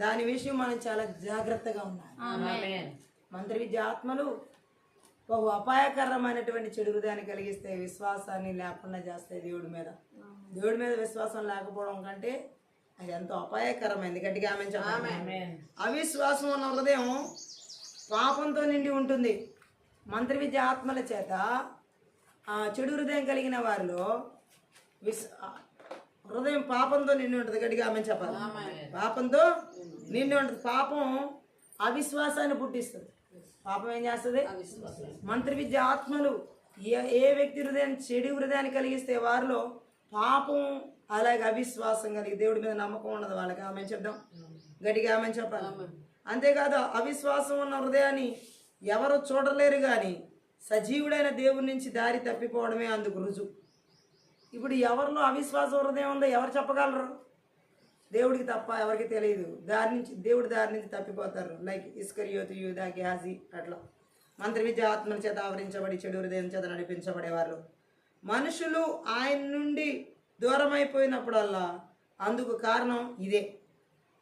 Speaker 2: దాని విషయం మనం చాలా జాగ్రత్తగా ఉండాలి. మంత్ర విద్య ఆత్మలు బహు అపాయకరమైనటువంటి చెడు హృదయాన్ని కలిగిస్తే విశ్వాసాన్ని లేకుండా చేస్తాయి. దేవుడి మీద విశ్వాసం లేకపోవడం కంటే అది ఎంతో అపాయకరమైనది. గట్టిగా ఆమె చెప్పాలి. అవిశ్వాసం ఉన్న హృదయం పాపంతో నిండి ఉంటుంది. మంత్ర విద్య ఆత్మల చేత చెడు హృదయం కలిగిన వారిలో హృదయం పాపంతో నిండి ఉంటుంది. గట్టిగా ఆమె చెప్పాలి. పాపంతో నిండి ఉంటుంది. పాపం అవిశ్వాసాన్ని పుట్టిస్తుంది. పాపం ఏం చేస్తుంది? మంత్ర విద్య ఆత్మలు ఏ వ్యక్తి హృదయం చెడు హృదయాన్ని కలిగిస్తే వారిలో పాపం అలాగే అవిశ్వాసం కలిగి దేవుడి మీద నమ్మకం ఉండదు వాళ్ళకి. ఆమె చెప్దాం గట్టిగా, ఆమె చెప్పాలి. అంతేకాదు అవిశ్వాసం ఉన్న హృదయాన్ని ఎవరు చూడలేరు, కానీ సజీవుడైన దేవుడి నుంచి దారి తప్పిపోవడమే అందుకు రుజువు. ఇప్పుడు ఎవరిలో అవిశ్వాస హృదయం ఉందో ఎవరు చెప్పగలరు? దేవుడికి తప్ప ఎవరికి తెలియదు. దేవుడి దారి నుంచి తప్పిపోతారు. లైక్ ఇస్కరియోతు, యూదా, గ్యాజీ, అట్లా మంత్ర విద్య ఆత్మల చేత ఆవరించబడి చెడు హృదయం చేత నడిపించబడేవారు. మనుషులు ఆయన నుండి దూరం అయిపోయినప్పుడల్లా అందుకు కారణం ఇదే.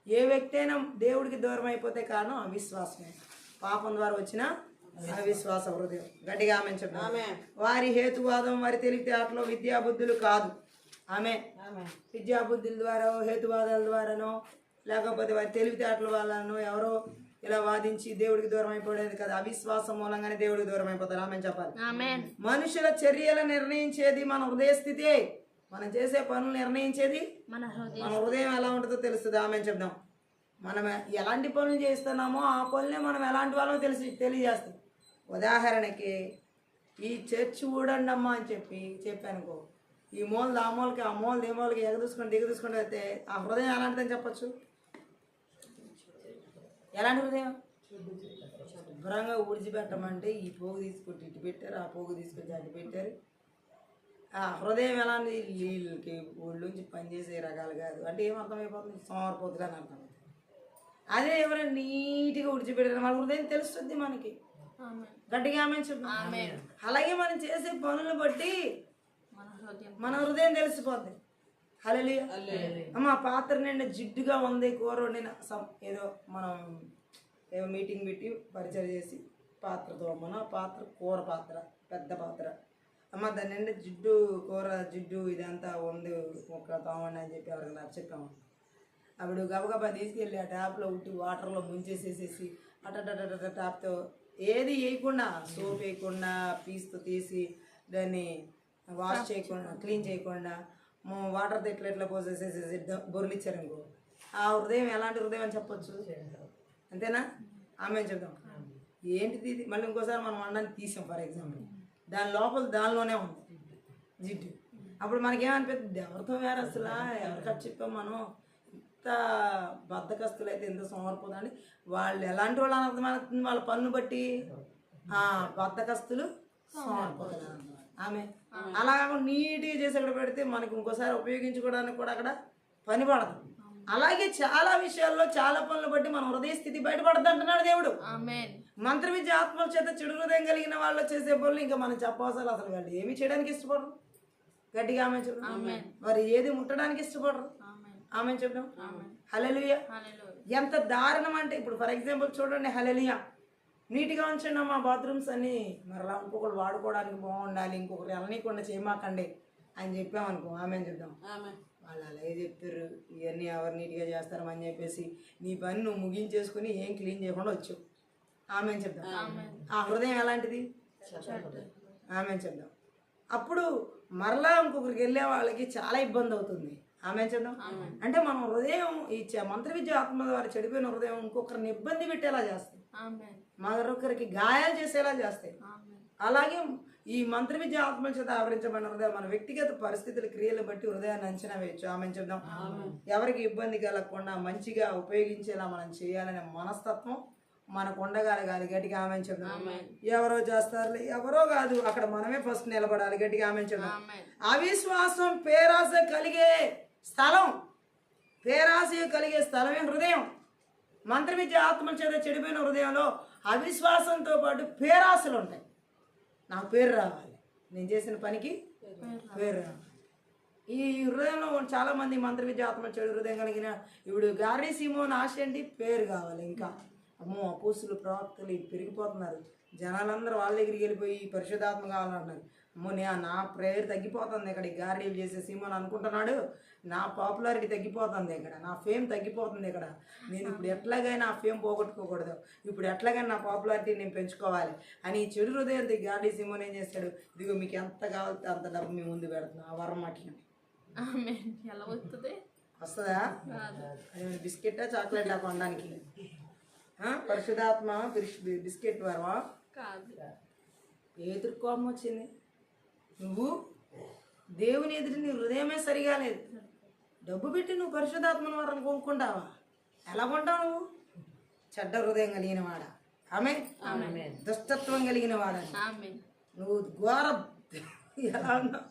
Speaker 2: ఏ వ్యక్తి అయినా దేవుడికి దూరం అయిపోతే కారణం అవిశ్వాసమే. పాపం ద్వారా వచ్చిన అవిశ్వాస హృదయం. గట్టిగా ఆమె చెప్పాలి. వారి హేతువాదం, వారి తెలివితేటలో విద్యాబుద్ధులు కాదు. ఆమె విద్యాబుద్ధుల ద్వారా, హేతువాదాల ద్వారానో, లేకపోతే వారి తెలివితేటల వల్లనో ఎవరో ఇలా వాదించి దేవుడికి దూరం అయిపోయేది కదా. అవిశ్వాసం మూలంగానే దేవుడికి దూరం అయిపోతారు. ఆమె చెప్పాలి. మనుషుల చర్యలు నిర్ణయించేది మన హృదయ స్థితే. మనం చేసే పనులు నిర్ణయించేది మన హృదయం ఎలా ఉంటుందో తెలుస్తుంది. ఆమె చెప్దాం. మనం ఎలాంటి పనులు చేస్తున్నామో ఆ పనులే మనం ఎలాంటి వాళ్ళో తెలియజేస్తాం. ఉదాహరణకి ఈ చర్చ్ ఊడండి అమ్మా అని చెప్పానుకో, ఈ మూలది ఆ మూలకి, ఆ మూలది ఏ మూలకి దిగదూసుకుంటూ అయితే ఆ హృదయం ఎలాంటిదని చెప్పచ్చు? ఎలాంటి హృదయం? శుభ్రంగా ఊడ్చిపెట్టమంటే ఈ పోగు తీసుకుంటే ఇటు పెట్టారు, ఆ పోగు తీసుకొచ్చి అటు పెట్టారు. ఆ హృదయం ఎలాంటి? వీళ్ళకి ఊళ్ళోంచి పనిచేసే రకాలు కాదు. అంటే ఏమర్థమైపోతుంది? సోమరిపోతులు అని అర్థం. అదే ఎవరైనా నీట్గా ఉడిచిపెట్టారు మన హృదయం తెలుస్తుంది మనకి. గట్టిగా ఆమె చెప్పాం. అలాగే మనం చేసే పనులు బట్టి మన హృదయం తెలిసిపోద్ది. హల్లెలూయా. అమ్మ పాత్ర నిండా జిడ్డుగా ఉంది, కూర వండిన ఏదో మనం ఏదో మీటింగ్ పెట్టి పరిచయం చేసి పాత్రతో మన పాత్ర కూర పాత్ర పెద్ద పాత్ర అమ్మ దాని నిండా జిడ్డు ఇదంతా ఉంది, ఒక తోమండి అని చెప్పి ఎవరికి నాకు చెప్పాము. అప్పుడు గబగబా తీసుకెళ్ళి ఆ ట్యాప్లో ఉట్టి వాటర్లో ముంచేసేసేసి అటటట ట్యాప్తో ఏది వేయకుండా, సోప్ వేయకుండా, పీస్తో తీసి దాన్ని వాష్ చేయకుండా, క్లీన్ చేయకుండా వాటర్తో ఎట్లా పోసేసేసి బొర్లిచ్చారు ఇంకో. ఆ హృదయం ఎలాంటి హృదయం అని చెప్పొచ్చు? అంతేనా? ఆమె చెప్దాం. ఏంటిది ఇది? మళ్ళీ ఇంకోసారి మనం అన్నాన్ని తీసాం ఫర్ ఎగ్జాంపుల్, దాని లోపల దానిలోనే ఉంది జిడ్డు. అప్పుడు మనకేమనిపిస్తుంది? ఎవరితో వేరే అసలు ఎవరికట్ చెప్పాం మనం, ఇంత బద్దకస్తులు అయితే ఎంత సోమరిపోతుందండి. వాళ్ళు ఎలాంటి వాళ్ళు అని అర్థమవుతుంది వాళ్ళ పనులు బట్టి. బద్దకస్తులు సోమరిపోతుంది ఆమె. అలా కాకుండా నీట్గా చేసి అక్కడ పెడితే మనకి ఇంకోసారి ఉపయోగించుకోవడానికి కూడా అక్కడ పని పడదు. అలాగే చాలా విషయాల్లో చాలా పనులు బట్టి మన హృదయ స్థితి బయటపడద్దు అంటున్నాడు దేవుడు. మంత్ర విద్య ఆత్మల చేత చెడు హృదయం కలిగిన వాళ్ళు చేసే పనులు ఇంకా మనం చెప్పవసరం. అసలు వాళ్ళు ఏమి చేయడానికి ఇష్టపడరు. గట్టిగా ఆమె చెప్తాం. మరి ఏది ముట్టడానికి ఇష్టపడరు. ఆమె చెప్తాం. హల్లెలూయా. ఎంత దారుణం అంటే ఇప్పుడు ఫర్ ఎగ్జాంపుల్ చూడండి, హల్లెలూయా నీట్గా ఉంచండి మా బాత్రూమ్స్ అన్ని, మరలా ఇంకొకరు వాడుకోవడానికి బాగుండాలి, ఇంకొకరు వెళ్ళనీయకుండా చేయమాకండి అని చెప్పామనుకో. ఆమె చెప్తాం. వాళ్ళు అలాగే చెప్తారు, ఇవన్నీ ఎవరు నీట్గా చేస్తారని చెప్పేసి నీ పని నువ్వు ముగించేసుకుని ఏం క్లీన్ చేయకుండా వచ్చావు. ఆమె చెప్తాం. ఆ హృదయం ఎలాంటిది? ఆమె చెప్దాం. అప్పుడు మరలా ఇంకొకరికి వెళ్ళే వాళ్ళకి చాలా ఇబ్బంది అవుతుంది. ఆమె చెప్దాం. అంటే మన హృదయం ఈ మంత్ర విద్య ఆత్మ ద్వారా చెడిపోయిన హృదయం ఇంకొకరిని ఇబ్బంది పెట్టేలా చేస్తుంది, మరొకరికి గాయాలు చేసేలా చేస్తాయి. అలాగే ఈ మంత్ర విద్య ఆత్మ చేత ఆవరించబడిన హృదయం మన వ్యక్తిగత పరిస్థితుల క్రియలు బట్టి హృదయాన్ని అంచనా వేయచ్చు. ఆమె చెప్దాం. ఎవరికి ఇబ్బంది కలగకుండా మంచిగా ఉపయోగించేలా మనం చేయాలనే మనస్తత్వం మనకు ఉండగలగాలి. గట్టిగా ఆమె చెప్దాం. ఎవరో చేస్తారు, ఎవరో కాదు, అక్కడ మనమే ఫస్ట్ నిలబడాలి. గట్టిగా ఆమె చెప్దాం. అవిశ్వాసం పేరాశ కలిగే స్థలం, పేరాశ కలిగే స్థలమే హృదయం. మంత్ర విద్య ఆత్మ చేత చెడిపోయిన హృదయంలో అవిశ్వాసంతో పాటు పేరాశలు ఉంటాయి. నాకు పేరు రావాలి, నేను చేసిన పనికి పేరు రావాలి. ఈ హృదయంలో చాలా మంది మంత్ర విద్య ఆత్మ చెడు హృదయం కలిగిన ఇప్పుడు గారీ సీమోన్ ఆశ ఏంటి? పేరు కావాలి. ఇంకా అమ్మో అపోస్తులు ప్రవక్తలు పెరిగిపోతున్నారు, జనాలందరూ వాళ్ళ దగ్గరికి వెళ్ళిపోయి పరిశుద్ధాత్మ కావాలంటున్నారు. అమ్మో నా ప్రేయర్ తగ్గిపోతుంది ఇక్కడ, గారీలు చేసే సీమోన్ అనుకుంటున్నాడు, నా పాపులారిటీ తగ్గిపోతుంది ఇక్కడ, నా ఫేమ్ తగ్గిపోతుంది ఇక్కడ, నేను ఇప్పుడు ఎట్లాగైనా ఆ ఫేమ్ పోగొట్టుకోకూడదు, ఇప్పుడు ఎట్లాగైనా నా పాపులారిటీ నేను పెంచుకోవాలి అని ఈ చెడు హృదయం గారీ సీమోన్ ఏం చేస్తాడు? ఇదిగో మీకు ఎంత కావాలంటే అంత డబ్బు మీ ముందు పెడుతున్నా, ఆ వరం మాటలు వస్తుందా? అది బిస్కెట్టా చాక్లెటా కొనడానికి? పరిశుధాత్మ బిస్కెట్ వరమా? పేతురు కోపం వచ్చింది, నువ్వు దేవుని ఎదుటి నీ హృదయమే సరిగా లేదు. డబ్బు పెట్టి నువ్వు పరిశుద్ధాత్మను వరం కొనుక్కుంటావా? ఎలా కొంటావు నువ్వు? చెడ్డ హృదయం కలిగిన వాడా? ఆమె దుష్టత్వం కలిగిన వాడని నువ్వు ఘోర ఎలా ఉన్నావు?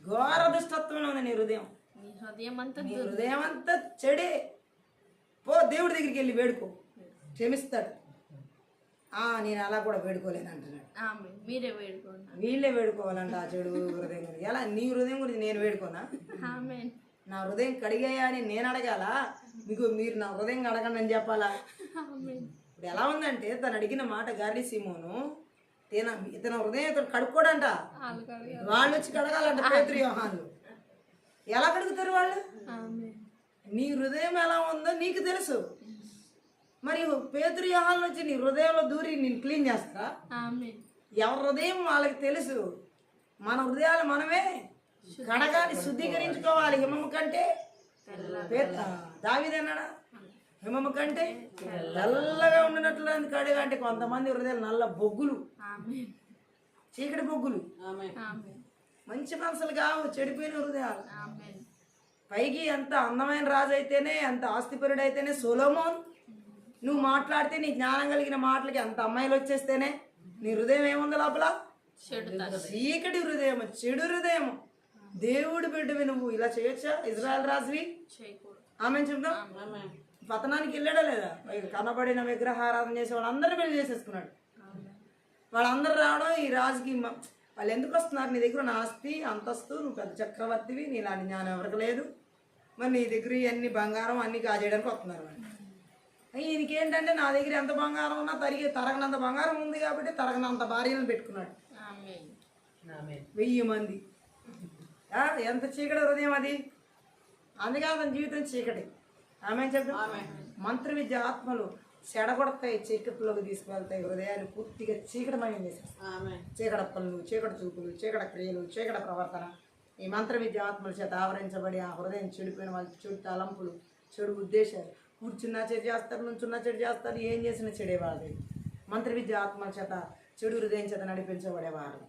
Speaker 2: ఘోర దుష్టత్వంలో ఉంది నీ హృదయం. నీ హృదయం అంతా చెడే. పో దేవుడి దగ్గరికి వెళ్ళి వేడుకో, క్షమిస్తాడు. నేను అలా కూడా వేడుకోలేను అంటున్నాడు. వీళ్ళే వేడుకోవాలంట ఆ చెడు హృదయం గురించి. ఎలా నీ హృదయం గురించి నేను వేడుకోనా? నా హృదయం కడిగాయా అని నేను అడగాల? మీరు నా హృదయం అడగండి అని చెప్పాలా? ఇప్పుడు ఎలా ఉందంటే తను అడిగిన మాట గారి సీమోను ఇతను హృదయం ఇతను కడుక్కోడంట. వాళ్ళు వచ్చి కడగాలంట పేతురు యోహానులు. ఎలా కడుగుతారు వాళ్ళు? నీ హృదయం ఎలా ఉందో నీకు తెలుసు. మరి పేతురు యోహానులు వచ్చి నీ హృదయంలో దూరి నేను క్లీన్ చేస్తారా? ఎవరి హృదయం వాళ్ళకి తెలుసు. మన హృదయాలు మనమే కడగాలి, శుద్ధీకరించుకోవాలి. హిమము కంటే దావీదన్నాడా? హిమము కంటే నల్లగా ఉండినట్లు కడిగా. అంటే కొంతమంది హృదయాలు నల్ల బొగ్గులు, చీకటి బొగ్గులు. మంచి మనసులు కావు, చెడిపోయిన హృదయాలు. పైకి ఎంత అందమైన రాజు అయితేనే, ఎంత ఆస్తిపరుడు అయితేనే సొలొమోన్, నువ్వు మాట్లాడితే నీ జ్ఞానం కలిగిన మాటలకి అంత అమ్మాయిలు వచ్చేస్తేనే నీ హృదయం ఏముంది లోపల? చీకటి హృదయం, చెడు హృదయం. దేవుడు బిడ్డవి నువ్వు ఇలా చేయొచ్చా? ఇజ్రాయెల్ రాజువి ఆమె చెప్తాం. పతనానికి వెళ్ళాడా లేదా? కనబడిన విగ్రహారాధన చేసే వాళ్ళందరూ పెళ్లి చేసేసుకున్నాడు. వాళ్ళందరూ రావడం ఈ రాజుకి వాళ్ళు ఎందుకు వస్తున్నారు? నీ దగ్గర నా ఆస్తి అంతస్తు, నువ్వు పెద్ద చక్రవర్తివి, నీలాంటి జ్ఞానం ఎవరికి లేదు, మరి నీ దగ్గర అన్ని బంగారం అన్ని కాజేయడానికి వస్తున్నారు వాళ్ళు. ఈయనకేంటంటే నా దగ్గర ఎంత బంగారం ఉన్నా తరగనంత బంగారం ఉంది కాబట్టి తరగనంత భార్యలను పెట్టుకున్నాడు. 1000 మంది. ఎంత చీకటి హృదయం అది! అందుకే అతని జీవితం చీకటి. ఆమె చెప్తాం. మంత్ర విద్య ఆత్మలు చెడగొడతాయి, చీకటిలోకి తీసుకువెళ్తాయి. హృదయాన్ని పూర్తిగా చీకటమయం చేసేస్తాయి. చీకటి పనులు, చీకటి చూపులు, చీకటి క్రియలు, చీకటి ప్రవర్తన ఈ మంత్ర విద్య ఆత్మల చేత ఆవరించబడి ఆ హృదయం చెడిపోయిన వాళ్ళ చెడు తలంపులు, చెడు ఉద్దేశాలు, కూర్చున్నా చెడు చేస్తారు, నుంచున్నా చెడు చేస్తారు, ఏం చేసినా చెడేవాళ్ళు. మంత్ర విద్య ఆత్మల చేత చెడు హృదయం చేత నడిపించబడేవారు.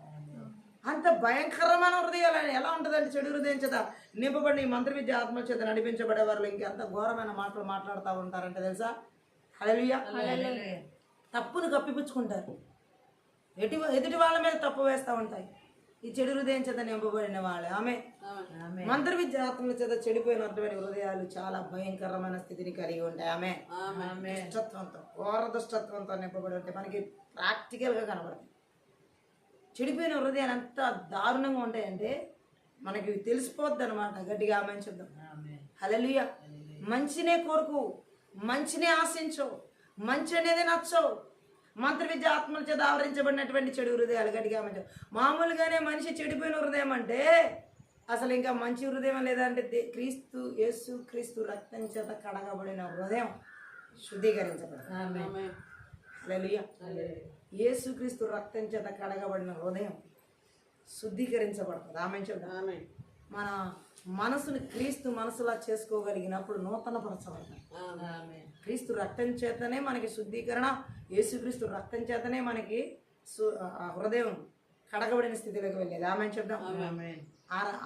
Speaker 2: అంత భయంకరమైన హృదయాలు ఎలా ఉంటుందంటే చెడు హృదయం చేత నింపబడి మంత్ర విద్య ఆత్మల చేత నడిపించబడేవారు ఇంకెంత ఘోరమైన మాటలు మాట్లాడుతూ ఉంటారంటే తెలుసా? హల్లెలూయా. తప్పును కప్పిపుచ్చుకుంటారు, ఎదుటి వాళ్ళ మీద తప్పు వేస్తూ ఉంటాయి. ఈ చెడు హృదయం చేత నింపబడిన వాళ్ళే ఆమె మంత్ర విద్య ఆత్మల చేత చెడిపోయినటువంటి హృదయాలు చాలా భయంకరమైన స్థితిని కలిగి ఉంటాయి. ఆమె దుష్టత్వంతో, ఘోర దుష్టత్వంతో నింపబడి ఉంటాయి. మనకి ప్రాక్టికల్గా కనబడుతుంది. చెడిపోయిన హృదయాలు ఎంత దారుణంగా ఉంటాయంటే మనకి తెలిసిపోద్ది అనమాట. గట్టిగా ఆమె చెప్దాం. హల్లెలూయా. మంచినే కోరుకు, మంచినే ఆశించవు, మంచి అనేది నచ్చవు. మంత్ర విద్య ఆత్మల చేత ఆవరించబడినటువంటి చెడు హృదయాలు. గట్టిగా ఆమె మామూలుగానే మనిషి చెడిపోయిన హృదయం అంటే అసలు ఇంకా మంచి హృదయం లేదంటే యేసు క్రీస్తు రక్తం చేత కడగబడిన హృదయం శుద్ధీకరించబడింది. హల్లెలూయా. యేసుక్రీస్తు రక్తం చేత కడగబడిన హృదయం శుద్ధీకరించబడుతుంది. ఆమె చెప్తాం. మన మనసుని క్రీస్తు మనసులా చేసుకోగలిగినప్పుడు నూతనపరచబడతాం. క్రీస్తు రక్తం చేతనే మనకి శుద్ధీకరణ, యేసుక్రీస్తు రక్తం చేతనే మనకి హృదయం కడగబడిన స్థితిలోకి వెళ్ళేది. ఆమె చెప్తాం.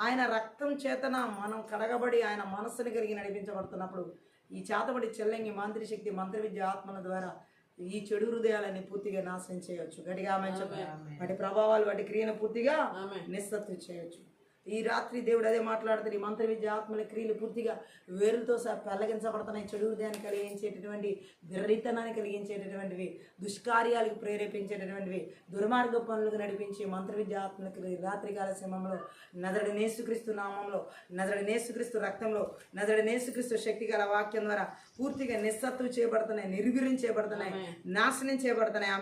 Speaker 2: ఆయన రక్తం చేతన మనం కడగబడి ఆయన మనస్సుని కలిగి నడిపించబడుతున్నప్పుడు ఈ చేతబడి చెల్లంగి మంత్రి శక్తి మంత్ర విద్య ఆత్మల ద్వారా ఈ చెడు హృదయాలని పూర్తిగా నాశనం చేయవచ్చు. గట్టిగా ఆమె చెప్పారు. వాటి ప్రభావాలు, వాటి క్రియను పూర్తిగా నిస్సత్తు చేయొచ్చు. ఈ రాత్రి దేవుడు అదే మాట్లాడుతాడు. ఈ మంత్ర విద్య ఆత్మల క్రియలు పూర్తిగా వేరులతో పెళ్ళగించబడుతున్నాయి. చెడు హృదయాన్ని కలిగించేటటువంటి, విర్రితనాన్ని కలిగించేటటువంటివి, దుష్కార్యాలకు ప్రేరేపించేటటువంటివి, దుర్మార్గ పనులకు నడిపించి మంత్ర విద్య ఆత్మల రాత్రికాల సమయంలో నజరుడైన యేసుక్రీస్తు నామంలో, నజరుడైన యేసుక్రీస్తు రక్తంలో, నజరుడైన యేసుక్రీస్తు శక్తి గల వాక్యం ద్వారా పూర్తిగా నిస్సత్తువు చేయబడుతున్నాయి, నిర్వీర్యం చేయబడుతున్నాయి, నాశనం చేయబడుతున్నాయి.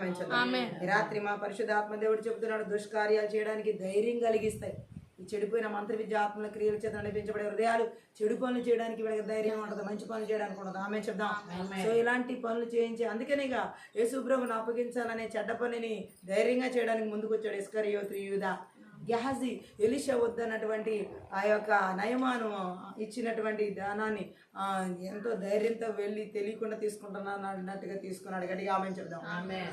Speaker 2: ఆమె ఈ రాత్రి మా పరిశుద్ధాత్మ దేవుడు చెబుతున్నాడు, దుష్కార్యాలు చేయడానికి ధైర్యం కలిగిస్తాయి. ఈ చెడిపోయిన మంత్ర విద్య ఆత్మల క్రియల చేత నడిపించబడే హృదయాలు చెడు పనులు చేయడానికి వీళ్ళకి ధైర్యం ఉండదు, మంచి పనులు చేయడానికి ఉండదు. ఆమె చెప్దాం. సో ఇలాంటి పనులు చేయించి అందుకనే ఇక యేసు ప్రభువును అప్పగించాలనే చెడ్డ పనిని ధైర్యంగా చేయడానికి ముందుకు వచ్చాడు ఇస్కరియోతు యూదా. గెహజీ ఎలీషా వద్దన్నటువంటి ఆ యొక్క నయమాను ఇచ్చినటువంటి దానాన్ని ఎంతో ధైర్యంతో వెళ్ళి తెలియకుండా తీసుకుంటున్నాను అన్నట్టుగా తీసుకున్నాడు. గట్టిగా ఆమె చెప్దాం.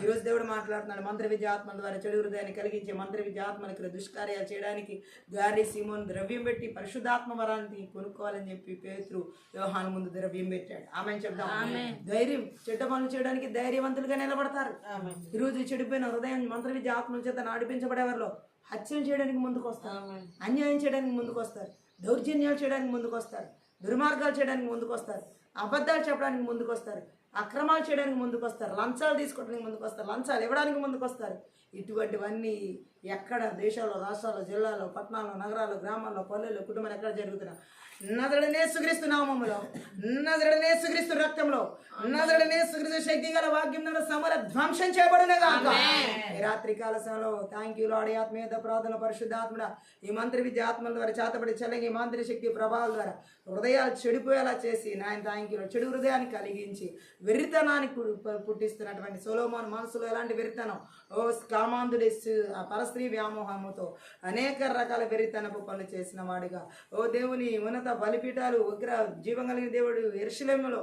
Speaker 2: ఈరోజు దేవుడు మాట్లాడుతున్నాడు. మంత్ర విద్య ఆత్మల ద్వారా చెడు హృదయాన్ని కలిగించే మంత్ర విద్య ఆత్మలకు దుష్కార్యాలు చేయడానికి గారి సీమోన్ ద్రవ్యం పెట్టి పరిశుద్ధాత్మ వరాన్ని కొనుక్కోవాలని చెప్పి పేతురు యోహాను ముందు ద్రవ్యం పెట్టాడు. ఆమె చెప్దాం. ధైర్యం, చెడ్డ పనులు చేయడానికి ధైర్యవంతులుగా నిలబడతారు. ఈరోజు చెడిపోయిన హృదయం మంత్ర విద్య ఆత్మల చేత నడిపించబడేవారిలో హత్యలు చేయడానికి ముందుకు వస్తారు, అన్యాయం చేయడానికి ముందుకు వస్తారు, దౌర్జన్యాలు చేయడానికి ముందుకు వస్తారు, దుర్మార్గాలు చేయడానికి ముందుకు వస్తారు, అబద్ధాలు చెప్పడానికి ముందుకు వస్తారు, అక్రమాలు చేయడానికి ముందుకు వస్తారు, లంచాలు తీసుకోవడానికి ముందుకు వస్తారు, లంచాలు ఇవ్వడానికి ముందుకు వస్తారు. ఇటువంటివన్నీ ఎక్కడ దేశాల్లో, రాష్ట్రాల్లో, జిల్లాల్లో, పట్టణాల్లో, నగరాల్లో, గ్రామాల్లో, పల్లెల్లో, కుటుంబాలు ఎక్కడ జరుగుతున్నా నజరుడనే యేసుక్రీస్తు నామములో, నజరుడనే యేసుక్రీస్తు రక్తంలో, నజరుడనే యేసుక్రీస్తు శక్తి గల వాక్యం ద్వారా సమర ధ్వంసం చేయబడునుగాక. ఈ రాత్రి కాల సమయంలో థ్యాంక్ యూ లార్డ్. ఆత్మీయత ప్రార్థన పరిశుద్ధాత్మడ ఈ మంత్రి విద్య ఆత్మల ద్వారా చేతబడి చల్లగి మాంత్రిక శక్తి ప్రభావాల ద్వారా హృదయాలు చెడిపోయేలా చేసి నాయన థ్యాంక్ యూ. చెడు హృదయాన్ని కలిగించి వెర్రితనాన్ని పుట్టిస్తున్నటువంటి సొలొమోను మనసులో ఎలాంటి వెర్రితనం, కామాంధుడి పరస్త్రీ వ్యామోహముతో అనేక రకాల వెర్రితనపు పనులు చేసిన వాడిగా దేవుని ఉన్నత బలిపీఠాలు ఉగ్ర జీవం కలిగిన దేవుడు యెరూషలేములో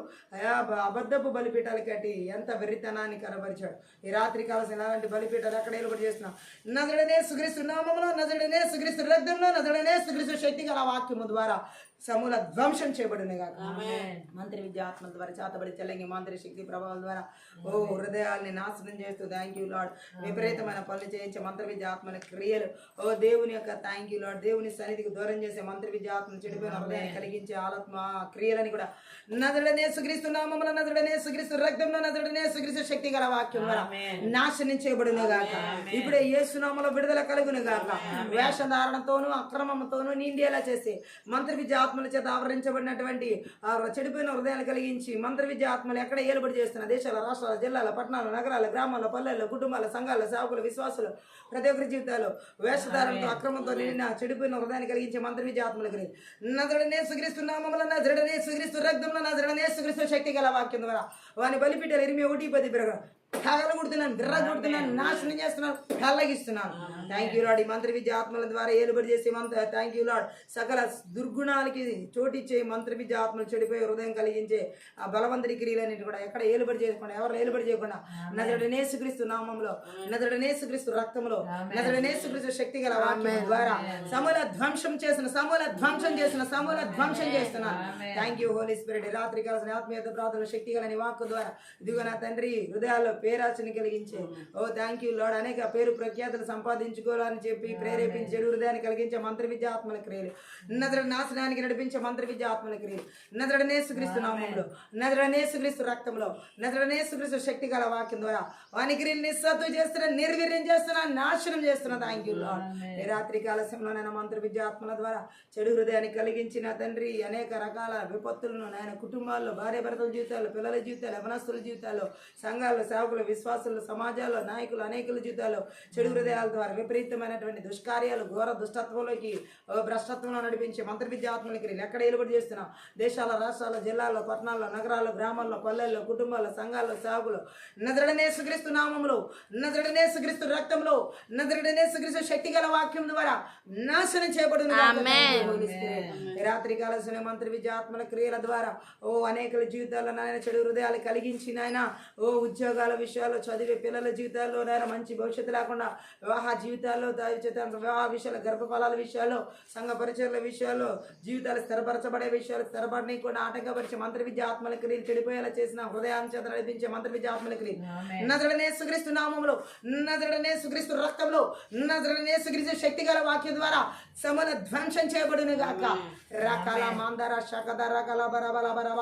Speaker 2: అబద్ధపు బలిపీఠాలు కట్టి ఎంత వెర్రితనాన్ని కనబరిచాడు. ఈ రాత్రి కావాల్సిన అలాంటి బలిపీఠాలు ఎక్కడ ఏలుబడి చేస్తున్నాం. నజరుడనే యేసుక్రీస్తు నామములో, నజరుడనే యేసుక్రీస్తు రక్తంలో, నజరుడనే యేసుక్రీస్తు శక్తి గల వాక్యము ద్వారా సమూల ధ్వంసం చేయబడిన గాక. మంత్రి విద్య ఆత్మ ద్వారా చేతబడి తెల్లంగి మంత్రి శక్తి ప్రభావం ద్వారా హృదయాల్ని నాశనం చేస్తూ థ్యాంక్ యూ లార్డ్. విపరీతమైన పనులు చేయించే మంత్ర విద్య ఆత్మల క్రియలు దేవుని యొక్క థ్యాంక్ యూ లార్డ్. దేవుని సన్నిధికి దూరం చేసే మంత్ర విద్య ఆత్మను చెడిపోయిన హృదయాన్ని కలిగించే ఆత్మ క్రియలని కూడా నజరుడనే యేసుక్రీస్తు నామములో, నజరుడనే యేసుక్రీస్తు రక్తంలో, నజరుడనే యేసుక్రీస్తు శక్తి గల వాక్యం ద్వారా నాశనం చేయబడును గాక. ఇప్పుడే యేసునామములో విడుదల కలుగును గాక. వేషధారణతోనూ అక్రమంతోనూ నిండేలా చేసి మంత్ర విద్య ఆత్మల చేత ఆవరించబడినటువంటి చెడిపోయిన హృదయాలు కలిగించి మంత్ర విద్య ఆత్మలు ఎక్కడ ఏలుబడి చేస్తున్న దేశాల, రాష్ట్రాల, జిల్లాల, పట్టణాలు, నగరాల, గ్రామాల, పల్లెల్లో, కుటుంబాల, సంఘాల, సేవకులు, విశ్వాసులు ప్రతి ఒక్కరి జీవితాలు వేషధారణతో అక్రమంతో నిండిన చెడిపోయిన హృదయాన్ని కలిగించే మంత్ర విద్య ఆత్మల కలిగి నజరుడనే యేసుక్రీస్తు నామములో, నజరుడనే యేసుక్రీస్తు రక్తంలో, నజరుడనే యేసుక్రీస్తు శక్తి గల వాక్యం ద్వారా వాని బలిపీఠాలు ఇరిమి 1:10 కొడుతున్నాను, బిర్ర కొడుతున్నాను, నాశనం చేస్తున్నాను, కల్లగిస్తున్నాను. Thank you lord. ఈ మంత్రి విద్య ఆత్మల ద్వారా ఏలుబడి చేసే థ్యాంక్ యూ లార్డ్. సకల దుర్గుణాలకి చోటిచ్చే మంత్రి విద్య ఆత్మలు చెడిపోయి హృదయం కలిగించే ఆ బలవంతుడి క్రియలన్నిటి కూడా ఎక్కడ ఏలుబడి చేయకుండా, ఎవరు ఏలుబడి చేయకుండా నజరుడనే యేసుక్రీస్తు నామములో, నజరుడనే యేసుక్రీస్తు రక్తంలో, నజరుడనే యేసుక్రీస్తు శక్తి గల వాక్యం ద్వారా సమూల ధ్వంసం చేస్తున్నాను. Thank you holy spirit. రాత్రి కాల్సిన ఆత్మీయత ప్రార్థన శక్తి గల నీ వాక్కు ద్వారా ఇదిగో నా తండ్రి హృదయాల్లో పేరాచని కలిగించే థ్యాంక్ యూ లార్డ్. అనేక పేరు ప్రఖ్యాతులు సంపాదించుకోవాలని చెప్పి ప్రేరేపించే చెడు హృదయాన్ని కలిగించే మంత్ర విద్య ఆత్మల క్రియలు, నజరుడు నాశనానికి నడిపించే మంత్ర విద్య ఆత్మల క్రియలు నజరుడనే యేసుక్రీస్తు నామములో, నజరుడనే యేసుక్రీస్తు రక్తంలో, నజరుడనే యేసుక్రీస్తు శక్తి గల వాక్యం ద్వారా వాని క్రియలు నిస్సత్తు చేస్తున్నా, నిర్వీర్యం చేస్తున్నా, నాశనం చేస్తున్నా. Thank you lord. ఈ రాత్రి కాలశంలో నేను మంత్ర విద్య ఆత్మల ద్వారా చెడు హృదయాన్ని కలిగించిన తండ్రి అనేక రకాల విపత్తులను నాయన కుటుంబాల్లో, భార్య భర్తల జీవితాల్లో, పిల్లల జీవితాల్లో, యవనస్తుల జీవితాల్లో, సంఘాల్లో, సేవకులు, విశ్వాసులు, సమాజాల్లో, నాయకులు అనేకుల జీవితాల్లో చెడు హృదయాల ద్వారా విపరీతమైనటువంటి దుష్కార్యాలు, ఘోర దుష్టత్వంలోకి, భ్రష్టత్వంలో నడిపించే మంత్ర విద్య ఆత్మల క్రియలు ఎక్కడ ఏలుబడి చేస్తున్నాం. దేశాల, రాష్ట్రాల్లో, జిల్లాల్లో, పట్టణాల్లో, నగరాల్లో, గ్రామాల్లో, పల్లెల్లో, కుటుంబాల్లో, సంఘాల్లో, సేవకులు నజరుడనే యేసుక్రీస్తు నామములో, నజరుడనే యేసుక్రీస్తు రక్తంలో, నజరుడనే యేసుక్రీస్తు శక్తి గల వాక్యం ద్వారా నాశనం చేయబడును. రాత్రి కాలసిన మంత్ర విద్య ఆత్మల క్రియల ద్వారా అనేకల జీవితాల్లో నాయన చెడు హృదయాలు కలిగించి నాయన ఉద్యోగాల విషయాల్లో, చదివే పిల్లల జీవితాల్లో నాయన మంచి భవిష్యత్తు లేకుండా, వివాహ జీవితాల్లో, వివాహ విషయాలు, గర్భఫలాల విషయాల్లో, సంఘ పరిచయాల విషయాల్లో, జీవితాలు స్థిరపరచబడే విషయాలు స్థిరపడని కూడా ఆటంకపరిచే మంత్ర విద్య ఆత్మల క్రియలు చెడిపోయేలా చేసిన హృదయాన్ని చేత నడిపించే మంత్ర విద్య ఆత్మల క్రియలు నజరుడనే యేసుక్రీస్తు నామములో, నజరుడనే యేసుక్రీస్తు రక్తంలో, నజరుడనే యేసుక్రీస్తు శక్తి గల వాక్యం ద్వారా సమూల ధ్వంసం చేయబడును గాక. రకాల మందర శకదర గల బరబల బరబ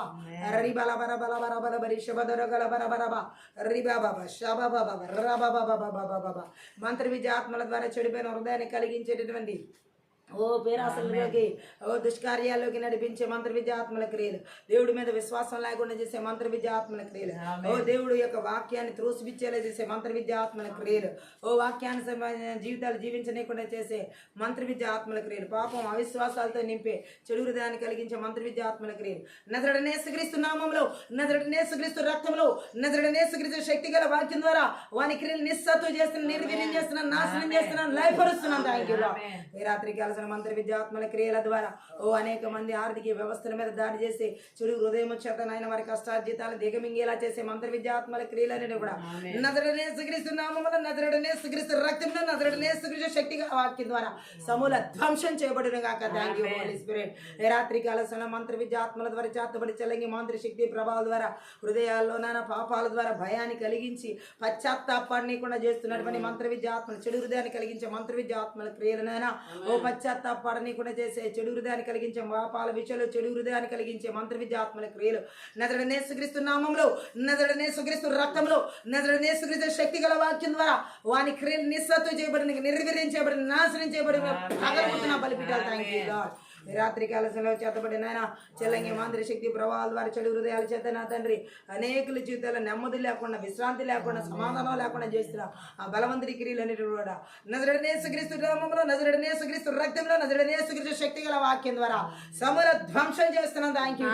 Speaker 2: రిబల బరబల బరబల బరి శబదర గల బరబరబ రిబాబా శబబబ రబబబబబబబ మంత్ర విద్య ఆత్మల ద్వారా చెడిపోయిన హృదయాన్ని కలిగించేటటువంటి పేరాసల్లోకి దుష్కార్యాల్లోకి నడిపించే మంత్ర విద్య ఆత్మల క్రియలు, దేవుడి మీద విశ్వాసం లేకుండా చేసే మంత్ర విద్య ఆత్మల క్రియలు, దేవుడు యొక్క వాక్యాన్ని త్రోసిపిచ్చేలా చేసే మంత్ర విద్య ఆత్మల క్రియలు, వాక్యాన్ని జీవితాలు జీవించనీయకుండా చేసే మంత్ర విద్య ఆత్మల క్రియలు, పాపం అవిశ్వాసాలతో నింపే చెడు హృదయాన్ని కలిగించే మంత్ర విద్య ఆత్మల క్రియలు నజరుడనే యేసుక్రీస్తు నామములో, నజరుడనే యేసుక్రీస్తు రక్తంలో, నజరుడనే యేసుక్రీస్తు శక్తి గల వాక్యం ద్వారా వాని క్రియలు నిస్సత్తు చేస్తున్నాను, నిర్వీర్యం చేస్తున్నాను, నాశనం చేస్తున్నాను, లయపరుస్తున్నాను. Thank you lord. ఈ రాత్రి కాల కాలసిన మంత్ర విద్యాత్మల క్రియల ద్వారా ఓ అనేక మంది ఆర్థిక వ్యవస్థల మీద దాడి చేసి చెడు హృదయం చేతనైన వారి కష్టార్జితాలు దిగమింగేలా చేసే మంత్ర విద్యాత్మల క్రియలన్నీ కూడా నజరుడనే యేసుక్రీస్తు నామములో నజరుడనే యేసుక్రీస్తు రక్తంలో నజరుడనే యేసుక్రీస్తు శక్తిగా వాక్యం ద్వారా సమూల ధ్వంసం చేయబడును గాక. Thank you holy spirit. రాత్రి కాలసిన మంత్ర విద్యాత్మల ద్వారా చేతబడి చెల్లంగి మంత్ర శక్తి ప్రభావం ద్వారా హృదయాల్లో నానా పాపాల ద్వారా భయాన్ని కలిగించి పశ్చాత్తాపాన్ని కూడా చేస్తున్నటువంటి మంత్ర విద్యాత్మలు చెడు హృదయాన్ని కలిగించే మంత్ర విద్యాత్మల క్రియలనైనా ఓ పశ్చాత్తాపాన్ని కూడా చేసే చెడు హృదయాన్ని కలిగించే పాపాల విషయంలో చెడు హృదయాన్ని కలిగించే మంత్ర విద్యాత్మల క్రియలు నజరుడనే యేసుక్రీస్తు నామములో నజరుడనే యేసుక్రీస్తు రక్తంలో నజరుడనే యేసుక్రీస్తు శక్తి గల వాక్యం ద్వారా వాని క్రియలు నిస్సత్వం చేయబడిన నిర్వీర్యం చేయబడిన నాశనం చేయబడిన పగలగొట్టిన బలిపీఠాలు. Thank you God. రాత్రి కాలశంలో చేతబడిన ఆయన చెల్లంగి మాంద్రి శక్తి ప్రభావాల ద్వారా చెడు హృదయాల చేత నా తండ్రి అనేకుల జీవితాల్లో నెమ్మది లేకుండా విశ్రాంతి లేకుండా సమాధానం లేకుండా చేస్తున్నా ఆ బలవంతుడి క్రియలన్నిటి కూడా నజరుడనే యేసుక్రీస్తు నామములో నజరుడనే యేసుక్రీస్తు రక్తంలో నజరుడనే యేసుక్రీస్తు శక్తి గల వాక్యం ద్వారా సమూల ధ్వంసం చేస్తున్నాం. Thank you.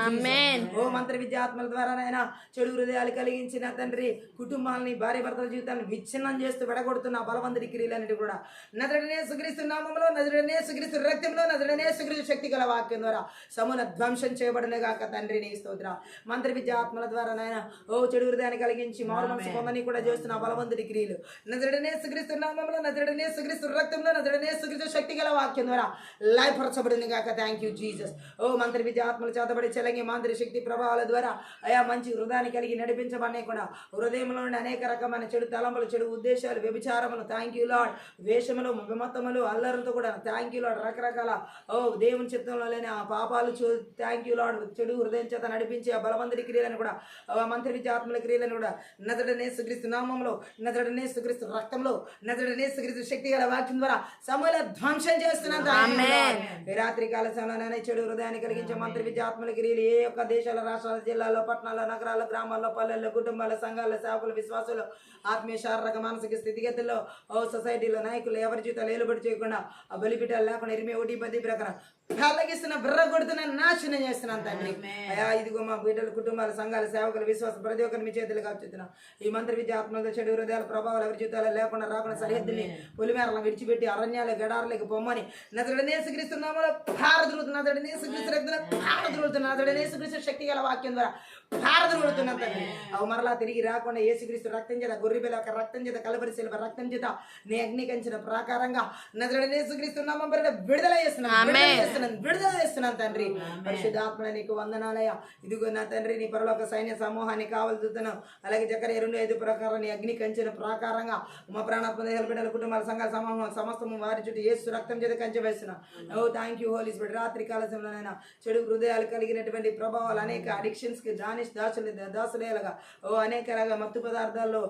Speaker 2: ఓ మంత్ర విద్యాత్మల ద్వారా నాయన చెడు హృదయాలు కలిగించిన తండ్రి కుటుంబాలని భార్య భర్తల జీవితాలను విచ్ఛిన్నం చేస్తూ విడగొడుతున్న బలవంతుడి క్రియలన్నిటి కూడా నజరుడనే యేసుక్రీస్తు నామములో నజరుడనే యేసుక్రీస్తు రక్తంలో నజరుడనే యేసుక్రీస్తు శక్తి గల వాక్యం ద్వారా సమూల ధ్వంసం చేయబడిన గాక తండ్రి. నీ స్తోత్ర. మంత్ర విద్యాత్మల ద్వారా నాయన ఓ చెడు హృదయాన్ని కలిగించి మారు మనసు పొందని కూడా చేస్తున్న బలవంతుడి క్రియలు నజరుడనే యేసుక్రీస్తు నామములో నజరుడనే యేసుక్రీస్తు రక్తంలో నజరుడనే యేసుక్రీస్తు శక్తి గల వాక్యం ద్వారా లయపరచబడిన గాక. Thank you Jesus. ఓ మంత్ర విద్యాత్మలు చేతబడి చెలంగి మంత్రి శక్తి ప్రభావాల ద్వారా అయా మంచి హృదయాన్ని కలిగి నడిపించబడిన కూడా హృదయంలో నుండి అనేక రకమైన చెడు తలంపులు చెడు ఉద్దేశాలు వ్యభిచారములు థ్యాంక్ యూ లార్డ్ వేషములు విమత్తములు అల్లరులతో కూడా థ్యాంక్ యూ లార్డ్ రకరకాల ఓ దేవుని చిత్తంలో లేని ఆ పాపాలు థ్యాంక్ యూ లార్డ్ చెడు హృదయం చేత నడిపించి ఆ బలవంతుడి క్రియలను కూడా ఆ మంత్రి విద్యాత్మల క్రియలను కూడా నజరుడనే యేసుక్రీస్తు నామములో నజరుడనే యేసుక్రీస్తు రక్తంలో నజరుడనే యేసుక్రీస్తు శక్తి గల వాక్యం ద్వారా సమూల ధ్వంసం చేస్తున్నాం. రాత్రి కాల సమయంలోనే చెడు హృదయాన్ని కలిగించే మంత్రి విద్యాత్మల క్రియలు ఏ ఒక్క దేశాల రాష్ట్రాల జిల్లాల్లో పట్టణాల్లో నగరాల్లో గ్రామాల్లో పల్లెల్లో కుటుంబాల సంఘాల సేవకులు విశ్వాసులు ఆత్మీయ శారీరక మానసిక స్థితిగతుల్లో ఓ సొసైటీలో నాయకులు ఎవరి జీవితాలు ఏలుబడి చేయకుండా ఆ బలిపీఠాలు లేకుండా 21 ప్రకారం కలగిస్తున్న బిర్ర కొడుతున్న నాశనం చేస్తున్నాను తండ్రి. అయా ఇదిగో మా బిడ్డలు కుటుంబాల సంఘాల సేవకులు విశ్వాసం ప్రతి ఒక్కరిని మీ చేతులు కాపుతున్నాం. ఈ మంత్రి విద్య ఆత్మలతో చెడు హృదయాల ప్రభావాలు ఎవరి జీవితాలు లేకుండా రాకుండా సరిహద్దుల్ని పులిమేరలను విడిచిపెట్టి అరణ్యాలు గడారులకు పొమ్మని నజరుడనే యేసుక్రీస్తు నామములో భారద్రుడుతున్న నజరుడనే యేసుక్రీస్తు రక్తంలో భారద్రుడుతున్న నజరుడనే యేసుక్రీస్తు శక్తి గల వాక్యం ద్వారా భారద్రుడుతున్నాం తండ్రి. అవి మరలా తిరిగి రాకుండా యేసుక్రీస్తు రక్తం చేత గొర్రెపిల్ల యొక్క రక్తం చేత కలవరి శిలువ రక్తం చేత నీ అగ్ని కంచిన ప్రకారంగా నజరుడనే యేసుక్రీస్తు నామములో విడుదల చేస్తున్నాను తండ్రి. పరిశుద్ధాత్మ నీకు వందనాలయ. ఇదిగో నా తండ్రి నీ పరలోక సైన్య సమూహాన్ని కావలుతున్నావు. అలాగే జకర్యా 2:5 ప్రకారం నీ అగ్ని కంచిన ప్రకారంగా మా ప్రాణాత్మ దేహాల బిడ్డల కుటుంబాల సంఘాల సమూహం సమస్తము వారి చుట్టూ యేసు రక్తం చేత కంచె వేస్తున్నాం. ఓ థ్యాంక్ యూ హోలీ స్పిరిట్. రాత్రి కాలశంలోనైనా చెడు హృదయాలు కలిగినటువంటి ప్రభావాలు అనేక అడిక్షన్స్ కి దాసులేలాగా ఓ అనేక రకాల మత్తు పదార్థాల్లో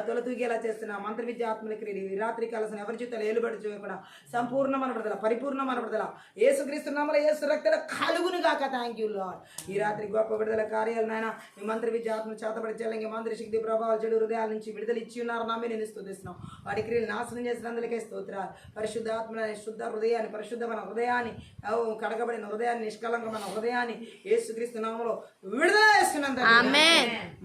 Speaker 2: తొలతూగేలా చేస్తున్నా మంత్ర విద్యాత్మల క్రియలు రాత్రి కాలసిన ఎవరి జీవితాలు ఏలుబడి చేయకుండా సంపూర్ణమైన విడుదల పరిపూర్ణమైన విడుదల యేసుక్రీస్తు నామములో యేసు రక్తంలో కలుగును గాక. Thank you lord. ఈ రాత్రి గొప్ప విడుదల కార్యాలు నాయన ఈ మంత్ర విద్యాత్మలు చేతబడి చెల్లంగి మంత్రి శక్తి ప్రభావాలు చెడు హృదయాల నుంచి విడుదల ఇచ్చి ఉన్నారు. నామే నేను స్తుతిస్తున్నాం. వాటి క్రియలు నాశనం చేసినందుకే స్తోత్రాలు. పరిశుద్ధాత్మ శుద్ధ హృదయాన్ని పరిశుద్ధమైన హృదయాన్ని కడగబడిన హృదయాన్ని నిష్కలంకమైన హృదయాన్ని యేసుక్రీస్తు నామములో విడుదల చేస్తున్నాం.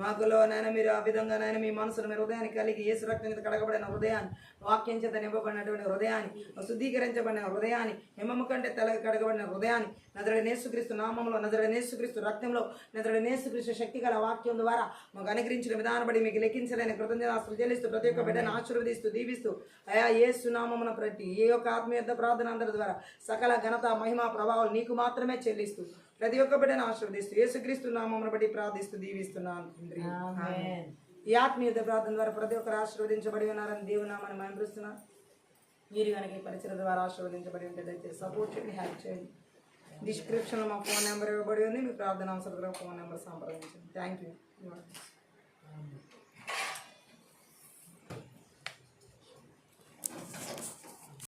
Speaker 2: మాకులో నాయన మీరు ఆ విధంగా నాయన మీ మనసును మీ హృదయాన్ని కలిగి యేసు రక్తం చేత కడగబడిన హృదయాన్ని వాక్యం చేత నింపబడినటువంటి హృదయాన్ని శుద్ధీకరించబడిన హృదయాన్ని హిమము కంటే తల కడగబడిన హృదయాన్ని నజరుడైన యేసుక్రీస్తు నామములో నజరుడైన యేసుక్రీస్తు రక్తంలో నజరుడైన యేసుక్రీస్తు శక్తి గల వాక్యం ద్వారా మాకు అనుగ్రహించిన విధానం బట్టి మీకు లెక్కించలేని కృతజ్ఞతాస్తులు చెల్లిస్తూ ప్రతి ఒక్క బిడ్డను ఆశీర్వదిస్తూ దీవిస్తూ అయా యేసు నామమున ప్రతి ఏ ఒక్క ఆత్మీయ ప్రార్థన అందరి ద్వారా సకల ఘనత మహిమ ప్రభావాలు నీకు మాత్రమే చెల్లిస్తూ ప్రతి ఒక్క బిడ్డను ఆశీర్వదిస్తూ యేసుక్రీస్తు నామమున బట్టి ప్రార్థిస్తూ దీవిస్తున్నాను తండ్రి. ఈ ఆత్మీయ ప్రార్థన ద్వారా ప్రతి ఒక్కరు ఆశీర్వదించబడి ఉన్నారని దేవుని నామమున మహిమపరుస్తున్నాను. మీరు కనుక ఈ పరిచయం ద్వారా ఆశీర్వదించబడి ఉంటే దయచేసి సపోర్ట్ చేయండి, హెల్ప్ చేయండి. డిస్క్రిప్షన్లో మా ఫోన్ నెంబర్ ఇవ్వబడి ఉంది. మీ ప్రార్థన అవసరం ఫోన్ నెంబర్ సంప్రదించండి. Thank you.